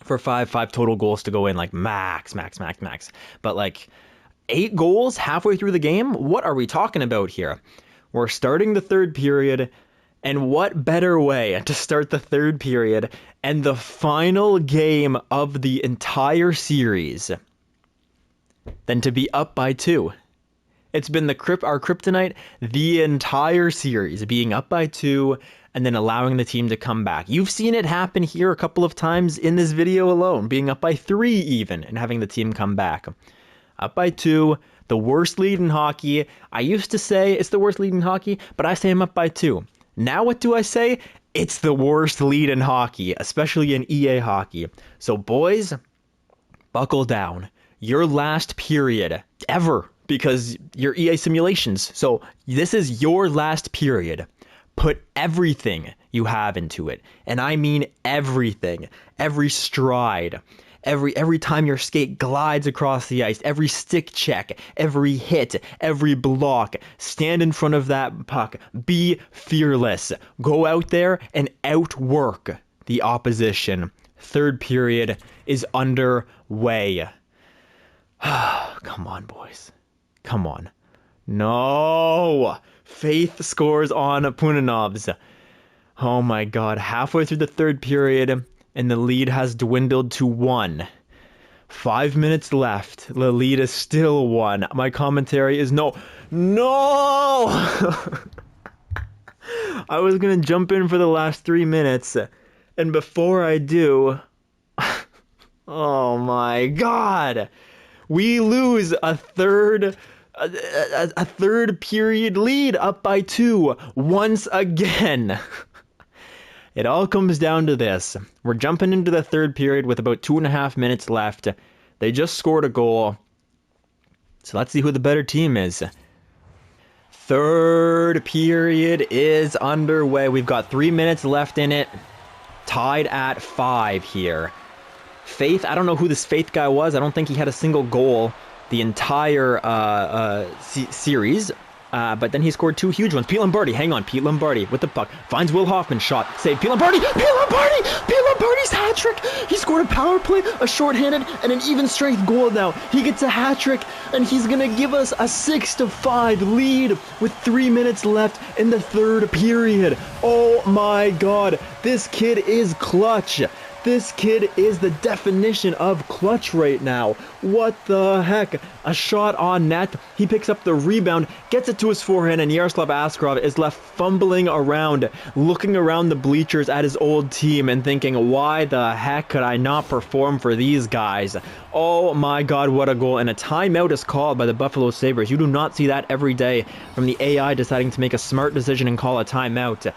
for five total goals to go in, like max. But like 8 goals halfway through the game? What are we talking about here? We're starting the third period, and what better way to start the third period and the final game of the entire series than to be up by 2? It's been our kryptonite the entire series, being up by 2 and then allowing the team to come back. You've seen it happen here a couple of times in this video alone, being up by 3 even and having the team come back. Up by 2, the worst lead in hockey. I used to say it's the worst lead in hockey, but I say I'm up by 2. Now what do I say? It's the worst lead in hockey, especially in EA hockey. So boys, buckle down. Your last period ever, because you're EA simulations. So this is your last period. Put everything you have into it. And I mean everything. Every stride. Every time your skate glides across the ice, every stick check, every hit, every block, stand in front of that puck. Be fearless. Go out there and outwork the opposition. Third period is underway. Come on, boys. Come on. No! Faith scores on Punanovs. Oh my god. Halfway through the third period, and the lead has dwindled to 1. 5 minutes left. The lead is still 1. My commentary is no. I was going to jump in for the last 3 minutes. And before I do... oh my god. We lose a third period lead, up by 2 once again. It all comes down to this. We're jumping into the third period with about 2.5 minutes left. They just scored a goal. So let's see who the better team is. Third period is underway. We've got 3 minutes left in it. Tied at 5 here. Faith, I don't know who this Faith guy was. I don't think he had a single goal the entire series. But then he scored 2 huge ones. Pete Lombardi, hang on. Pete Lombardi with the puck. Finds Will Hoffman, shot. Save. Pete Lombardi! Pete Lombardi! Pete Lombardi's hat trick! He scored a power play, a shorthanded, and an even strength goal now. He gets a hat trick, and he's going to give us a 6-5 lead with 3 minutes left in the third period. Oh my god. This kid is clutch. This kid is the definition of clutch right now. What the heck? A shot on net. He picks up the rebound, gets it to his forehand, and Yaroslav Askarov is left fumbling around, looking around the bleachers at his old team and thinking, why the heck could I not perform for these guys? Oh my god, what a goal. And a timeout is called by the Buffalo Sabres. You do not see that every day from the AI deciding to make a smart decision and call a timeout.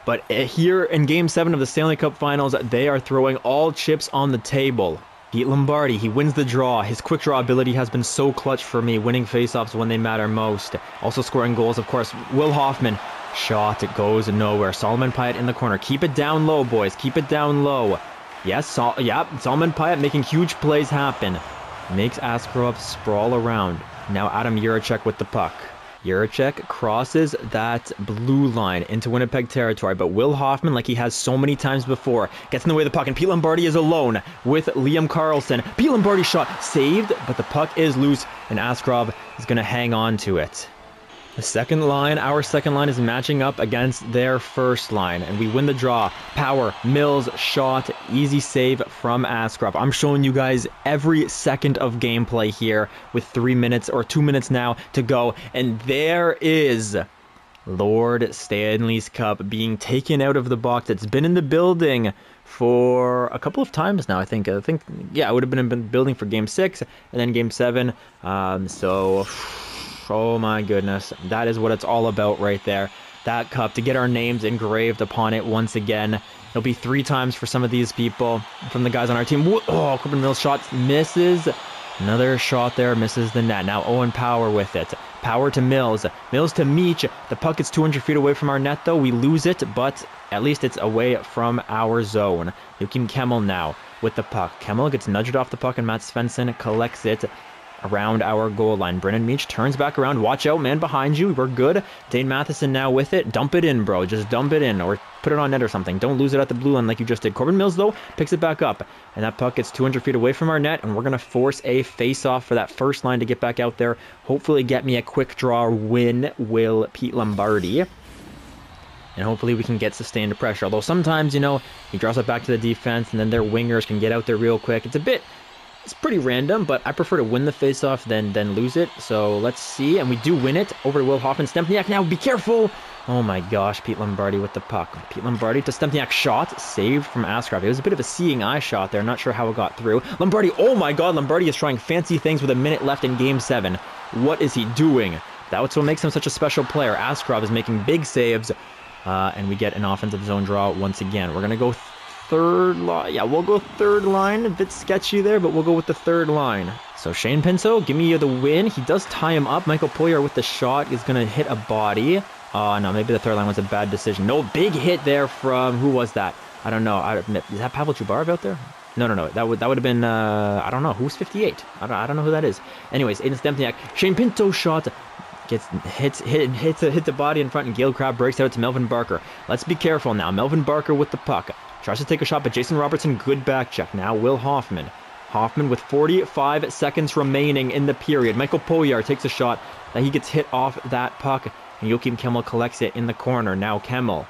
But here in Game 7 of the Stanley Cup Finals, they are throwing all chips on the table. Pete Lombardi, he wins the draw. His quick draw ability has been so clutch for me, winning faceoffs when they matter most. Also scoring goals, of course. Will Hoffman, shot, it goes nowhere. Solomon Pyatt in the corner. Keep it down low, boys. Keep it down low. Yes, Solomon Pyatt making huge plays happen. Makes Askarov sprawl around. Now Adam Jiricek with the puck. Jiricek crosses that blue line into Winnipeg territory, but Will Hoffman, like he has so many times before, gets in the way of the puck, and Pete Lombardi is alone with Liam Karlsson. Pete Lombardi shot saved, but the puck is loose, and Askarov is going to hang on to it. The second line, our second line, is matching up against their first line, and we win the draw. Power, Mills, shot, easy save from Askarov. I'm showing you guys every second of gameplay here with 3 minutes or 2 minutes now to go, and there is Lord Stanley's Cup being taken out of the box. It's been in the building for a couple of times now. I think yeah, I would have been building for Game 6 and then Game 7. So, oh my goodness, that is what it's all about right there. That cup, to get our names engraved upon it once again. It'll be 3 times for some of these people from the guys on our team. Oh, Corbin Mills shot misses. Another shot there, misses the net. Now Owen Power with it. Power to Mills. Mills to Meach. The puck is 200 feet away from our net, though. We lose it, but at least it's away from our zone. Joachim Kemmel now with the puck. Kemmel gets nudged off the puck, and Matt Svensson collects it around our goal line. Brennan Meach turns back around. Watch out, man, behind you. We're good. Dane Matheson now with it. Dump it in, bro. Just dump it in, or put it on net or something. Don't lose it at the blue line like you just did. Corbin Mills, though, picks it back up, and that puck gets 200 feet away from our net, and we're going to force a face-off for that first line to get back out there. Hopefully get me a quick draw win, will Pete Lombardi. And hopefully we can get sustained pressure. Although sometimes, you know, he draws it back to the defense, and then their wingers can get out there real quick. It's pretty random, but I prefer to win the faceoff than lose it. So let's see, and we do win it over to Will Hoffman. Stempniak now, be careful! Oh my gosh, Pete Lombardi with the puck. Pete Lombardi to Stempniak, shot, saved from Ascroft. It was a bit of a seeing eye shot there, not sure how it got through. Lombardi, oh my god, Lombardi is trying fancy things with a minute left in Game 7. What is he doing? That's what makes him such a special player. Ascroft is making big saves, and we get an offensive zone draw once again. We're going to go third line. Yeah, we'll go third line. A bit sketchy there, but we'll go with the third line. So Shane Pinto, give me the win. He does tie him up. Michael Poyer with the shot is going to hit a body. Oh, no, maybe the third line was a bad decision. No, big hit there from, who was that? I don't know. Is that Pavel Chubarov out there? No. That would have been, I don't know. Who's 58? I don't know who that is. Anyways, Aiden Stempniak. Shane Pinto shot. Hits the body in front, and Gale Crab breaks out to Melvin Barker. Let's be careful now. Melvin Barker with the puck. Tries to take a shot, but Jason Robertson, good back check. Now Will Hoffman. Hoffman with 45 seconds remaining in the period. Michael Poyar takes a shot. He gets hit off that puck, and Joachim Kemmel collects it in the corner. Now Kemmel,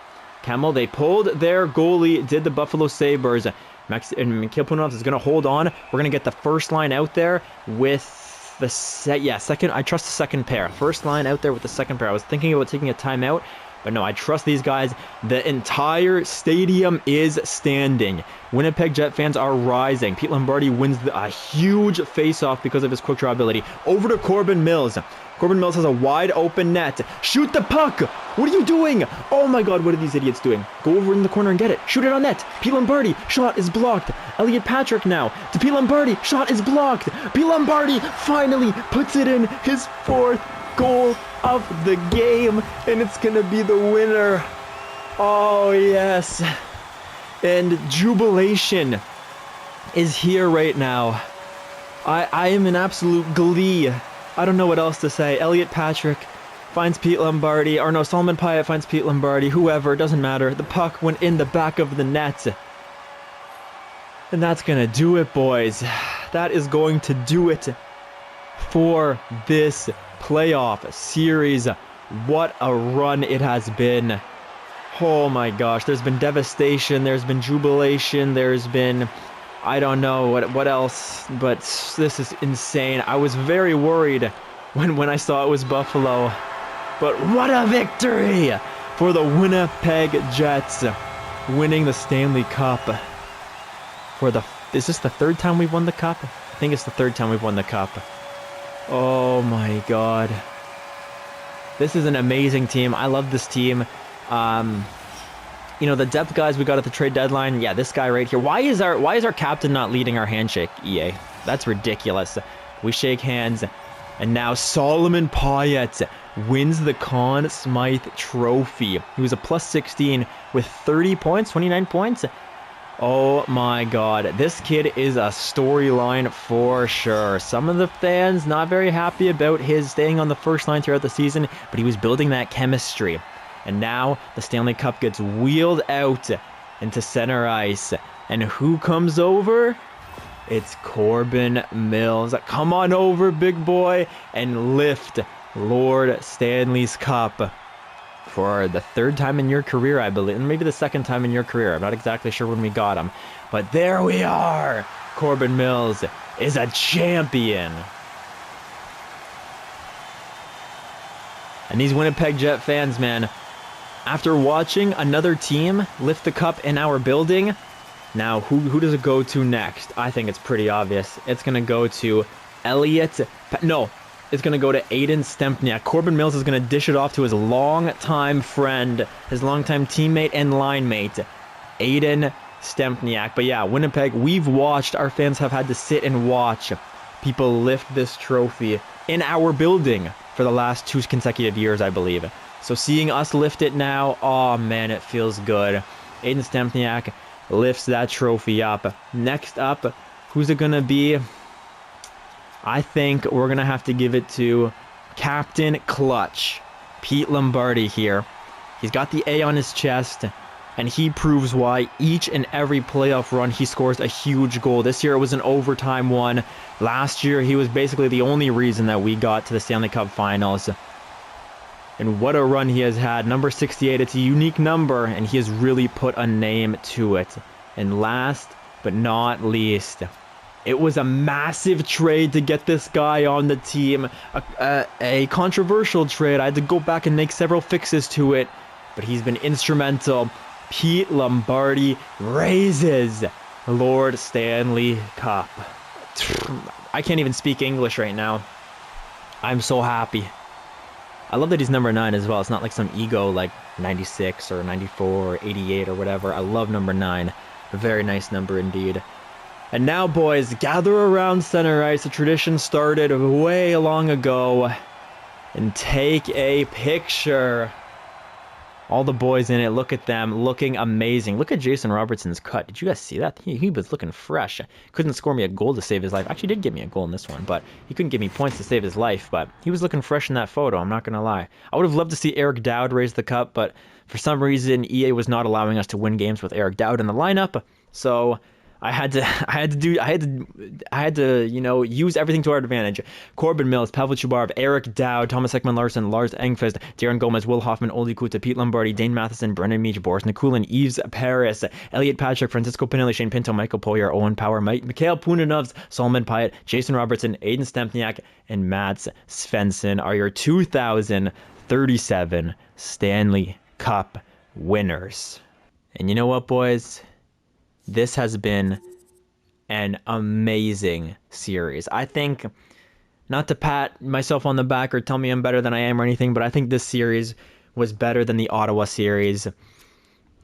they pulled their goalie, did the Buffalo Sabres. And Mikhail Punov is going to hold on. We're going to get the first line out there with the second. I trust the second pair. First line out there with the second pair. I was thinking about taking a timeout, but no, I trust these guys. The entire stadium is standing. Winnipeg Jet fans are rising. Pete Lombardi wins a huge face-off because of his quick draw ability. Over to Corbin Mills. Corbin Mills has a wide open net. Shoot the puck! What are you doing? Oh my god, what are these idiots doing? Go over in the corner and get it. Shoot it on net. Pete Lombardi, shot is blocked. Elliot Patrick now to Pete Lombardi, shot is blocked. Pete Lombardi finally puts it in, his 4th goal of the game, and it's gonna be the winner. Oh yes. And jubilation is here right now. I am in absolute glee. I don't know what else to say. Elliot Patrick finds Pete Lombardi, or no, Solomon Pyatt finds Pete Lombardi, whoever, doesn't matter. The puck went in the back of the net. And that's gonna do it, boys. That is going to do it for this playoff series. What a run it has been. Oh my gosh, there's been devastation, there's been jubilation, there's been, I don't know what else, but this is insane. I was very worried when I saw it was Buffalo, but what a victory for the Winnipeg Jets, winning the Stanley Cup. Is this the 3rd time we've won the Cup? I think it's the 3rd time we've won the Cup. Oh my god. This is an amazing team. I love this team. You know, the depth guys we got at the trade deadline. Yeah, this guy right here. Why is our captain not leading our handshake, EA? That's ridiculous. We shake hands, and now Solomon Pyatt wins the Conn Smythe Trophy. He was a +16 with 30 points, 29 points. Oh my god, this kid is a storyline for sure. Some of the fans not very happy about his staying on the first line throughout the season, but he was building that chemistry. And now the Stanley Cup gets wheeled out into center ice. And who comes over? It's Corbin Mills. Come on over, big boy, and lift Lord Stanley's Cup for the 3rd time in your career, I believe. Maybe the 2nd time in your career. I'm not exactly sure when we got him. But there we are. Corbin Mills is a champion. And these Winnipeg Jet fans, man, after watching another team lift the cup in our building, Now, who does it go to next? I think it's pretty obvious. It's going to go to Elliot. No, it's going to go to Aiden Stempniak. Corbin Mills is going to dish it off to his longtime friend, his longtime teammate and line mate, Aiden Stempniak. But yeah, Winnipeg, we've watched, our fans have had to sit and watch people lift this trophy in our building for the last 2 consecutive years, I believe. So seeing us lift it now, oh man, it feels good. Aiden Stempniak lifts that trophy up. Next up, who's it going to be? I think we're going to have to give it to Captain Clutch, Pete Lombardi here. He's got the A on his chest, and he proves why each and every playoff run he scores a huge goal. This year it was an overtime one. Last year he was basically the only reason that we got to the Stanley Cup Finals. And what a run he has had. Number 68, it's a unique number, and he has really put a name to it. And last but not least, it was a massive trade to get this guy on the team. A controversial trade. I had to go back and make several fixes to it, but he's been instrumental. Pete Lombardi raises Lord Stanley Cup. I can't even speak English right now. I'm so happy. I love that he's number 9 as well. It's not like some ego like 96 or 94 or 88 or whatever. I love number 9. A very nice number indeed. And now, boys, gather around center ice. The tradition started way long ago. And take a picture. All the boys in it, look at them, looking amazing. Look at Jason Robertson's cut. Did you guys see that? He was looking fresh. Couldn't score me a goal to save his life. Actually did give me a goal in this one, but he couldn't give me points to save his life. But he was looking fresh in that photo, I'm not going to lie. I would have loved to see Eric Dowd raise the cup, but for some reason, EA was not allowing us to win games with Eric Dowd in the lineup. So I had to, you know, use everything to our advantage. Corbin Mills, Pavel Chubarov, Eric Dowd, Thomas Ekman-Larsson, Lars Engqvist, Darren Gomez, Will Hoffman, Olli Kuta, Pete Lombardi, Dane Matheson, Brendan Meach, Boris Nikulin, Yves Paris, Elliot Patrick, Francisco Pinelli, Shane Pinto, Michael Poyer, Owen Power, Mikhail Punanovs, Solomon Pyatt, Jason Robertson, Aiden Stempniak, and Mats Svensson are your 2037 Stanley Cup winners. And you know what, boys? This has been an amazing series. I think, not to pat myself on the back or tell me I'm better than I am or anything, but I think this series was better than the Ottawa series.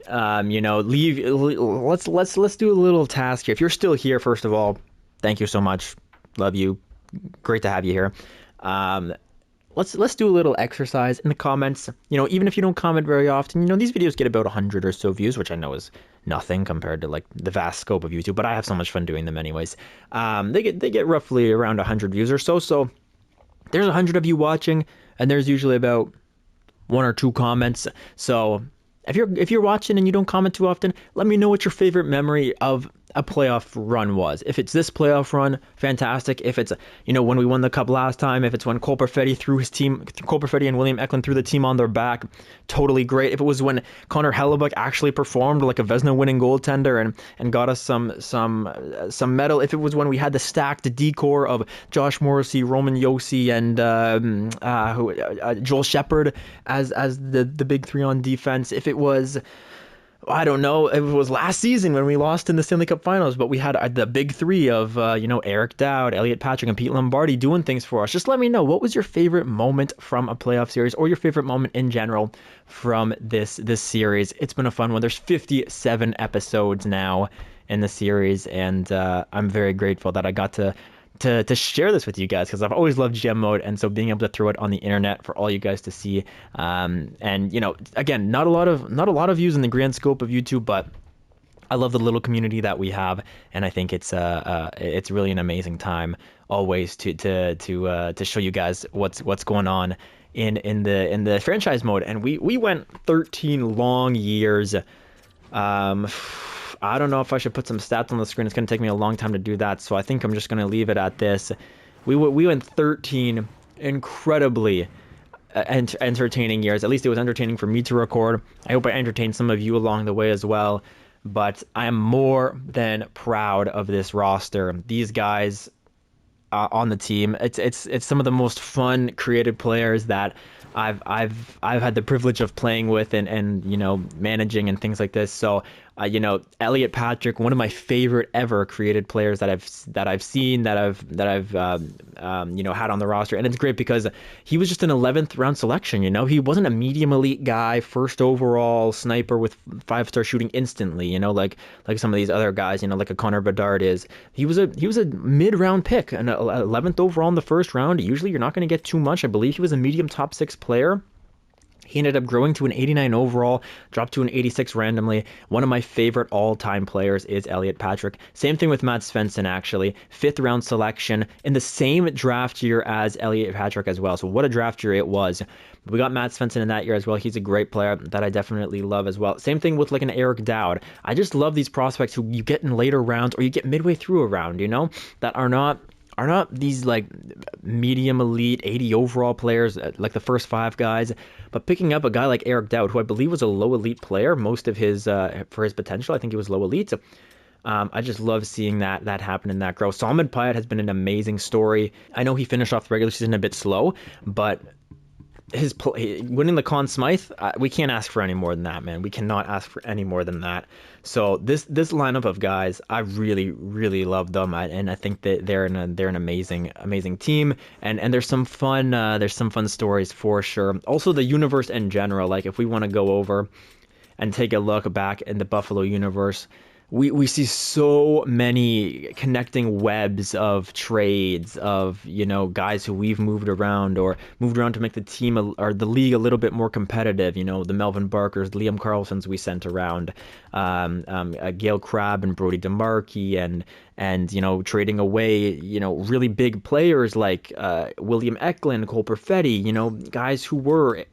You know, let's do a little task here. If you're still here, first of all, thank you so much. Love you. Great to have you here. Let's do a little exercise in the comments. You know, even if you don't comment very often, you know, these videos get about 100 or so views, which I know is nothing compared to like the vast scope of YouTube, but I have so much fun doing them anyways. They get roughly around 100 views or so. So there's 100 of you watching, and there's usually about 1 or 2 comments. So if you're watching and you don't comment too often, let me know what your favorite memory of a playoff run was. If it's this playoff run, fantastic. If it's, you know, when we won the cup last time, if it's when Cole Perfetti and William Eklund threw the team on their back, totally great. If it was when Connor Hellebuck actually performed like a Vezina winning goaltender and got us some medal. If it was when we had the stacked decor of Josh Morrissey, Roman Josi, and Joel Shepherd as the big 3 on defense. If it was, I don't know, it was last season when we lost in the Stanley Cup Finals, but we had the big 3 of, you know, Eric Dowd, Elliot Patrick, and Pete Lombardi doing things for us. Just let me know, what was your favorite moment from a playoff series, or your favorite moment in general from this series? It's been a fun one. There's 57 episodes now in the series, and I'm very grateful that I got to share this with you guys, because I've always loved GM mode, and so being able to throw it on the internet for all you guys to see, and you know, again, not a lot of views in the grand scope of YouTube, but I love the little community that we have, and I think it's really an amazing time always to show you guys what's going on in the franchise mode. And we went 13 long years. I don't know if I should put some stats on the screen. It's going to take me a long time to do that, so I think I'm just going to leave it at this. We went 13 incredibly entertaining years. At least it was entertaining for me to record. I hope I entertained some of you along the way as well. But I am more than proud of this roster. These guys on the team. It's some of the most fun, creative players that I've had the privilege of playing with and you know, managing and things like this. So You know, Elliot Patrick, one of my favorite ever created players that I've seen, that I've you know, had on the roster. And it's great because he was just an 11th round selection. You know, he wasn't a medium elite guy, first overall sniper with 5-star shooting instantly. You know, like some of these other guys. You know, like a Connor Bedard is. He was a mid round pick, an 11th overall in the first round. Usually, you're not going to get too much. I believe he was a medium top 6 player. He ended up growing to an 89 overall, dropped to an 86 randomly. One of my favorite all-time players is Elliot Patrick. Same thing with Matt Svensson, actually. 5th round selection in the same draft year as Elliot Patrick as well. So what a draft year it was. We got Matt Svensson in that year as well. He's a great player that I definitely love as well. Same thing with like an Eric Dowd. I just love these prospects who you get in later rounds or you get midway through a round, you know, that are not these like medium elite 80 overall players like the first 5 guys, but picking up a guy like Eric Dowd, who I believe was a low elite player, most of his for his potential, I think he was low elite. I just love seeing that happen in that growth. Salman Payat has been an amazing story. I know he finished off the regular season a bit slow, but his winning the Conn Smythe, we can't ask for any more than that, man. We cannot ask for any more than that. So this lineup of guys, I really love them, and I think that they're an amazing team, and there's some fun stories for sure. Also, the universe in general, like if we want to go over and take a look back in the Buffalo universe. We see so many connecting webs of trades of, you know, guys who we've moved around to make the team or the league a little bit more competitive. You know, the Melvin Barkers, Liam Carlsons we sent around, Gail Crabb and Brody DeMarchi, and you know, trading away, you know, really big players like William Eklund, Cole Perfetti, you know, guys who were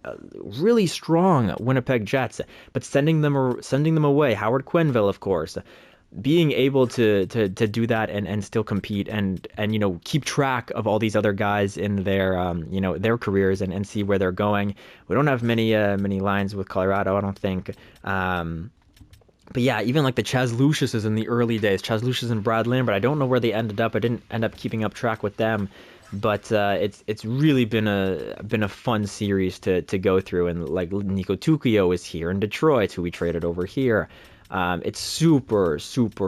really strong Winnipeg Jets, but sending them away. Howard Quenneville, of course. Being able to do that and still compete and you know, keep track of all these other guys in their you know, their careers and see where they're going. We don't have many lines with Colorado, I don't think. But yeah, even like the Chaz Luciuses in the early days, Chaz Lucius and Brad Lambert, I don't know where they ended up. I didn't end up keeping up track with them, but it's really been a fun series to go through. And like Nico Tukio is here in Detroit, who we traded over here. It's super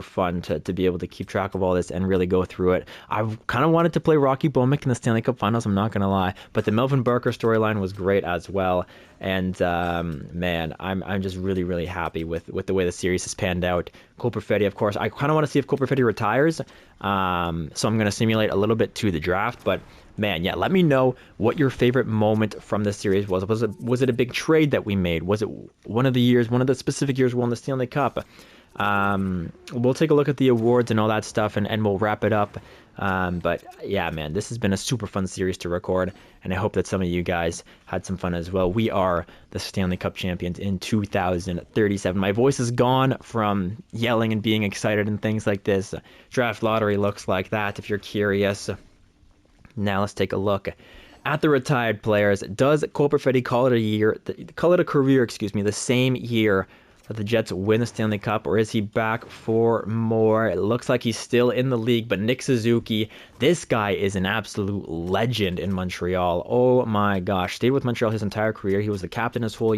fun to be able to keep track of all this and really go through it. I kind of wanted to play Rocky Bomick in the Stanley Cup Finals, I'm not going to lie, but the Melvin Barker storyline was great as well. And man, I'm just really happy with the way the series has panned out. Cole Perfetti, of course, I kind of want to see if Cole Perfetti retires, so I'm going to simulate a little bit to the draft, but man, yeah, let me know what your favorite moment from this series was. Was it a big trade that we made? Was it one of the specific years we won the Stanley Cup? We'll take a look at the awards and all that stuff, and we'll wrap it up. But yeah, man, this has been a super fun series to record, and I hope that some of you guys had some fun as well. We are the Stanley Cup champions in 2037. My voice is gone from yelling and being excited and things like this. Draft lottery looks like that, if you're curious. Now let's take a look at the retired players. Does Cole Perfetti call it a career, the same year that the Jets win the Stanley Cup, or is he back for more? It looks like he's still in the league, but Nick Suzuki, this guy is an absolute legend in Montreal. Oh my gosh, stayed with Montreal his entire career. He was the captain his whole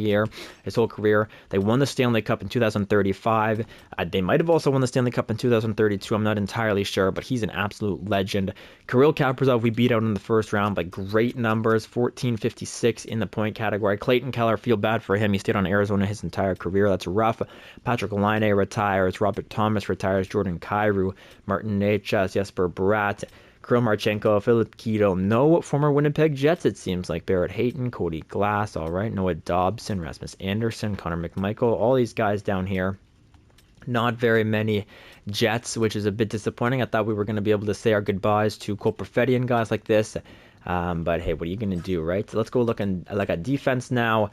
career. They won the Stanley Cup in 2035. They might have also won the Stanley Cup in 2032. I'm not entirely sure, but he's an absolute legend. Kirill Kaprizov, we beat out in the first round by great numbers, 1456 in the point category. Clayton Keller, feel bad for him. He stayed on Arizona his entire career. That's rough. Patrick Laine retires. Robert Thomas retires. Jordan Kyrou, Martin Necas, Jesper Bratt, Kirill Marchenko, Philip Keto. No former Winnipeg Jets, it seems like. Barrett Hayton, Cody Glass, all right. Noah Dobson, Rasmus Anderson, Connor McMichael, all these guys down here. Not very many Jets, which is a bit disappointing. I thought we were going to be able to say our goodbyes to Cole Perfetti and guys like this. But hey, what are you going to do, right? So let's go look at defense now.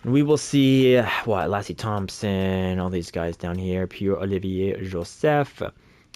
We will see Lassie Thompson, all these guys down here. Pierre-Olivier Joseph,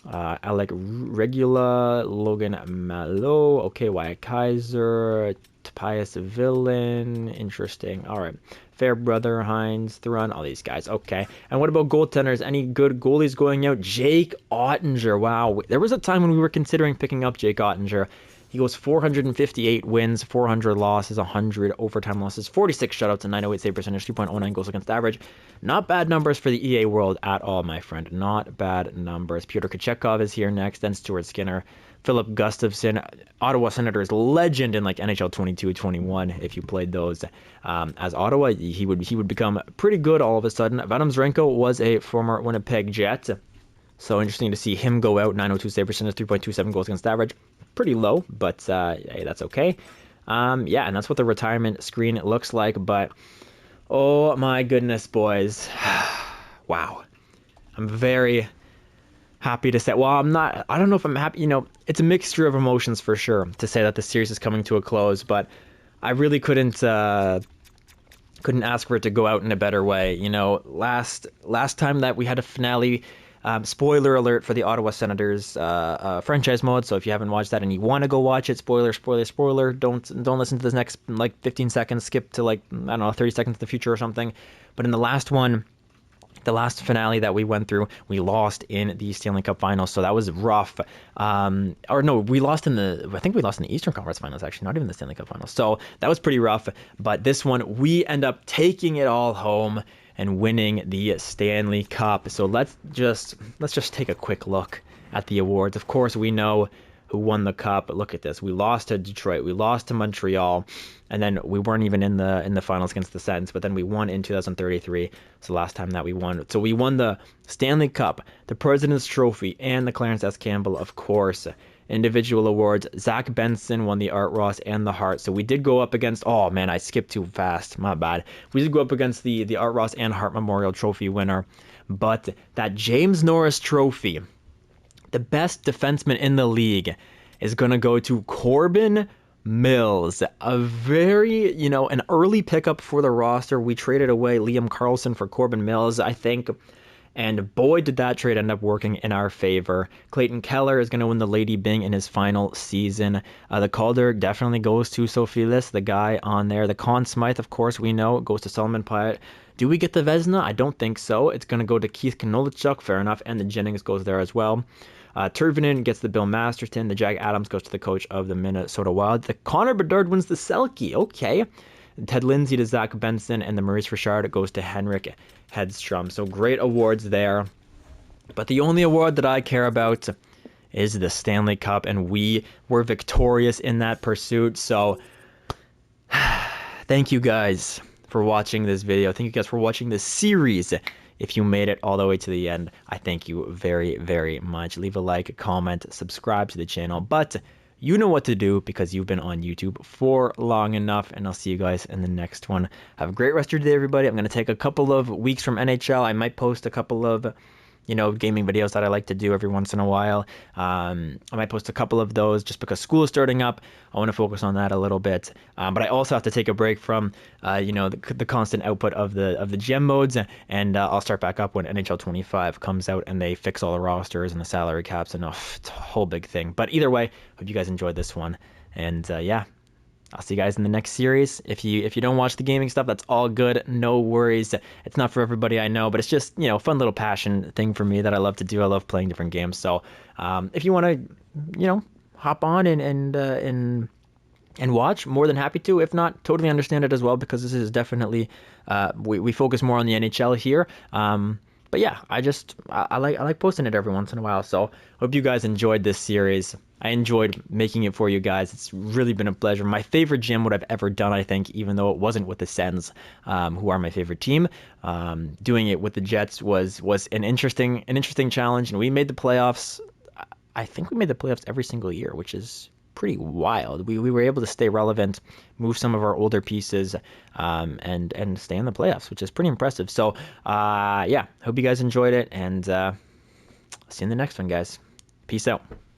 Alec Regula, Logan Malo, okay, Wyatt Kaiser, Tobias Villain, interesting. All right, Fairbrother, Heinz, Thrun, all these guys. Okay, and what about goaltenders? Any good goalies going out? Jake Ottinger. Wow, there was a time when we were considering picking up Jake Ottinger. He goes 458 wins, 400 losses, 100 overtime losses, 46 shutouts, and 908 save percentage, 2.09 goals against average. Not bad numbers for the EA world at all, my friend. Not bad numbers. Pyotr Kochetkov is here next, then Stuart Skinner, Philip Gustafson, Ottawa Senators legend in like NHL 22-21. If you played those as Ottawa, he would become pretty good all of a sudden. Vadim Zrenko was a former Winnipeg Jet. So interesting to see him go out. 902 save percentage, 3.27 goals against average. Pretty low, but hey, that's okay. Yeah, and that's what the retirement screen looks like. But oh my goodness, boys. Wow. I'm very happy to say, well, I don't know if I'm happy, it's a mixture of emotions for sure to say that the series is coming to a close, but I really couldn't ask for it to go out in a better way. Last time that we had a finale, spoiler alert for the Ottawa Senators franchise mode. So if you haven't watched that and you want to go watch it, spoiler, don't listen to this next 15 seconds, skip to 30 seconds to the future or something. But in the last one, the last finale that we went through, we lost in the Stanley Cup Finals, so that was rough. We lost in the Eastern Conference Finals, actually, not even the Stanley Cup Finals. So that was pretty rough. But this one, we end up taking it all home and winning the Stanley Cup. So let's just take a quick look at the awards. Of course, we know who won the cup. But look at this. We lost to Detroit. We lost to Montreal. And then we weren't even in the finals against the Sens. But then we won in 2033. It's the last time that we won. So we won the Stanley Cup, the President's Trophy, and the Clarence S. Campbell, of course. Individual awards. Zach Benson won the Art Ross and the Hart. So we did go up against, oh man, I skipped too fast. My bad. We did go up against the Art Ross and Hart Memorial Trophy winner. But that James Norris Trophy, the best defenseman in the league, is going to go to Corbin Mills. A very, an early pickup for the roster. We traded away Liam Carlson for Corbin Mills, I think. And boy, did that trade end up working in our favor. Clayton Keller is going to win the Lady Byng in his final season. The Calder definitely goes to Sophilis, the guy on there. The Conn Smythe, of course, we know, goes to Solomon Pyatt. Do we get the Vezina? I don't think so. It's going to go to Keith Konolichuk, fair enough, and the Jennings goes there as well. Tervanen gets the Bill Masterton. The Jag Adams goes to the coach of the Minnesota Wild. The Connor Bedard wins the Selke. Okay. Ted Lindsay to Zach Benson, and the Maurice Richard goes to Henrik Hedstrom. So great awards there. But the only award that I care about is the Stanley Cup, and we were victorious in that pursuit. So thank you guys for watching this video. Thank you guys for watching this series. If you made it all the way to the end, I thank you very, very much. Leave a like, comment, subscribe to the channel. But you know what to do because you've been on YouTube for long enough, and I'll see you guys in the next one. Have a great rest of your day, everybody. I'm going to take a couple of weeks from NHL. I might post a couple of gaming videos that I like to do every once in a while. I might post a couple of those just because school is starting up. I want to focus on that a little bit. But I also have to take a break from, the constant output of the gem modes, and I'll start back up when NHL 25 comes out and they fix all the rosters and the salary caps, and it's a whole big thing. But either way, hope you guys enjoyed this one. And yeah, I'll see you guys in the next series. If you don't watch the gaming stuff, that's all good. No worries. It's not for everybody, I know, but it's just, a fun little passion thing for me that I love to do. I love playing different games. So if you want to, hop on and watch, more than happy to. If not, totally understand it as well, because this is definitely, we focus more on the NHL here. But yeah, I like posting it every once in a while. So hope you guys enjoyed this series. I enjoyed making it for you guys. It's really been a pleasure. My favorite gym what I've ever done, I think, even though it wasn't with the Sens, who are my favorite team. Doing it with the Jets was an interesting challenge, and we made the playoffs. I think we made the playoffs every single year, which is pretty wild. We were able to stay relevant, move some of our older pieces, and stay in the playoffs, which is pretty impressive. So yeah, hope you guys enjoyed it, and see you in the next one, guys. Peace out.